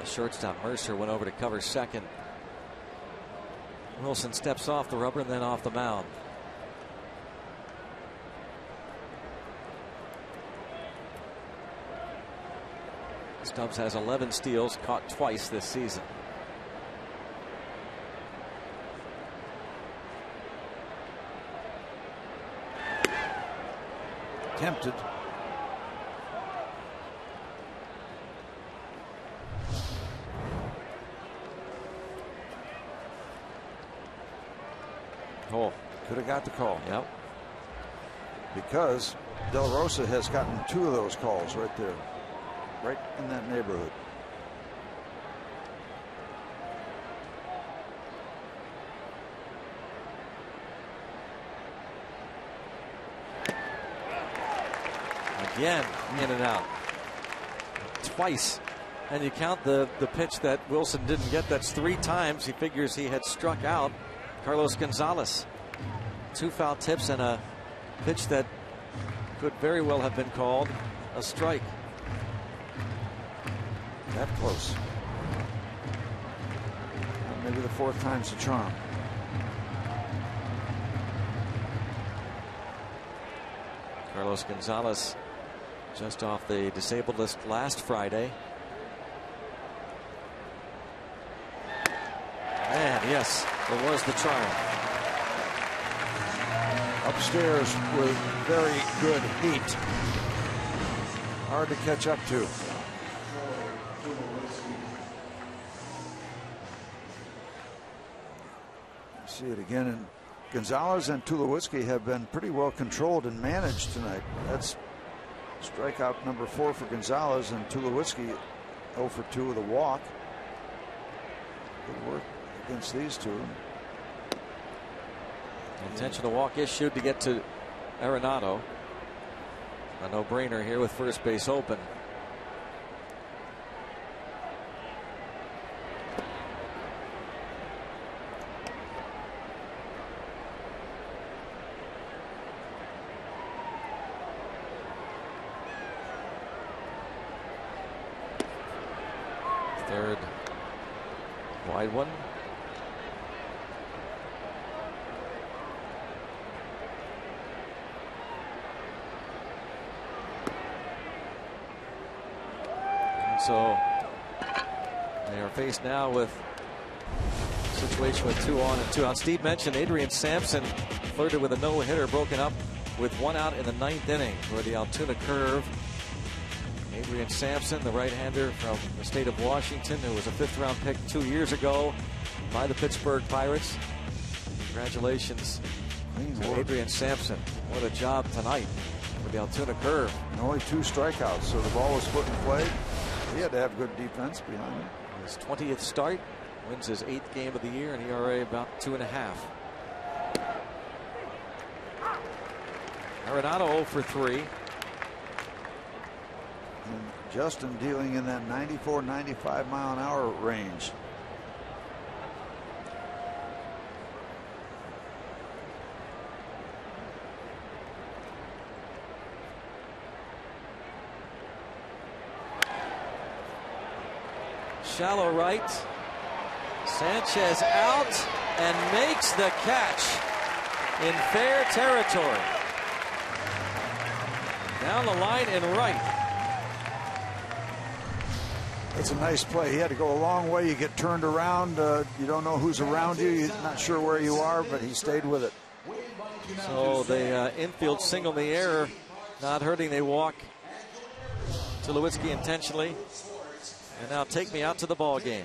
Shortstop Mercer went over to cover second. Wilson steps off the rubber and then off the mound. Stubbs has 11 steals, caught twice this season. tempted. Oh, could have got the call. Yep. Because Del Rosa has gotten 2 of those calls right there, right in that neighborhood. Again, in and out. Twice. And you count the pitch that Wilson didn't get. That's 3 times. He figures he had struck out Carlos Gonzalez. 2 foul tips and a pitch that could very well have been called a strike. That close. Maybe the 4th time's the charm. Carlos Gonzalez just off the disabled list last Friday. And yes, it was the charm. Upstairs with very good heat. Hard to catch up to. See it again, and Gonzalez and Tulowitzki have been pretty well controlled and managed tonight. That's strikeout number 4 for Gonzalez, and Tulowitzki 0 for 2 with a walk. Good work against these two. Intentional walk issued to get to Arenado. A no-brainer here with first base open. Third wide one. So they are faced now with a situation with 2 on and 2 out. Steve mentioned Adrian Sampson flirted with a no-hitter, broken up with 1 out in the 9th inning for the Altoona Curve. Adrian Sampson, the right-hander from the state of Washington, who was a 5th-round pick 2 years ago by the Pittsburgh Pirates. Congratulations to Adrian Sampson. What a job tonight for the Altoona Curve. And only 2 strikeouts, so the ball was put in play. He had to have good defense behind him. His 20th start, wins his 8th game of the year, and ERA about 2.5. Arenado 0 for 3. And Justin dealing in that 94, 95 mile an hour range. Shallow right. Sanchez out and makes the catch in fair territory. Down the line and right. It's a nice play. He had to go a long way. You get turned around. You don't know who's around you. You're not sure where you are, but he stayed with it. So the infield single in the air, not hurting. They walk to Tulowitzki intentionally. And now take me out to the ball game.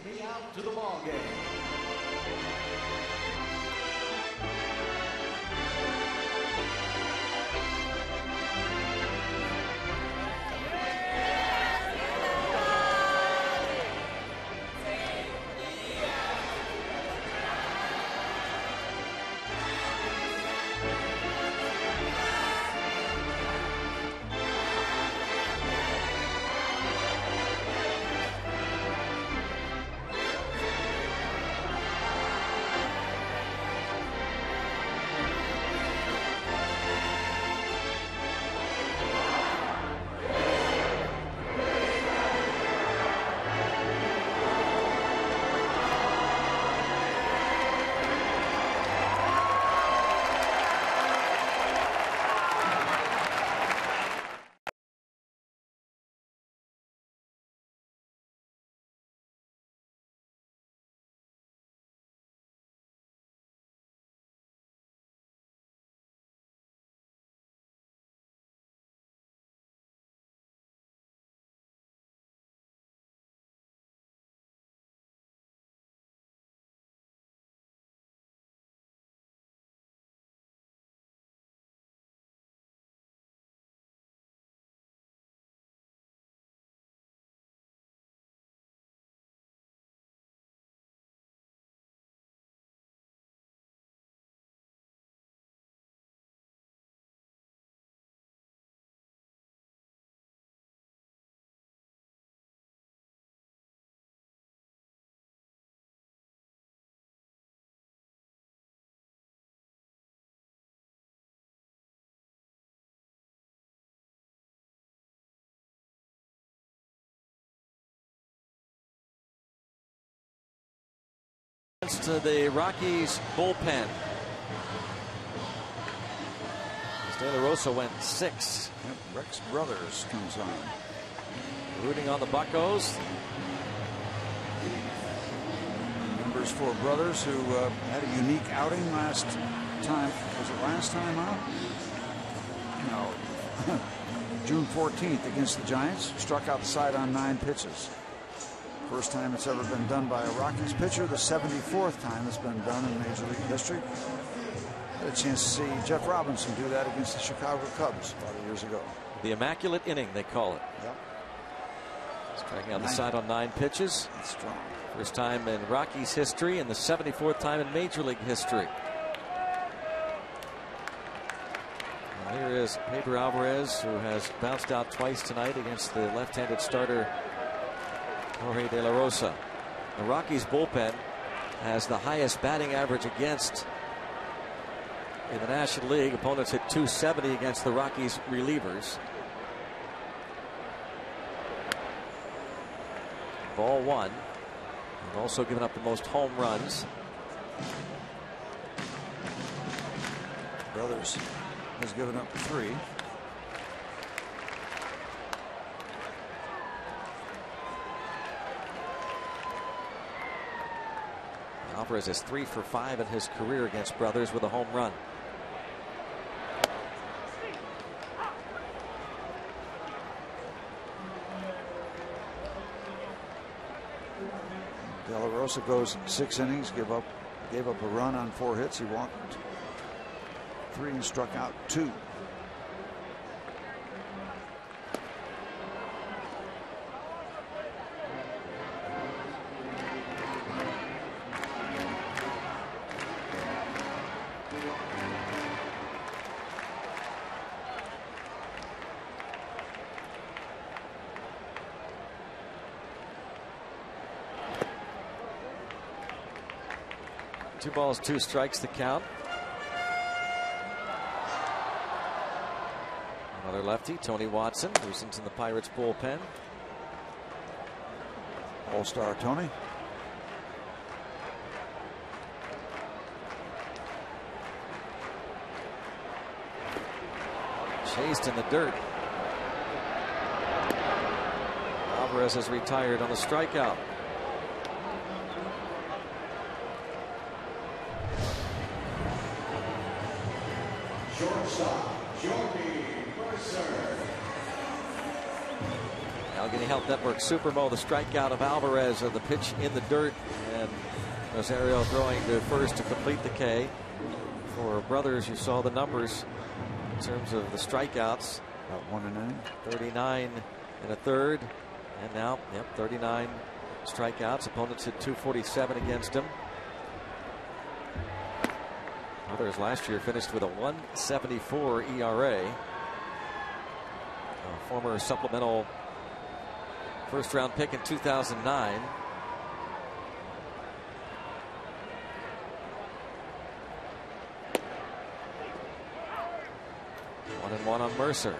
against the Rockies bullpen. De La Rosa went 6. Yep, Rex Brothers comes on. Rooting on the Buccos. Numbers for Brothers, who had a unique outing last time. Was it last time out? No. June 14th against the Giants. Struck out the side on 9 pitches. First time it's ever been done by a Rockies pitcher. The 74th time it's been done in Major League history. Had a chance to see Jeff Robinson do that against the Chicago Cubs a lot of years ago. The immaculate inning, they call it. Yep. Striking out the side on 9 pitches. That's strong. First time in Rockies history and the 74th time in Major League history. And here is Pedro Alvarez, who has bounced out twice tonight against the left-handed starter Jorge De La Rosa. The Rockies bullpen has the highest batting average against in the National League. Opponents hit .270 against the Rockies relievers. Ball 1. They've also given up the most home runs. Brothers has given up 3. Alvarez is 3 for 5 in his career against Brothers with a home run. De La Rosa goes 6 innings, gave up a run on 4 hits. He walked 3 and struck out 2. Two balls, 2 strikes, the count. Another lefty, Tony Watson, who's in the Pirates bullpen. All-star Tony. Chased in the dirt. Alvarez is retired on the strikeout. Allegheny Health Network Supermo, the strikeout of Alvarez, of the pitch in the dirt, and Rosario throwing to first to complete the K. For Brothers, you saw the numbers in terms of the strikeouts. About 1 inning. 39 and a third, and now 39 strikeouts. Opponents hit .247 against him. Brothers last year finished with a 1.74 ERA. A former supplemental first-round pick in 2009. One and one on Mercer.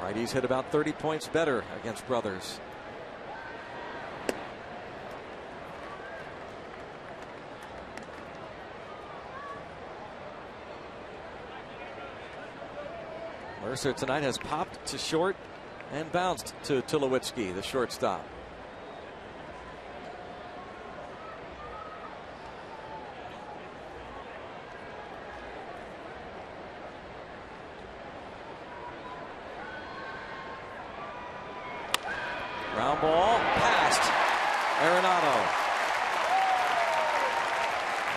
Righties hit about 30 points better against Brothers. Mercer tonight has popped to short and bounced to Tulowitzki, the shortstop. Ground ball past Arenado.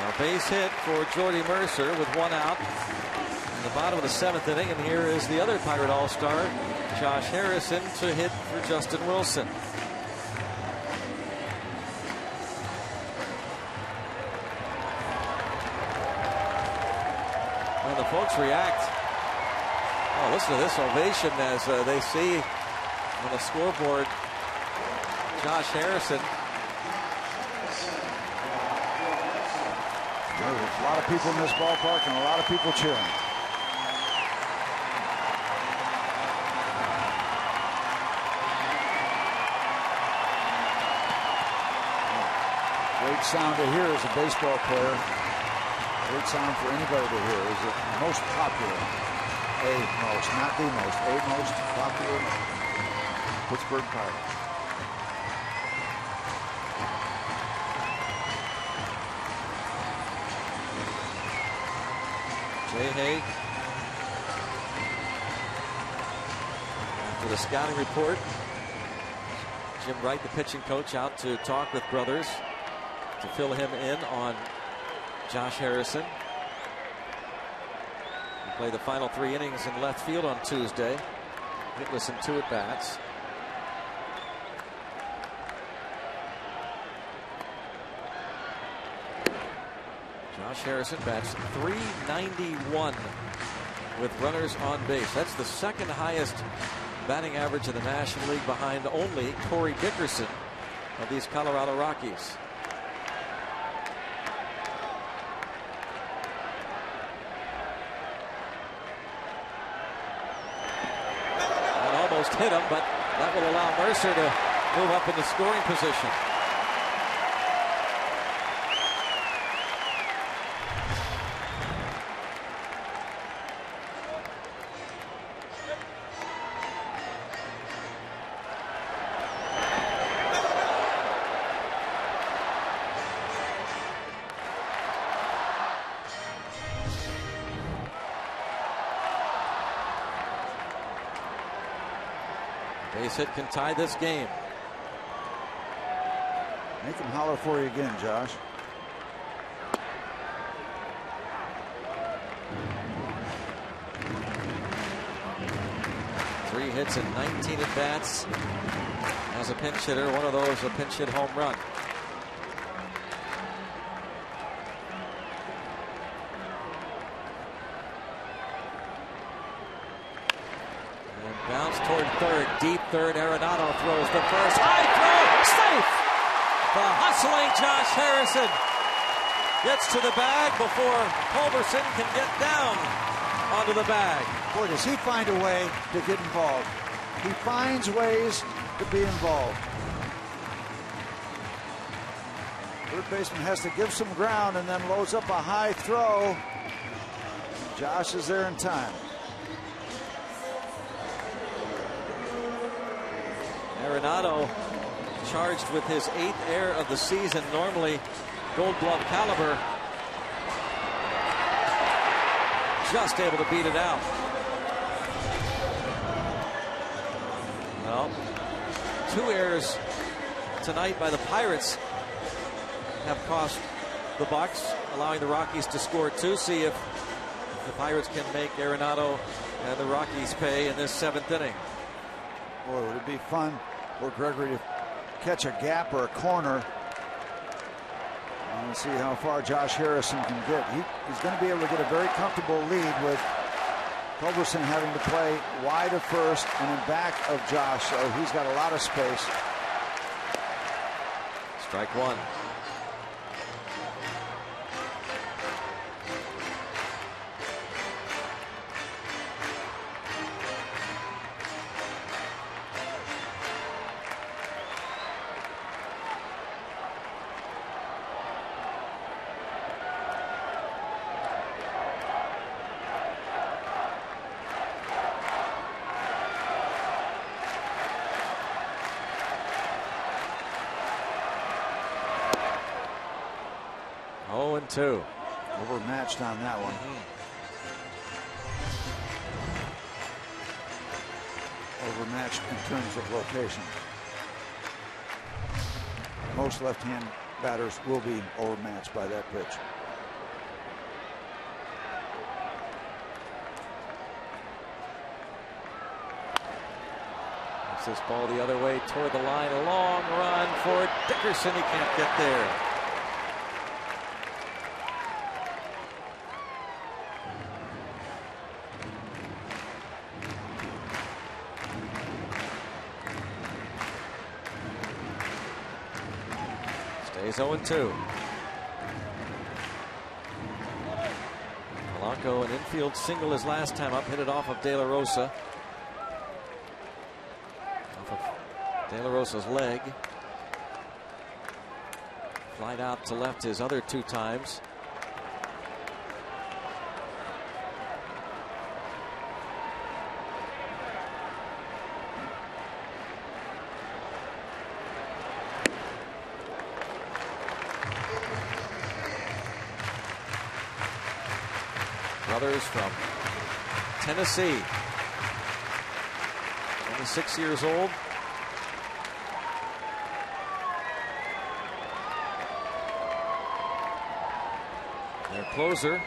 A base hit for Jordy Mercer with 1 out in the bottom of the 7th inning, and here is the other Pirate All-Star, Josh Harrison, to hit for Justin Wilson. And the folks react. Oh, listen to this ovation as they see on the scoreboard Josh Harrison There's a lot of people in this ballpark and a lot of people cheering. Great sound to hear as a baseball player. Great sound for anybody to hear. Is it most popular? Most, not the most. Most popular Pittsburgh Pirates. Jay Hay, after the scouting report, Jim Wright, the pitching coach, out to talk with Brothers to fill him in on Josh Harrison. He played the final 3 innings in left field on Tuesday, hitless in 2 at-bats. Josh Harrison bats .391 with runners on base. That's the second highest batting average in the National League, behind only Corey Dickerson of these Colorado Rockies. And almost hit him, but that will allow Mercer to move up in the scoring position. Base hit can tie this game. Make him holler for you again, Josh. Three hits and 19 at-bats. As a pinch hitter, one of those a pinch hit home run. Bounce toward third, deep third. Arenado throws the first. High throw, safe! The hustling Josh Harrison gets to the bag before Culberson can get down onto the bag. Boy, does he find a way to get involved. He finds ways to be involved. Third baseman has to give some ground and then loads up a high throw. Josh is there in time. Arenado charged with his 8th error of the season, normally Gold Glove caliber. Just able to beat it out. Well, 2 errors tonight by the Pirates have cost the Bucks, allowing the Rockies to score 2. See if the Pirates can make Arenado and the Rockies pay in this 7th inning. Boy, would it be fun for Gregory to catch a gap or a corner. And we'll see how far Josh Harrison can get. He's going to be able to get a very comfortable lead with Culberson having to play wide of first and in back of Josh, so he's got a lot of space. Strike one. Two. Overmatched on that one. Overmatched in terms of location. Most left-hand batters will be overmatched by that pitch. It's this ball the other way toward the line. A long run for Dickerson. He can't get there. Stays 0-2. Polanco, an infield single his last time up, hit it off of De La Rosa. Off of De La Rosa's leg. Flied out to left his other 2 times. Brothers from Tennessee, 26 years old. Their closer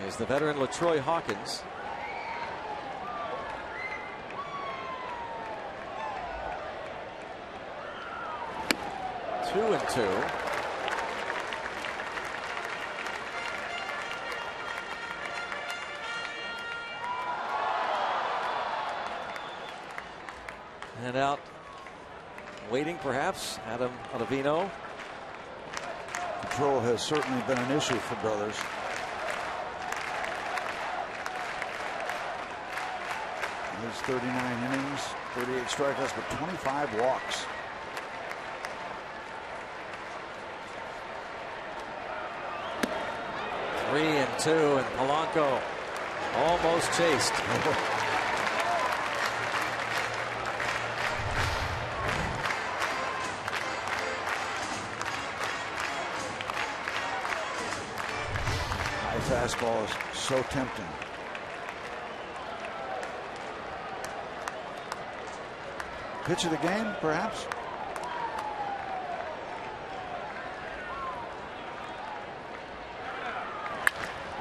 is the veteran LaTroy Hawkins. Two and two. And out, waiting perhaps, Adam Ottavino. Control has certainly been an issue for Brothers. His 39 innings, 38 strikeouts, but 25 walks. Three and two, and Polanco almost chased. Fastball is so tempting. Pitch of the game, perhaps.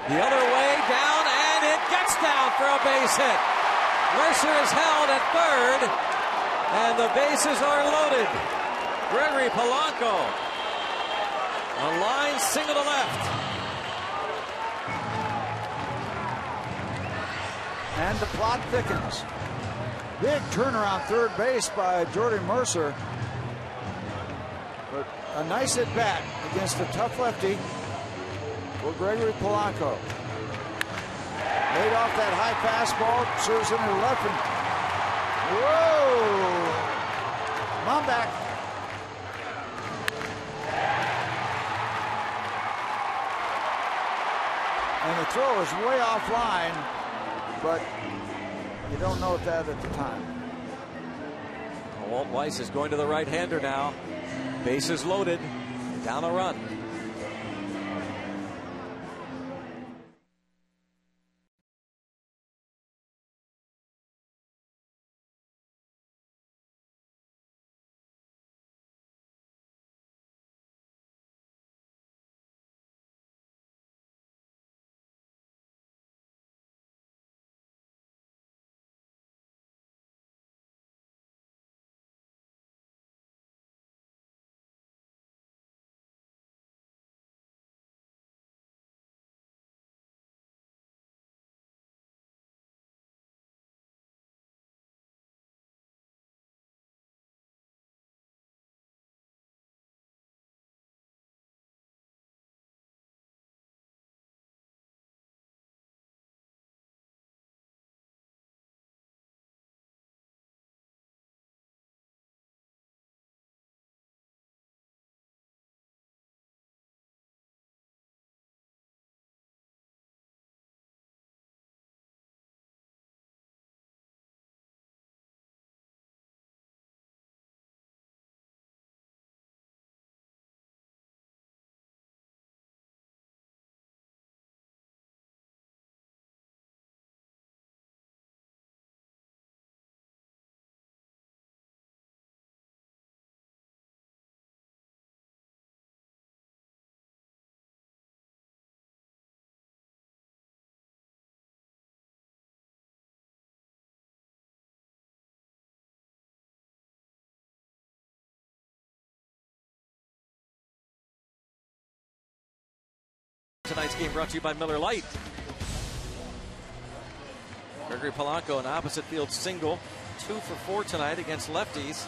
The other way down, and it gets down for a base hit. Mercer is held at third, and the bases are loaded. Gregory Polanco, a line single to left. And the plot thickens. Big turnaround third base by Jordan Mercer. But a nice at bat against a tough lefty for Gregory Polanco. Laid off that high fastball, serves into the left. And whoa! Come on back. And the throw is way offline, but you don't know that at the time. Walt Weiss is going to the right-hander now. Bases loaded, down a run. Tonight's game brought to you by Miller Lite. Gregory Polanco, an opposite field single, 2 for 4 tonight against lefties,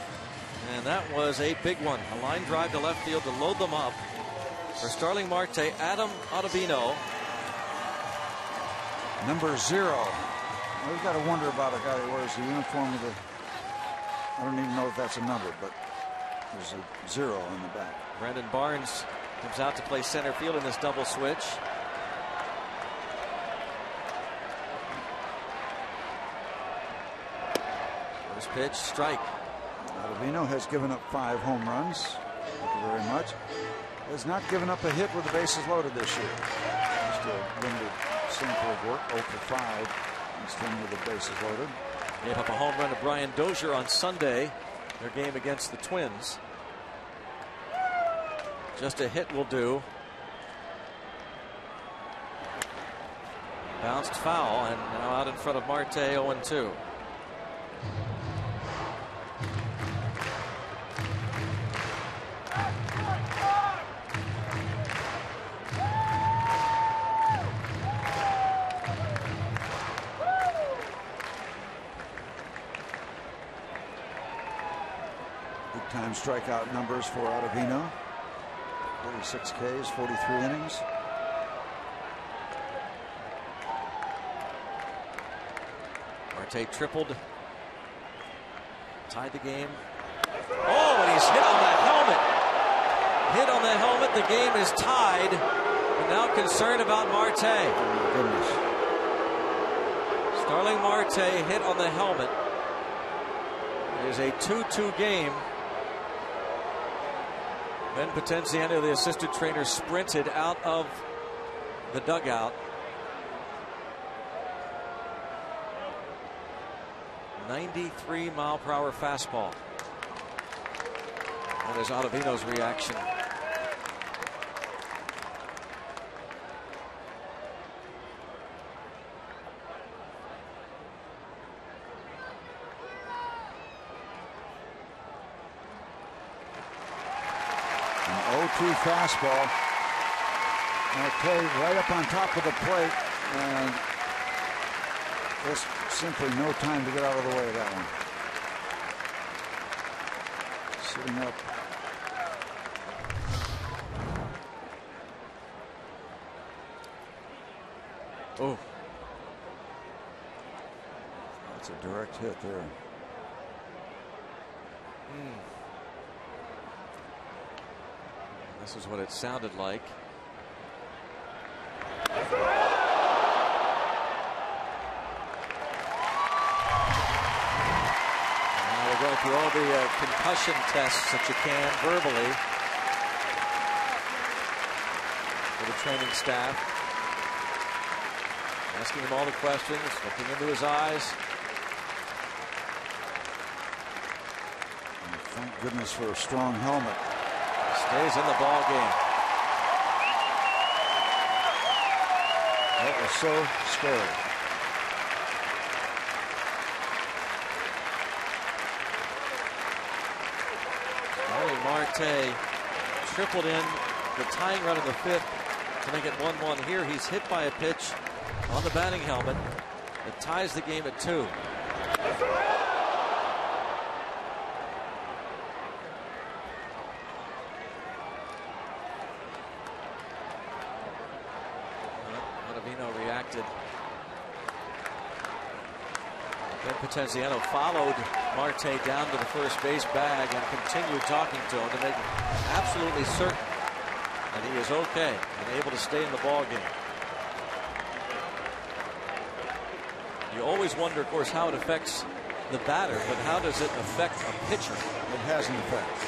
and that was a big one. A line drive to left field to load them up. For Starling Marte, Adam Ottavino Number 0. Well, we've got to wonder about a guy that wears the uniform with a, I don't even know if that's a number, but there's a 0 in the back. Brandon Barnes comes out to play center field in this double switch. First pitch, strike. Ottavino has given up 5 home runs. Thank you very much. Has not given up a hit with the bases loaded this year. Just a limited sample of work, 0 for 5 against him with the bases loaded. Gave up a home run to Brian Dozier on Sunday, their game against the Twins. Just a hit will do. Bounced foul, and now out in front of Marte, 0-2. Big-time strikeout numbers for Ottavino. 46 Ks, 43 innings. Marte tripled, tied the game. Oh, and he's hit on that helmet. Hit on the helmet. The game is tied. And now concerned about Marte. Oh my goodness. Starling Marte hit on the helmet. It is a 2-2 game. Ben Potenziano, the assistant trainer, sprinted out of the dugout. 93-mile-per-hour fastball. That is Ottavino's reaction. An 0-2 fastball. Marte right up on top of the plate, and just simply no time to get out of the way of that one. Sitting up. Oh. That's a direct hit there. This is what it sounded like. Going through all the concussion tests that you can verbally for the training staff. Asking him all the questions, looking into his eyes. And thank goodness for a strong helmet. Stays in the ball game. That was so scary. Marte tripled in the tying run in the 5th to make it 1-1. Here he's hit by a pitch on the batting helmet that ties the game at 2. Ottavino reacted. Ben Potenziano followed Marte down to the first base bag and continued talking to him to make absolutely certain that he is okay and able to stay in the ball game. You always wonder, of course, how it affects the batter, but how does it affect a pitcher? It has an effect.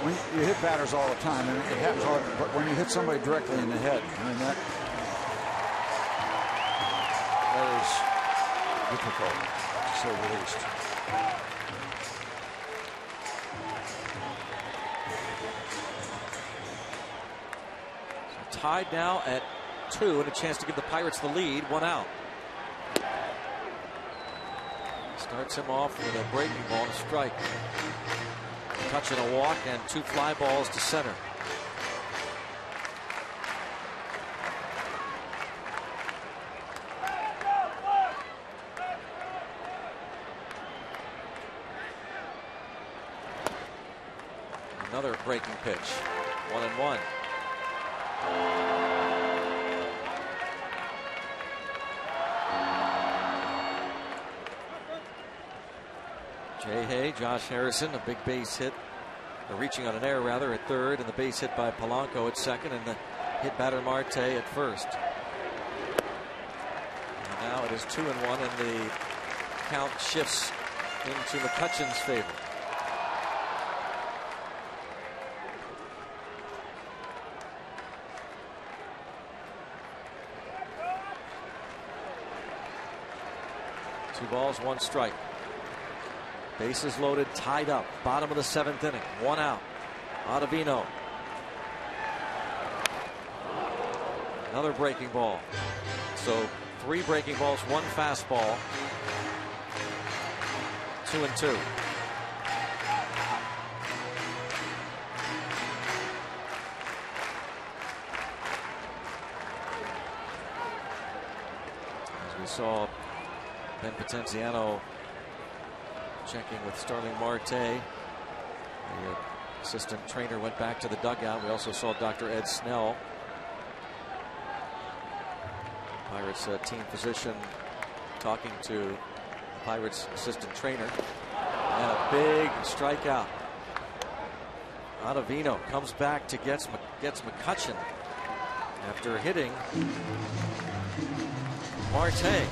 When you hit batters all the time, and it happens hard, but when you hit somebody directly in the head, I mean that is difficult, to say the least. So tied now at 2 and a chance to give the Pirates the lead. 1 out. Starts him off with a breaking ball to strike. Touch and a walk and 2 fly balls to center. Another breaking pitch. 1-1. Jay Hay, Josh Harrison, a big base hit, or reaching on an error rather, at third, and the base hit by Polanco at second, and the hit batter Marte at first. And now it is 2-1, and the count shifts into McCutchen's favor. Two balls, one strike. Bases loaded, tied up. Bottom of the 7th inning. One out. Ottavino. Another breaking ball. So 3 breaking balls, 1 fastball. 2-2. As we saw Ben Potenziano checking with Starling Marte. The assistant trainer went back to the dugout. We also saw Dr. Ed Snell, Pirates team physician, talking to the Pirates assistant trainer. And a big strikeout. Ottavino comes back to gets McCutchen after hitting Marte.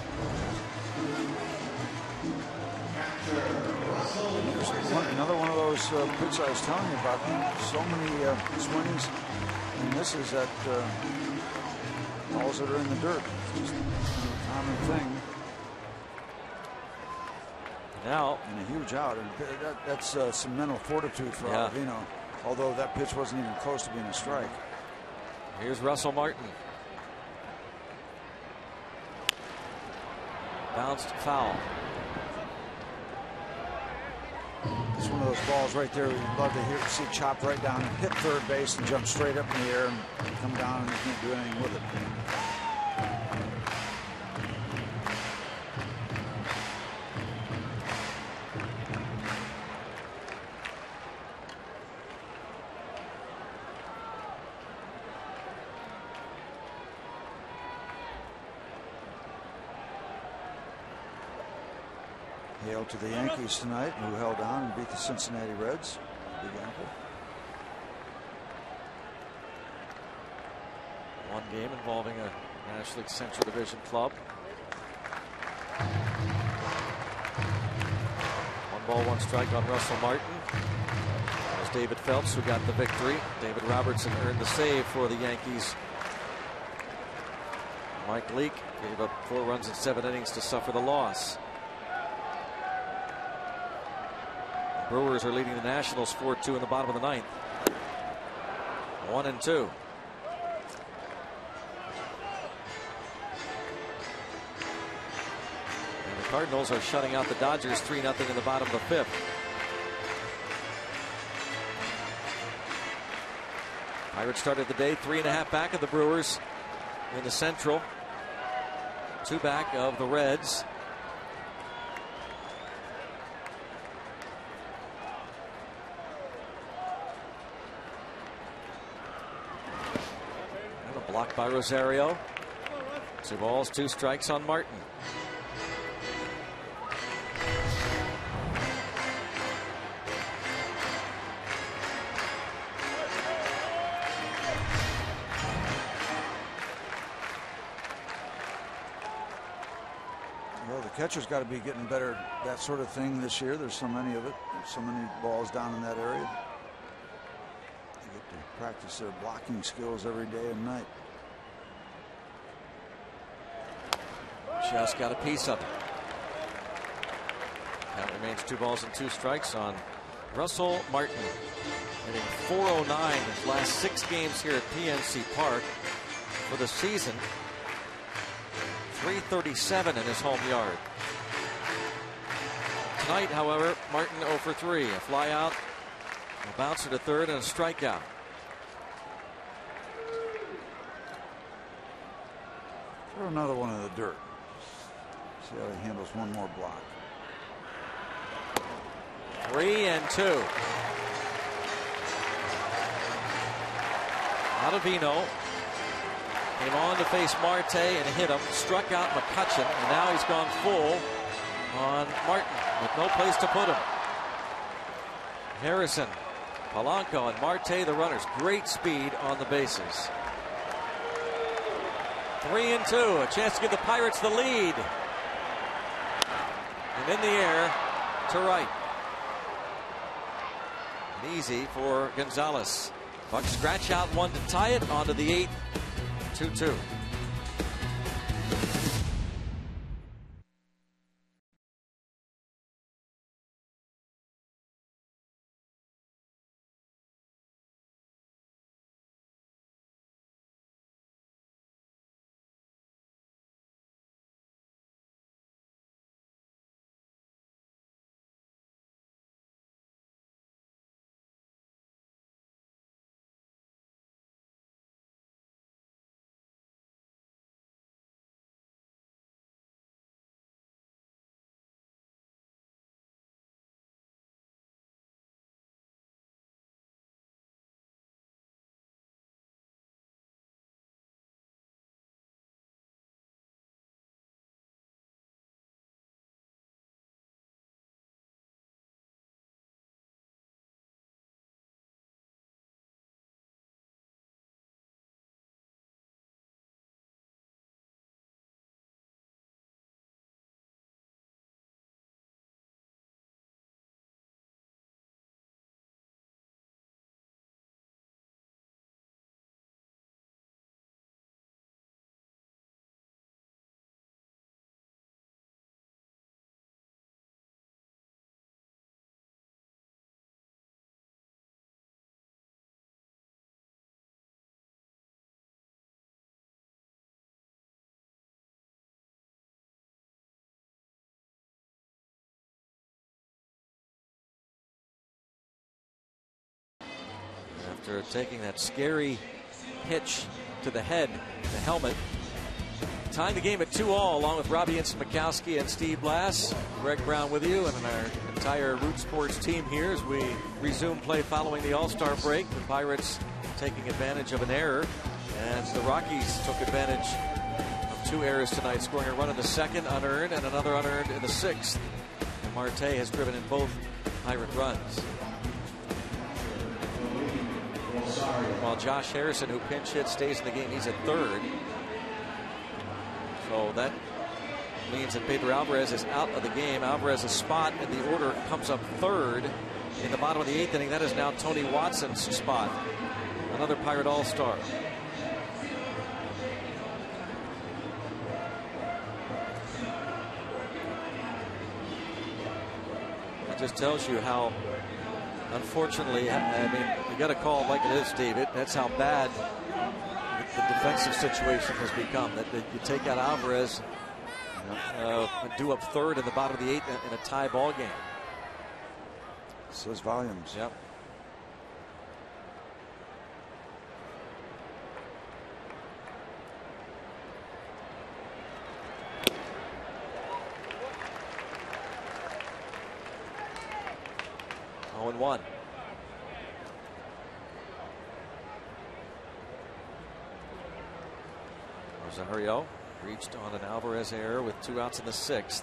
Another one of those pitches I was telling you about. So many swings, and this is at balls that are in the dirt. It's just a common thing. Now, and a huge out, and that's some mental fortitude for Ottavino. Although that pitch wasn't even close to being a strike. Here's Russell Martin. Bounced foul. It's one of those balls right there you'd love to see chopped right down and hit third base and jump straight up in the air and come down, and you can't do anything with it. Hail to the Yankees tonight, who held on and beat the Cincinnati Reds. Big Apple. One game involving a National League Central Division club. 1 ball, 1 strike on Russell Martin. It was David Phelps who got the victory. David Robertson earned the save for the Yankees. Mike Leake gave up 4 runs in 7 innings to suffer the loss. Brewers are leading the Nationals 4-2 in the bottom of the 9th. 1-2. And the Cardinals are shutting out the Dodgers 3-0 in the bottom of the 5th. Pirates started the day 3.5 back of the Brewers in the Central. 2 back of the Reds. Blocked by Rosario. 2 balls, 2 strikes on Martin. Well, the catcher's got to be getting better at that sort of thing this year. There's so many of it. There's so many balls down in that area. They get to practice their blocking skills every day and night. Just got a piece of it. That remains 2 balls and 2 strikes on Russell Martin. Hitting .409 his last 6 games here at PNC Park for the season. .337 in his home yard. Tonight, however, Martin 0 for 3. A fly out, a bouncer to third, and a strikeout. Throw another one in the dirt. See how he handles one more block. 3-2. Ottavino came on to face Marte and hit him, struck out McCutchen, and now he's gone full on Martin with no place to put him. Harrison, Polanco, and Marte, the runners. Great speed on the bases. 3-2. A chance to give the Pirates the lead. And in the air to right. And easy for Gonzalez. Bucks scratch out one to tie it. Onto the 8th. 2-2. After taking that scary pitch to the head, the helmet. Tying the game at 2-2 along with Robbie Inson-Mikowski and Steve Blass. Greg Brown with you and our entire Root Sports team here as we resume play following the All-Star break. The Pirates taking advantage of an error, and the Rockies took advantage of 2 errors tonight, scoring a run in the 2nd unearned and another unearned in the 6th. And Marte has driven in both Pirate runs. While Josh Harrison, who pinch hit, stays in the game. He's at 3rd. So that means that Pedro Alvarez is out of the game. Alvarez's spot in the order comes up 3rd in the bottom of the 8th inning. That is now Tony Watson's spot. Another Pirate All-Star. It just tells you how, unfortunately, I mean, you got to call it like it is, Steve. That's how bad the defensive situation has become. That you take out Alvarez, do up 3rd in the bottom of the 8th in a tie ball game. Says volumes. Yep. Oh, and 1. Rosario reached on an Alvarez error with 2 outs in the 6th.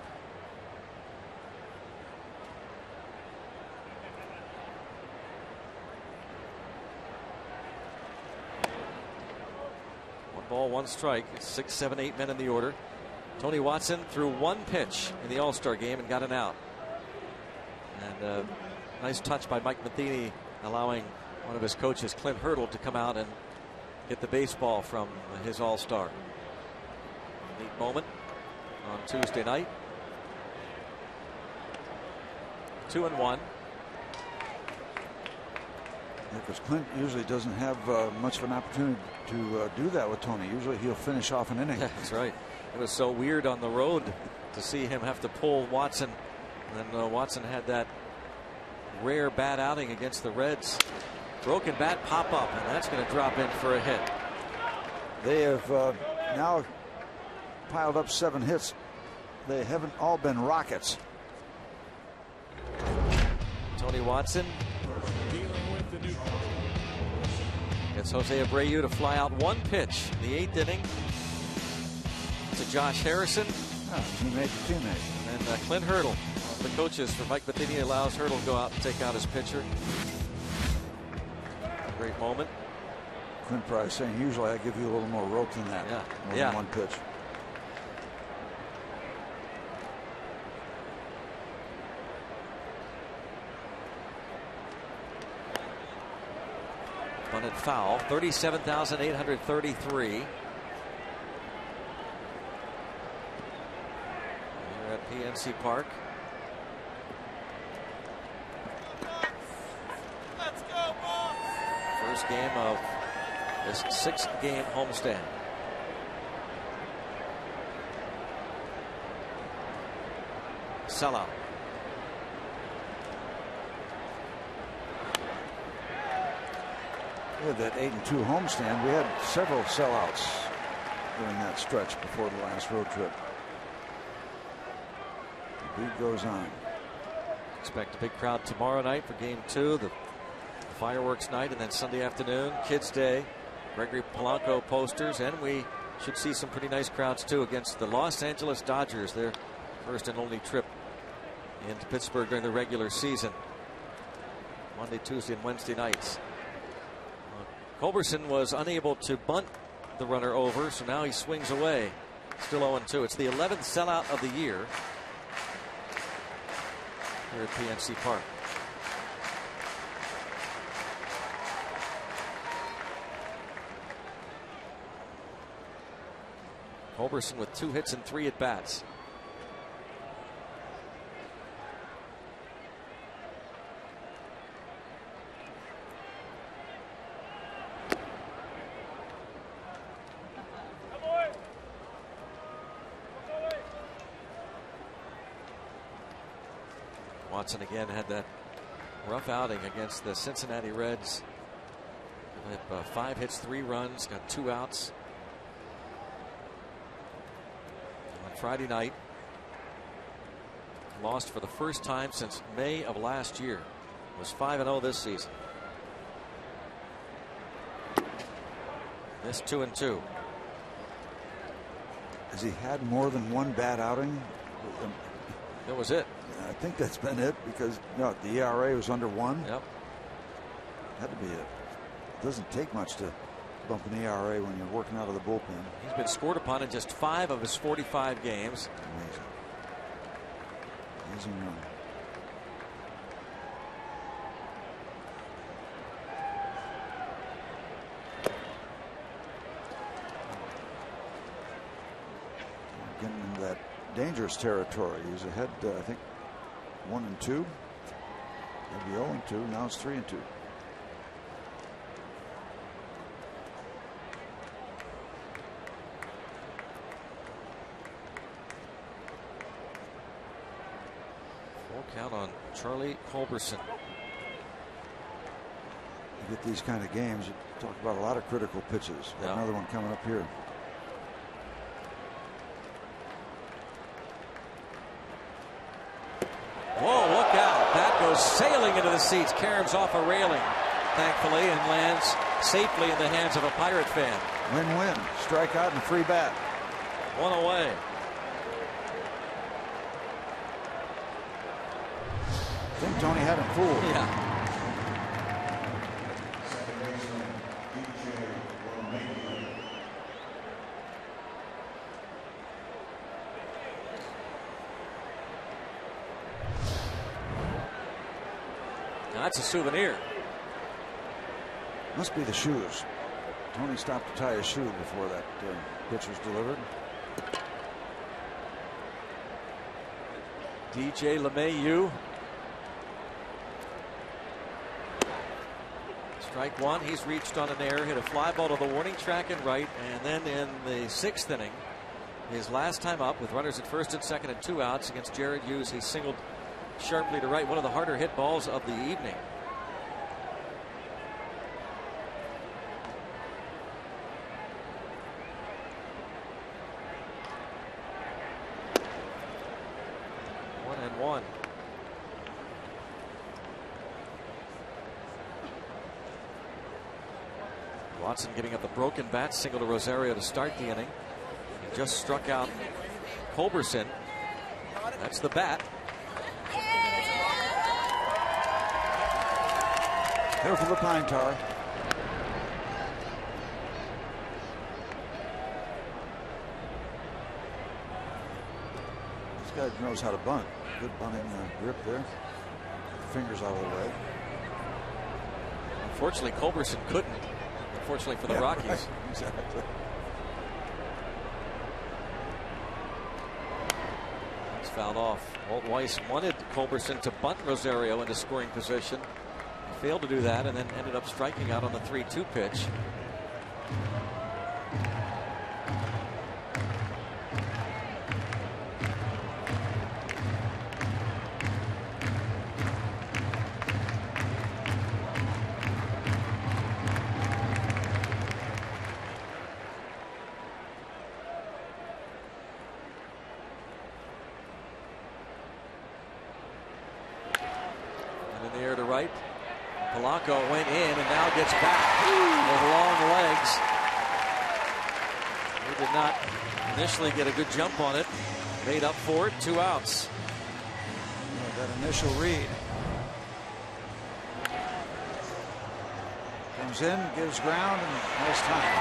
One ball, 1 strike. 6, 7, 8 men in the order. Tony Watson threw 1 pitch in the All-Star game and got an out. And nice touch by Mike Matheny, allowing one of his coaches, Clint Hurdle, to come out and hit the baseball from his All-Star. Neat moment on Tuesday night. 2-1. Because Clint usually doesn't have much of an opportunity to do that with Tony. Usually he'll finish off an inning. That's right. It was so weird on the road to see him have to pull Watson. And then Watson had that rare bad outing against the Reds. Broken bat pop up, and that's going to drop in for a hit. They have now piled up 7 hits. They haven't all been rockets. Tony Watson gets Jose Abreu to fly out 1 pitch in the 8th inning to Josh Harrison. Teammate to teammate. And Clint Hurdle the coaches for Mike Matheny allows Hurdle to go out and take out his pitcher. Great moment. Clint Price saying usually I give you a little more rope than that. Yeah. More than one pitch. Bunted foul. 37,833. Here at PNC Park. Let's go, Bulls! First game of this 6-game homestand. Sellout. We had that 8-2 homestand. We had several sellouts during that stretch before the last road trip. The beat goes on. Expect a big crowd tomorrow night for game 2, the fireworks night, and then Sunday afternoon, Kids Day, Gregory Polanco posters, and we should see some pretty nice crowds too against the Los Angeles Dodgers, their first and only trip into Pittsburgh during the regular season. Monday, Tuesday, and Wednesday nights. Culberson was unable to bunt the runner over, so now he swings away. Still 0-2. It's the 11th sellout of the year here at PNC Park. Culberson with 2 hits and 3 at-bats. Watson again had that rough outing against the Cincinnati Reds. With 5 hits, 3 runs, got 2 outs. On Friday night, lost for the first time since May of last year. Was 5-0 this season. This 2-2. Has he had more than one bad outing? That was it. I think that's been it, because no, the ERA was under 1. Yep. Had to be it. It doesn't take much to bump an ERA when you're working out of the bullpen. He's been scored upon in just 5 of his 45 games. Amazing. Amazing run. Getting into that dangerous territory. He's ahead, I think, 1-2. Maybe 0-2. Now it's 3-2. Full count on Charlie Culberson. You get these kind of games, you talk about a lot of critical pitches. Yeah. Another one coming up here. Whoa, look out. That goes sailing into the seats, caroms off a railing, thankfully, and lands safely in the hands of a Pirate fan. Win-win. Strikeout and free bat. 1 away. I think Tony had him fooled. Yeah. That's a souvenir. Must be the shoes. Tony stopped to tie his shoe before that pitch was delivered. DJ LeMahieu. Strike 1. He's reached on an error, hit a fly ball to the warning track and right, and then in the 6th inning, his last time up with runners at first and second and 2 outs against Jared Hughes, he singled sharply to right, one of the harder hit balls of the evening. One. Watson giving up the broken bat, single to Rosario to start the inning. He just struck out Culberson. That's the bat. Careful the pine tar. This guy knows how to bunt. Good bunting grip there. Fingers out of the way. Unfortunately, Culberson couldn't. Unfortunately for the Rockies. Right. Exactly. It's fouled off. Walt Weiss wanted Culberson to bunt Rosario into scoring position. He failed to do that and then ended up striking out on the 3-2 pitch. Polanco went in and now gets back with long legs. He did not initially get a good jump on it. Made up for it. 2 outs. That initial read. Comes in, gives ground, and nice time.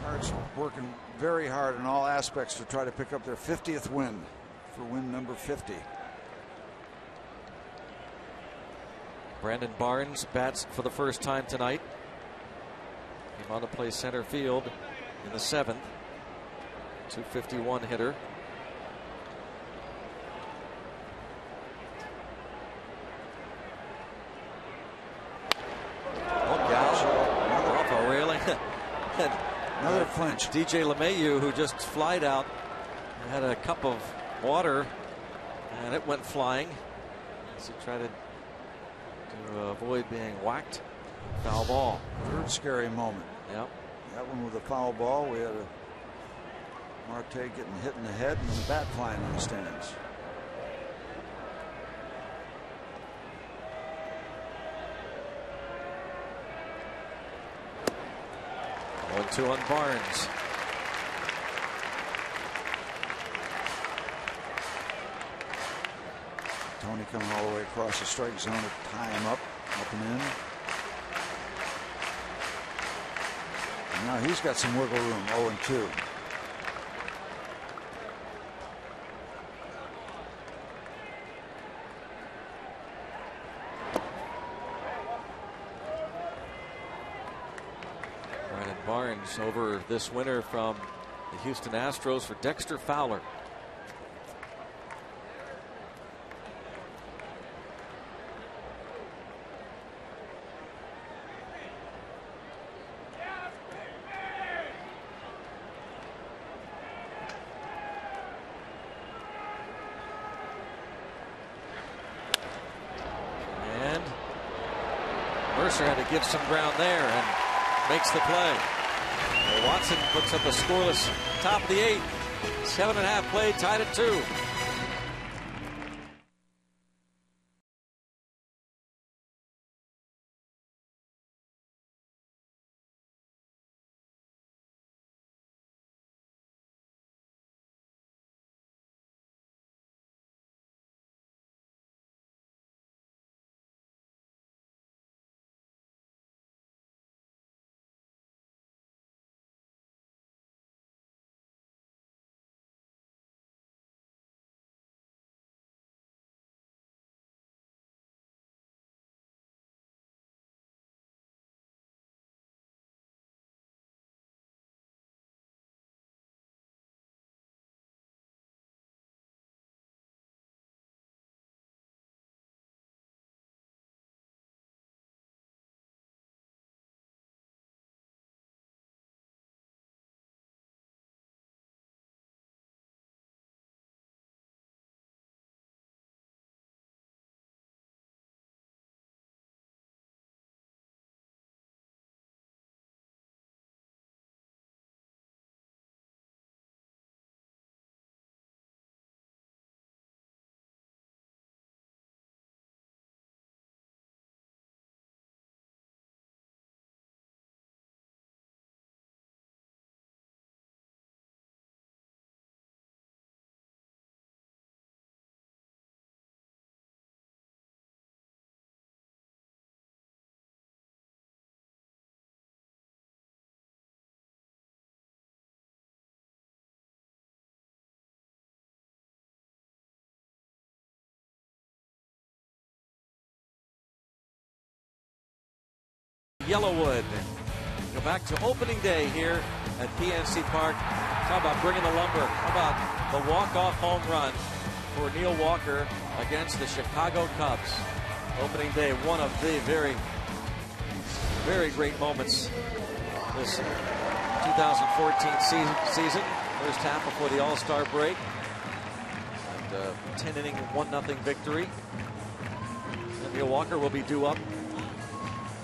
Pirates working very hard in all aspects to try to pick up their 50th win for win number 50. Brandon Barnes bats for the first time tonight. Came on to play center field in the 7th. 251 hitter. Look out. Off a railing. Another clinch. DJ LeMahieu, who just flied out, had a cup of water and it went flying as he tried to avoid being whacked. Foul ball. Third scary moment. Yep. That one with a foul ball. We had a Marte getting hit in the head and the bat flying in the stands. One, 2 on Barnes. Tony coming all the way across the strike zone to tie him up and in. And now he's got some wiggle room. 0-2. Brandon Barnes over this winner from the Houston Astros for Dexter Fowler. Had to give some ground there and makes the play. Well, Watson puts up a scoreless top of the 8th. 7.5 played, tied at 2. Yellowwood. Go back to opening day here at PNC Park. How about bringing the lumber? How about the walk-off home run for Neil Walker against the Chicago Cubs? Opening day, one of the very, very great moments this 2014 season. First half before the All-Star break. And 10-inning, 1-0 victory. And Neil Walker will be due up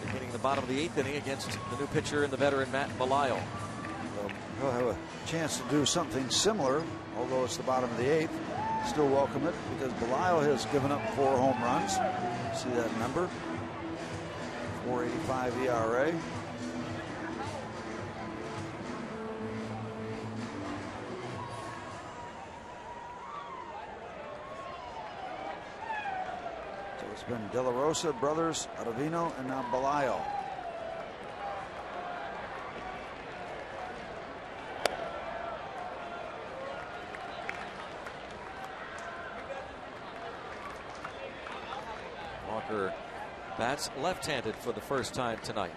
beginning the bottom of the 8th inning against the new pitcher and the veteran Matt Belisle. He'll have a chance to do something similar, although it's the bottom of the 8th. Still welcome it because Belisle has given up 4 home runs. See that number? 4.85 ERA. So it's been De La Rosa, brothers, Ottavino, and now Belisle. Walker bats left-handed for the first time tonight.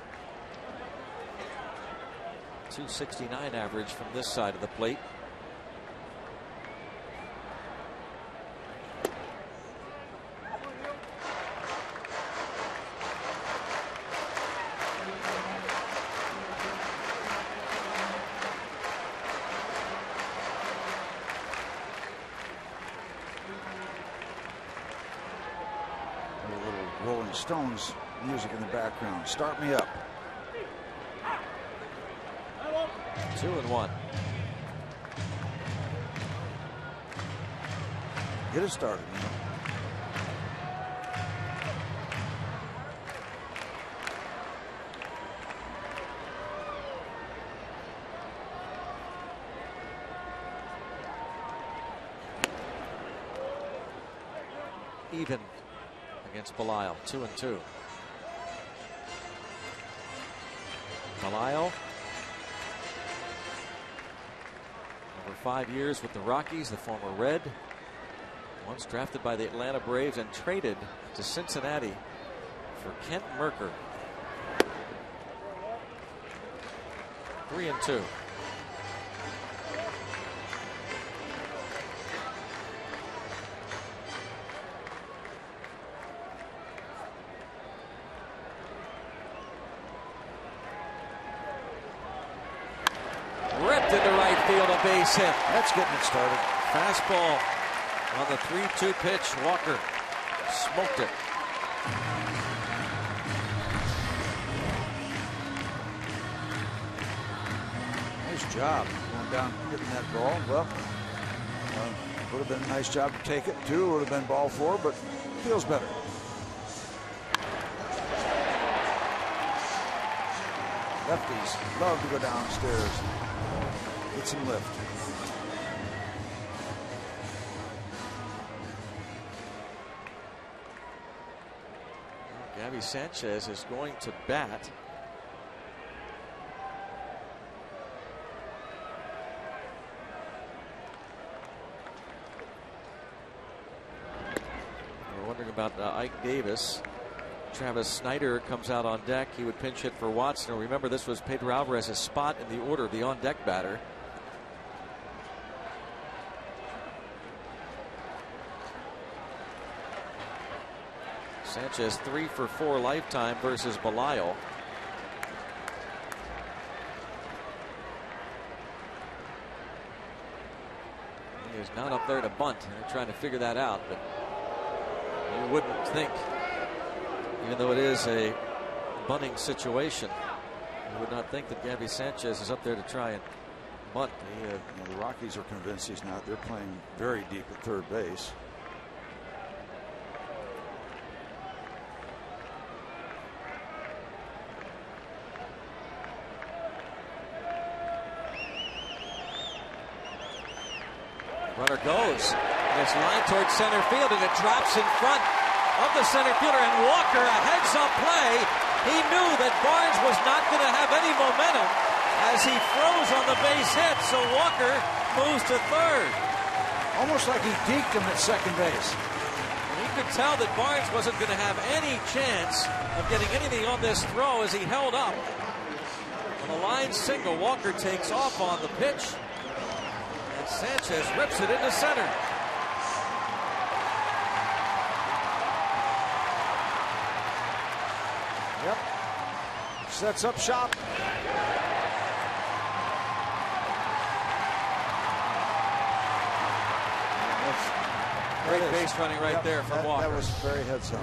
.269 average from this side of the plate. Stones music in the background. Start me up. 2-1. Get it started. Even against Belisle, 2-2. Belisle, over 5 years with the Rockies, the former Red. Once drafted by the Atlanta Braves and traded to Cincinnati for Kent Merker. 3-2. Base hit. That's getting it started. Fastball on the 3-2 pitch. Walker smoked it. Nice job going down hitting that ball. Well, would have been a nice job to take it too. Would have been ball 4, but feels better. Lefties love to go downstairs. Get some lift. Gabby Sanchez is going to bat. We're wondering about Ike Davis. Travis Snyder comes out on deck. He would pinch hit for Watson. Remember, this was Pedro Alvarez's spot in the order of the on-deck batter. Sanchez 3 for 4 lifetime versus Belisle. He is not up there to bunt. They're trying to figure that out, but you wouldn't think, even though it is a bunting situation, you would not think that Gabby Sanchez is up there to try and bunt. The Rockies are convinced he's not. They're playing very deep at third base. Runner goes. It's line towards center field, and it drops in front of the center fielder. And Walker, a heads-up play. He knew that Barnes was not going to have any momentum as he froze on the base hit. So Walker moves to third. Almost like he deked him at second base. And he could tell that Barnes wasn't going to have any chance of getting anything on this throw as he held up. On the line single, Walker takes off on the pitch, and Sanchez rips it into center. Yep. Sets up shop. Great base running right there from Walker. That was very heads up.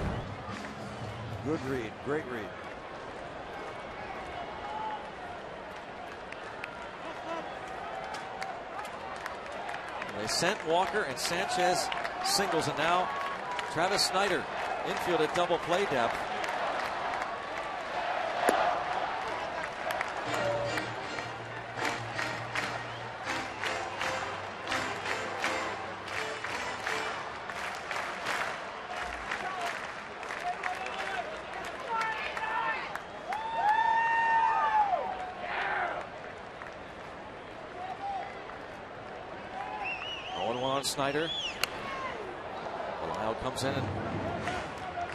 Good read. Great read. They sent Walker, and Sanchez singles, and now Travis Snyder infield at double play depth. Snyder. Lyle comes in and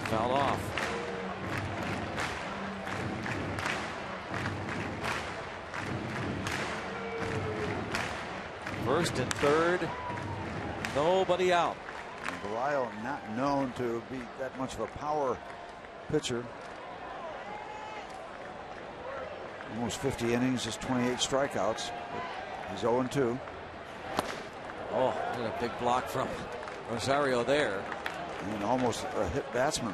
fouled off. First and third, nobody out. Lyle not known to be that much of a power pitcher. Almost 50 innings, just 28 strikeouts. He's 0-2. Oh, a big block from Rosario there. And almost a hit batsman.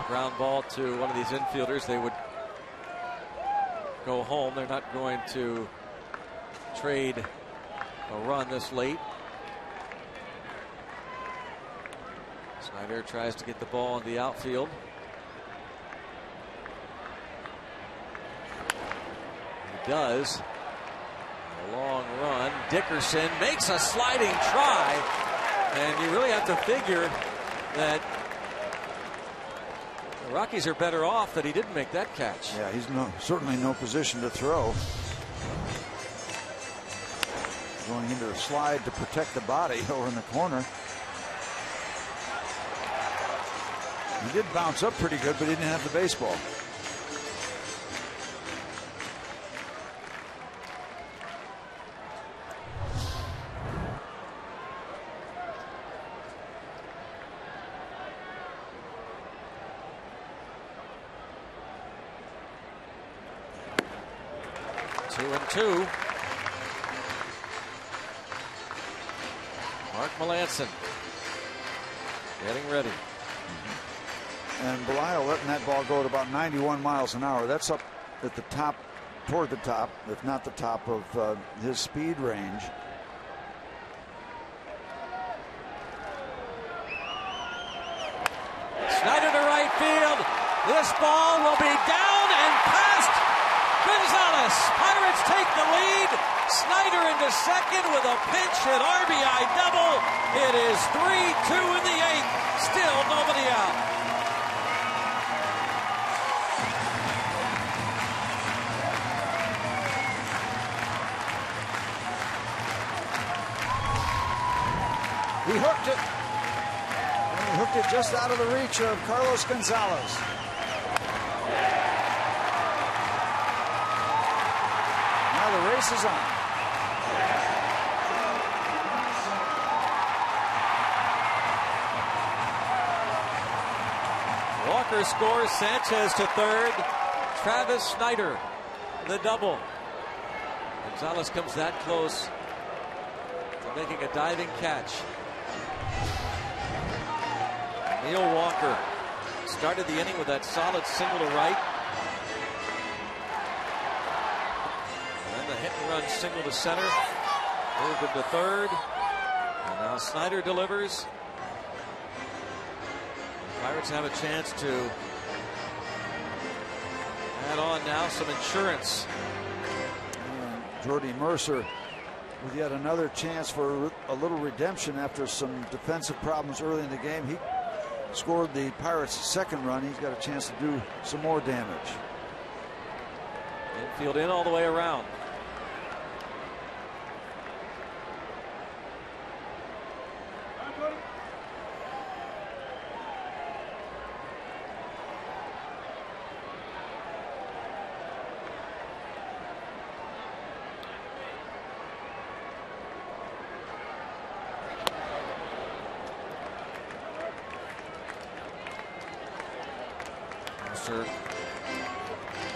Ground ball to one of these infielders. They would go home. They're not going to trade a run this late. Snyder tries to get the ball in the outfield. He does. A long run. Dickerson makes a sliding try. And you really have to figure that the Rockies are better off that he didn't make that catch. Yeah, he's certainly no position to throw. Going into the slide to protect the body over in the corner. He did bounce up pretty good, but he didn't have the baseball. Two and two. Mark Melancon getting ready. And Belial letting that ball go at about 91 miles an hour. That's up at the top, toward the top, if not the top of his speed range. Snyder to right field. This ball will be down and past Gonzalez. Pirates take the lead. Snyder into second with a pinch hit RBI double. It is 3-2 in the eighth. Still nobody out. He hooked it. And he hooked it just out of the reach of Carlos Gonzalez. Now the race is on. Walker scores. Sanchez to third. Travis Snyder the double. Gonzalez comes that close to making a diving catch. Neil Walker started the inning with that solid single to right. And then the hit and run single to center. Moved him to third. And now Snyder delivers. The Pirates have a chance to add on now some insurance. And Jordy Mercer with yet another chance for a little redemption after some defensive problems early in the game. scored the Pirates' second run. He's got a chance to do some more damage. Infield in all the way around.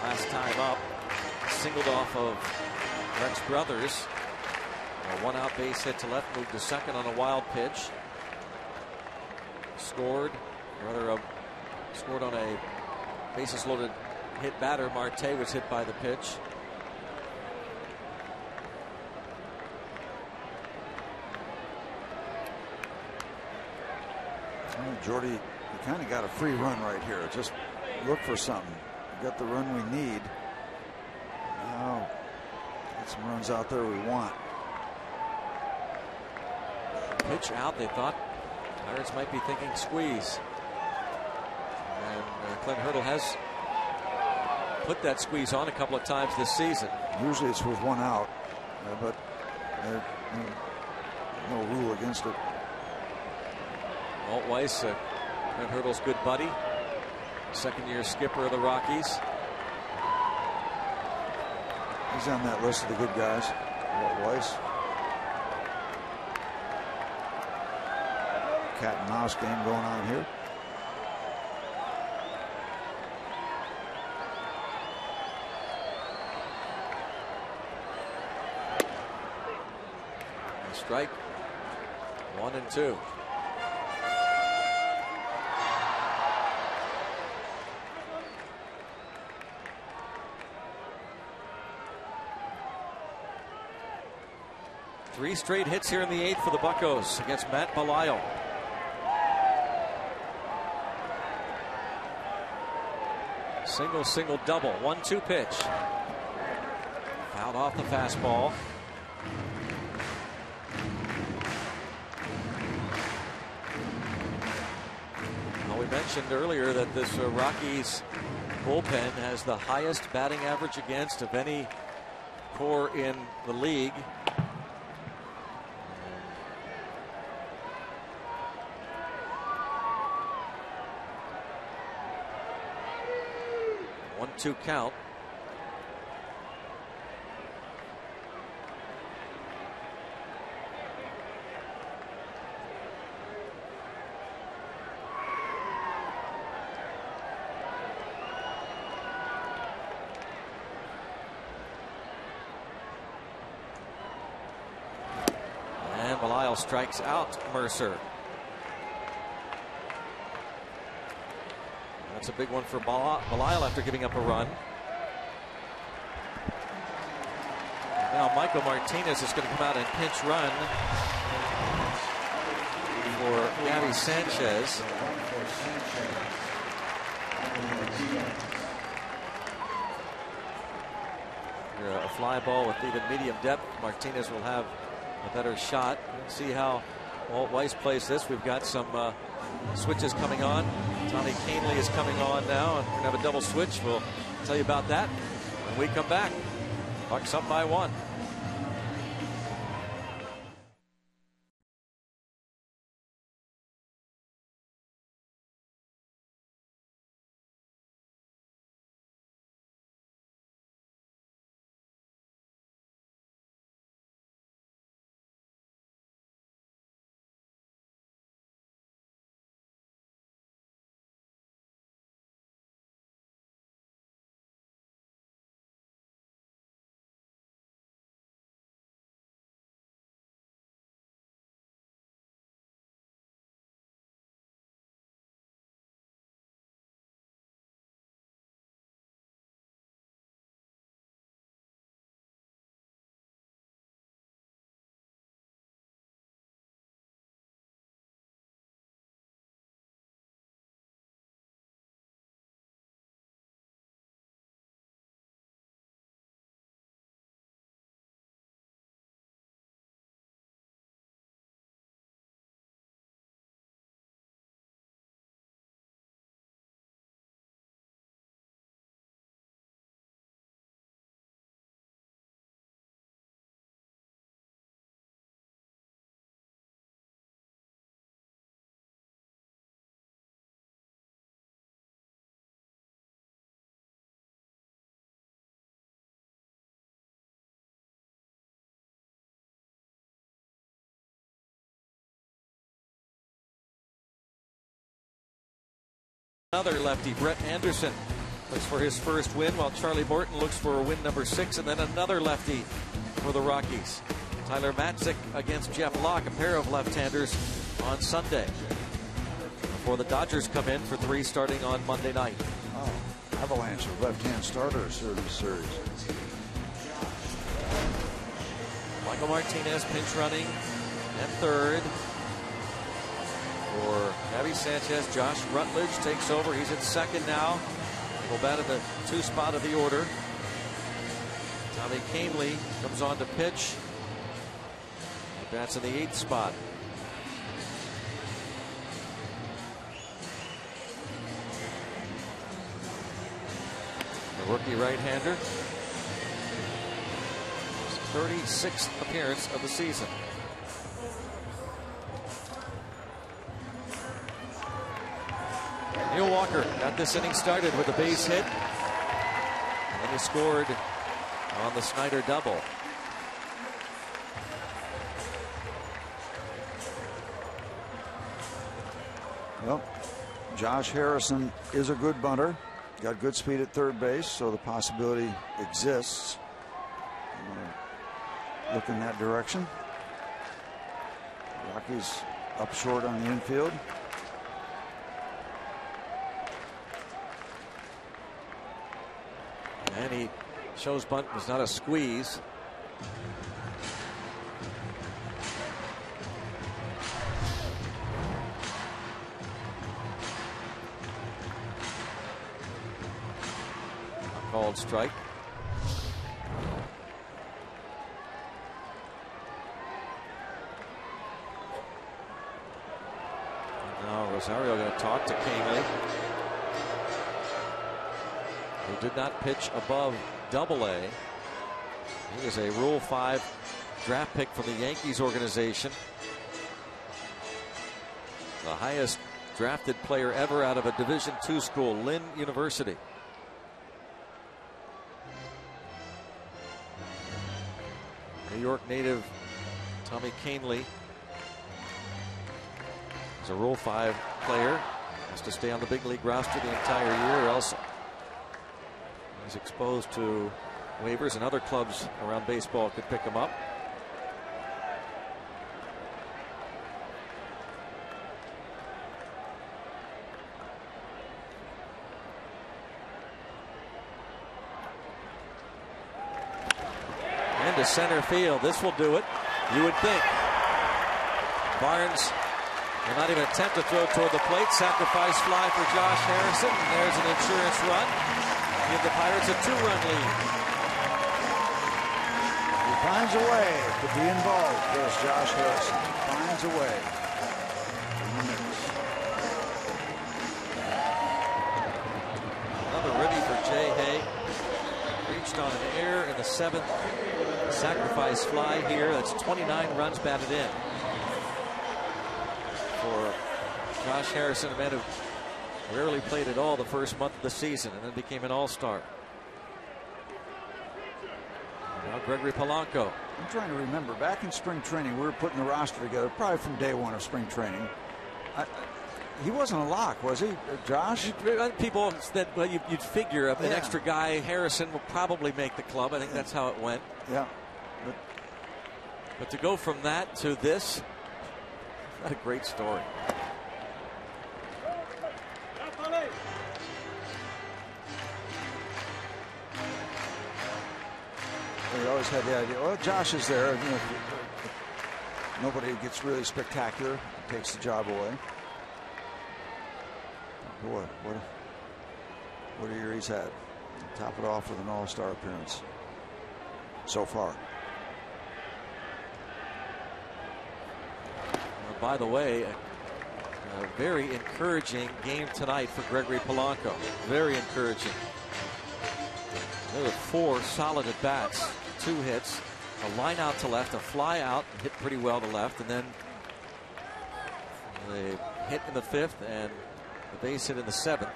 Last time up, singled off of Rex Brothers. A one-out base hit to left, moved to second on a wild pitch. Scored on a bases loaded hit batter. Marte was hit by the pitch. Jordy, you kind of got a free run right here. Just look for something. We got the run we need. Now, get some runs out there we want. Pitch out. They thought Pirates might be thinking squeeze. And Clint Hurdle has put that squeeze on a couple of times this season. Usually it's with one out, but there's no rule against it. Walt Weiss, Clint Hurdle's good buddy, second-year skipper of the Rockies. He's on that list of the good guys, Walt Weiss. Cat and mouse game going on here. Strike 1 and 2. Three straight hits here in the 8th for the Buccos against Matt Belisle. Single, double. 1-2 pitch. Fouled off the fastball. Well, we mentioned earlier that this Rockies bullpen has the highest batting average against of any core in the league. 1-2 count. And Belisle strikes out Mercer. That's a big one for Belisle after giving up a run. Now Michael Martinez is going to come out and pinch run for Gabby Sanchez. A fly ball with even medium depth, Martinez will have a better shot. See how Walt Weiss plays this. We've got some switches coming on. Tommy Canely is coming on now, and we're going to have a double switch. We'll tell you about that when we come back. Bucks up by 1. Another lefty, Brett Anderson, looks for his first win, while Charlie Morton looks for win number 6, and then another lefty for the Rockies. Tyler Matzik against Jeff Locke, a pair of left-handers on Sunday, before the Dodgers come in for 3 starting on Monday night. Oh, avalanche of left-hand starters in the series. Michael Martinez pinch running at third for Gabby Sanchez. Josh Rutledge takes over. He's at second now. Will bat in the 2 spot of the order. Tommy Kahnle comes on to pitch. He bats in the 8th spot. The rookie right-hander. 36th appearance of the season. Neil Walker got this inning started with a base hit, and then he scored on the Snyder double. Well, Josh Harrison is a good bunter. Got good speed at third base, so the possibility exists. Look in that direction. Rockies up short on the infield. And he shows bunt was not a squeeze. A called strike. Now Rosario going to talk to Kahnle, who did not pitch above Double-A. He was a Rule 5 draft pick from the Yankees organization. The highest drafted player ever out of a Division II school, Lynn University. New York native Tommy Kahnle is a Rule 5 player. Has to stay on the big league roster the entire year, or else he's exposed to waivers, and other clubs around baseball could pick him up. Into center field. This will do it, you would think. Barnes will not even attempt to throw toward the plate. Sacrifice fly for Josh Harrison. And there's an insurance run. Give the Pirates a 2-run lead. He finds a way to be involved. There's Josh Harrison. Finds a way. Another ribby for Jay Hay. Reached on an error in the 7th. Sacrifice fly here. That's 29 runs batted in for Josh Harrison, a man who rarely played at all the first month of the season and then became an all-star. Now Gregory Polanco. I'm trying to remember, back in spring training, we were putting the roster together probably from day 1 of spring training. He wasn't a lock, was he, Josh? People that, well, you'd figure an extra guy, Harrison, will probably make the club. I think that's how it went. Yeah. But to go from that to this, not a great story. We always had the idea, well, Josh is there. You know, nobody gets really spectacular, takes the job away. Boy, what a year he's had. Top it off with an all-star appearance so far. By the way, a very encouraging game tonight for Gregory Polanco. Very encouraging. There were 4 solid at bats, 2 hits, a line out to left, a fly out, hit pretty well to left, and then a hit in the 5th and a base hit in the 7th.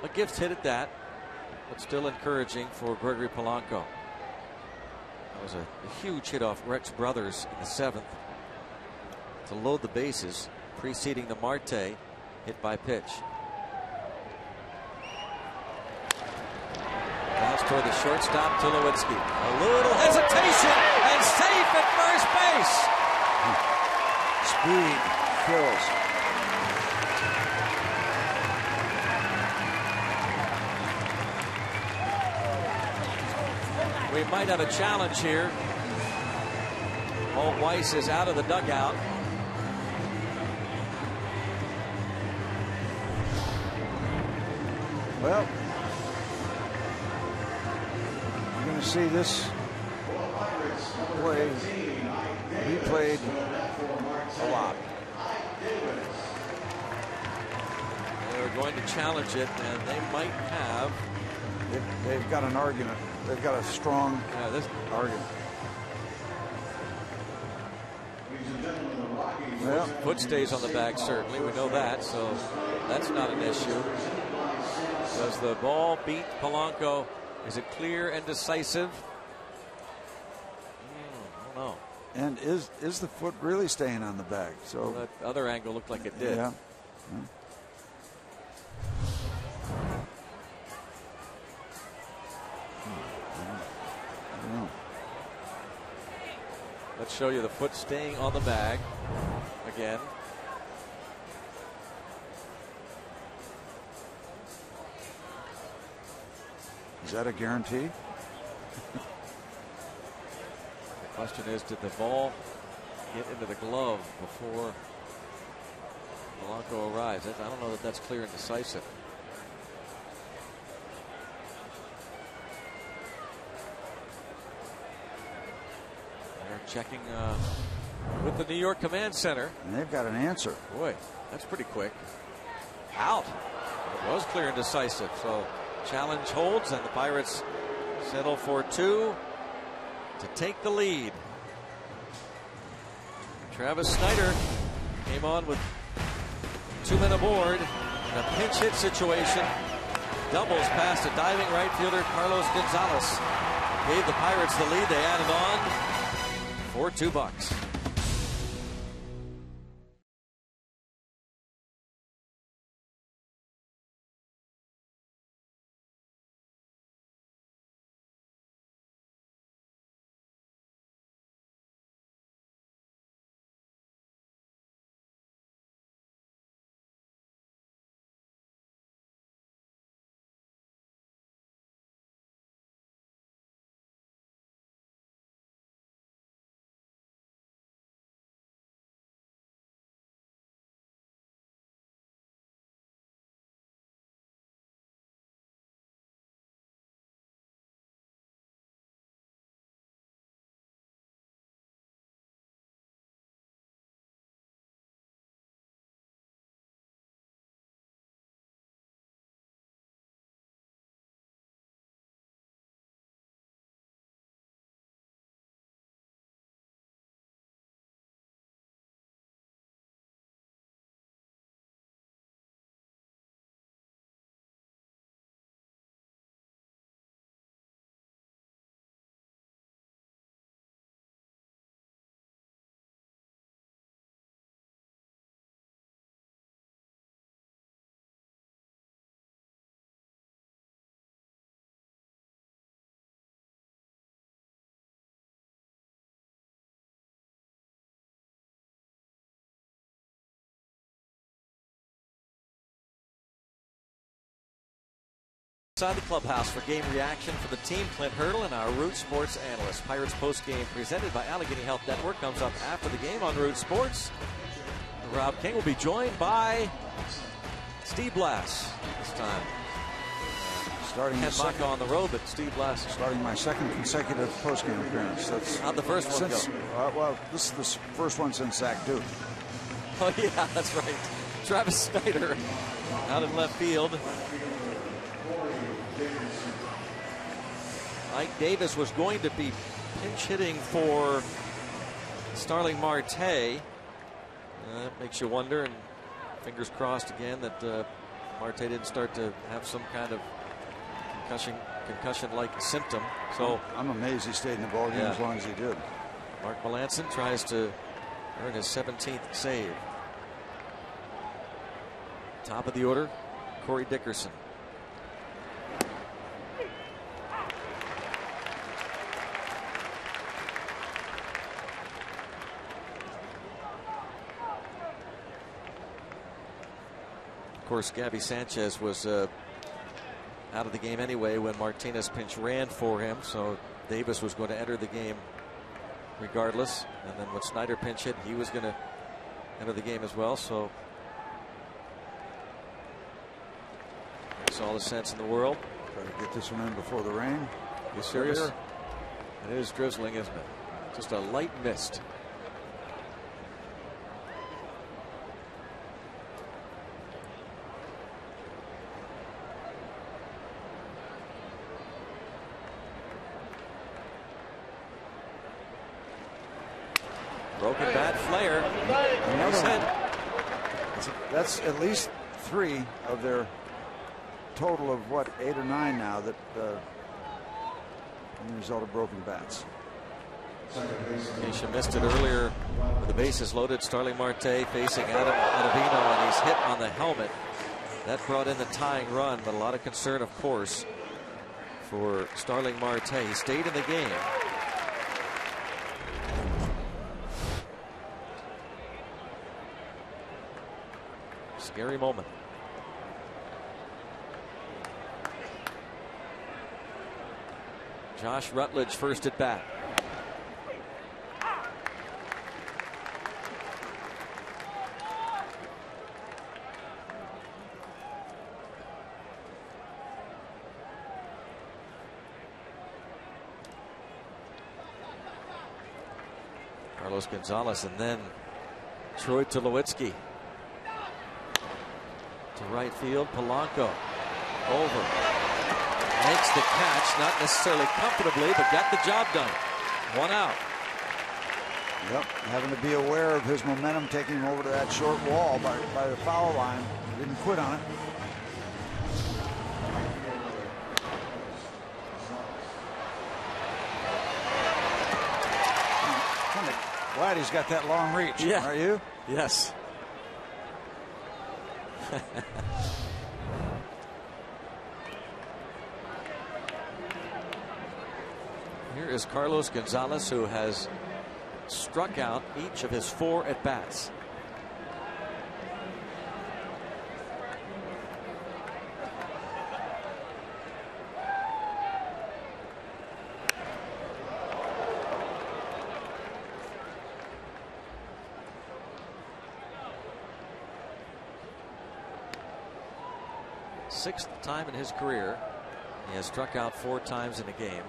A gift hit at that, but still encouraging for Gregory Polanco. That was a huge hit off Rex Brothers in the 7th to load the bases, preceding the Marte hit by pitch. toward the shortstop, Tulowitzki. A little hesitation and safe at first base. Speed kills. We might have a challenge here. Walt Weiss is out of the dugout. Well, you're going to see this play replayed a lot. They're going to challenge it, and they might have. They've got an argument. They've got a strong argument. Well, foot stays on the bag, certainly. We know that, so that's not an issue. Does the ball beat Polanco? Is it clear and decisive? I don't know. And is the foot really staying on the bag? So well, that other angle looked like it did. Yeah. I don't know. Let's show you the foot staying on the bag again. Is that a guarantee? The question is, did the ball get into the glove before Polanco arrives? I don't know that that's clear and decisive. They're checking with the New York Command Center. And they've got an answer. Boy, that's pretty quick. Out. It was clear and decisive. So challenge holds, and the Pirates settle for 2 to take the lead. Travis Snyder came on with 2 men aboard in a pinch hit situation. Doubles past a diving right fielder, Carlos Gonzalez. Gave the Pirates the lead. They added on for $2. Inside the clubhouse for game reaction for the team, Clint Hurdle and our Root Sports analyst. Pirates post game presented by Allegheny Health Network comes up after the game on Root Sports. Rob King will be joined by Steve Blass this time. Starting Ken Maka on the road, but Steve Blass. Starting my second consecutive postgame appearance. That's how'd the first one go? Well, this is the first one since Zach Duke. Oh yeah, that's right. Travis Snyder out in left field. Mike Davis was going to be pinch hitting for Starling Marte. That makes you wonder, and fingers crossed again that Marte didn't start to have some kind of concussion-like symptom. So I'm amazed he stayed in the ballgame as long as he did. Mark Melanson tries to earn his 17th save. Top of the order, Corey Dickerson. course, Gabby Sanchez was out of the game anyway when Martinez pinch ran for him, so Davis was going to enter the game regardless. And then when Snyder pinch hit, he was going to enter the game as well. So makes all the sense in the world. Try to get this one in before the rain. You serious? It is drizzling, isn't it? Just a light mist. Broken bat flare. Nice hit. That's at least 3 of their total of what, 8 or 9 now that as a result of broken bats. Keisha missed it earlier with the bases loaded. Starling Marte facing Adam Ottavino, and he's hit on the helmet. That brought in the tying run, but a lot of concern, of course, for Starling Marte. He stayed in the game. Scary moment. Josh Rutledge first at bat. Carlos Gonzalez, and then Troy Tulowitzki to right field. Polanco over, makes the catch, not necessarily comfortably, but got the job done. 1 out. Yep, having to be aware of his momentum taking him over to that short wall by the foul line. Didn't quit on it. Kind of glad he's got that long reach. Yeah. Are you? Yes. Here is Carlos Gonzalez, who has struck out each of his 4 at-bats. Sixth time in his career. He has struck out 4 times in a game.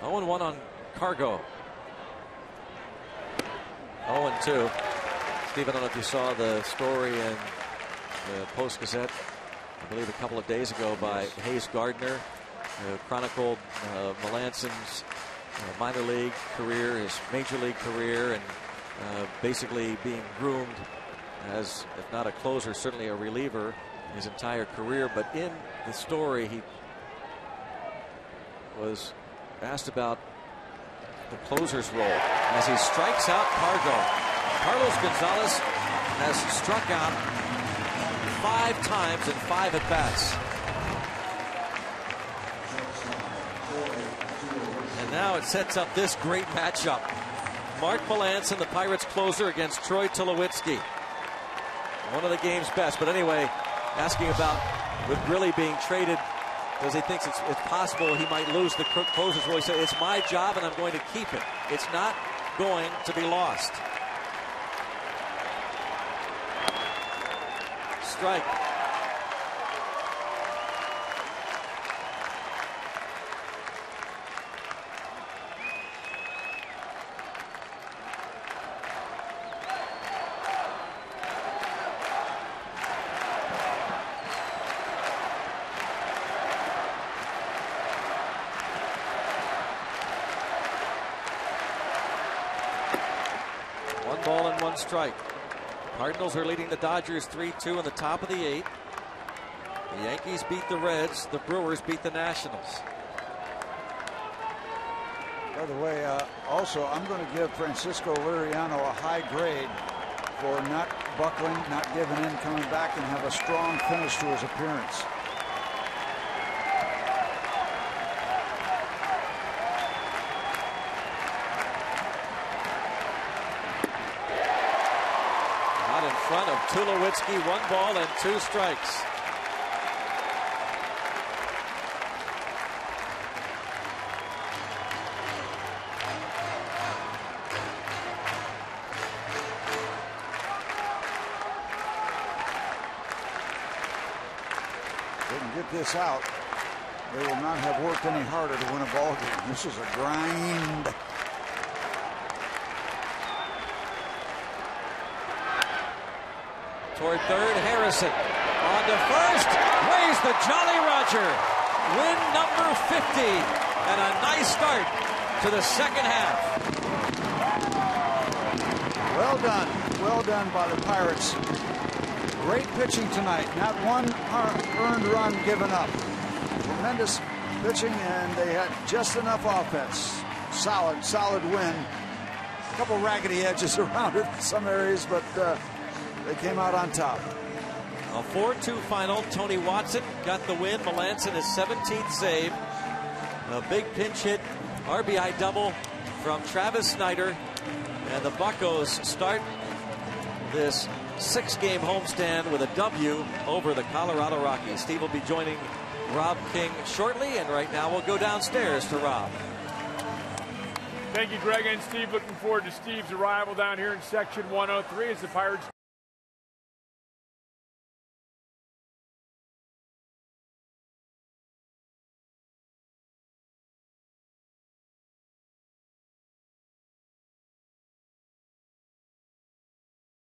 Oh, 0-1 on Cargo. 0-2. Steve, I don't know if you saw the story in the Post-Gazette, I believe a couple of days ago, by Hayes Gardner, who chronicled Melanson's minor league career, his major league career, and basically being groomed as, if not a closer, certainly a reliever his entire career. But in the story, he was asked about the closer's role as he strikes out Cargo. Carlos Gonzalez has struck out 5 times in 5 at-bats. And now it sets up this great matchup. Mark Melancon, the Pirates closer, against Troy Tulowitzki. One of the game's best. But anyway, asking about with Grilli being traded, because he thinks it's possible he might lose the closer's role. He said, it's my job and I'm going to keep it. It's not going to be lost. Strike. Strike. Cardinals are leading the Dodgers 3-2 in the top of the 8th. The Yankees beat the Reds. The Brewers beat the Nationals. By the way, also, I'm going to give Francisco Liriano a high grade for not buckling, not giving in, coming back and have a strong finish to his appearance. Out in front of Tulowitzki, 1 ball and 2 strikes. Get this out, they will not have worked any harder to win a ball game. This is a grind. Toward third, Harrison on to first, raise the Jolly Roger. Win number 50 and a nice start to the second half. Well done by the Pirates. Great pitching tonight. Not one earned run given up. Tremendous pitching, and they had just enough offense. Solid win. A couple raggedy edges around it in some areas, but they came out on top. A 4-2 final. Tony Watson got the win. Melanson his 17th save. A big pinch hit, RBI double from Travis Snyder. And the Buccos start this 6-game homestand with a W over the Colorado Rockies. Steve will be joining Rob King shortly, and right now we'll go downstairs to Rob. Thank you, Greg and Steve. Looking forward to Steve's arrival down here in Section 103 as the Pirates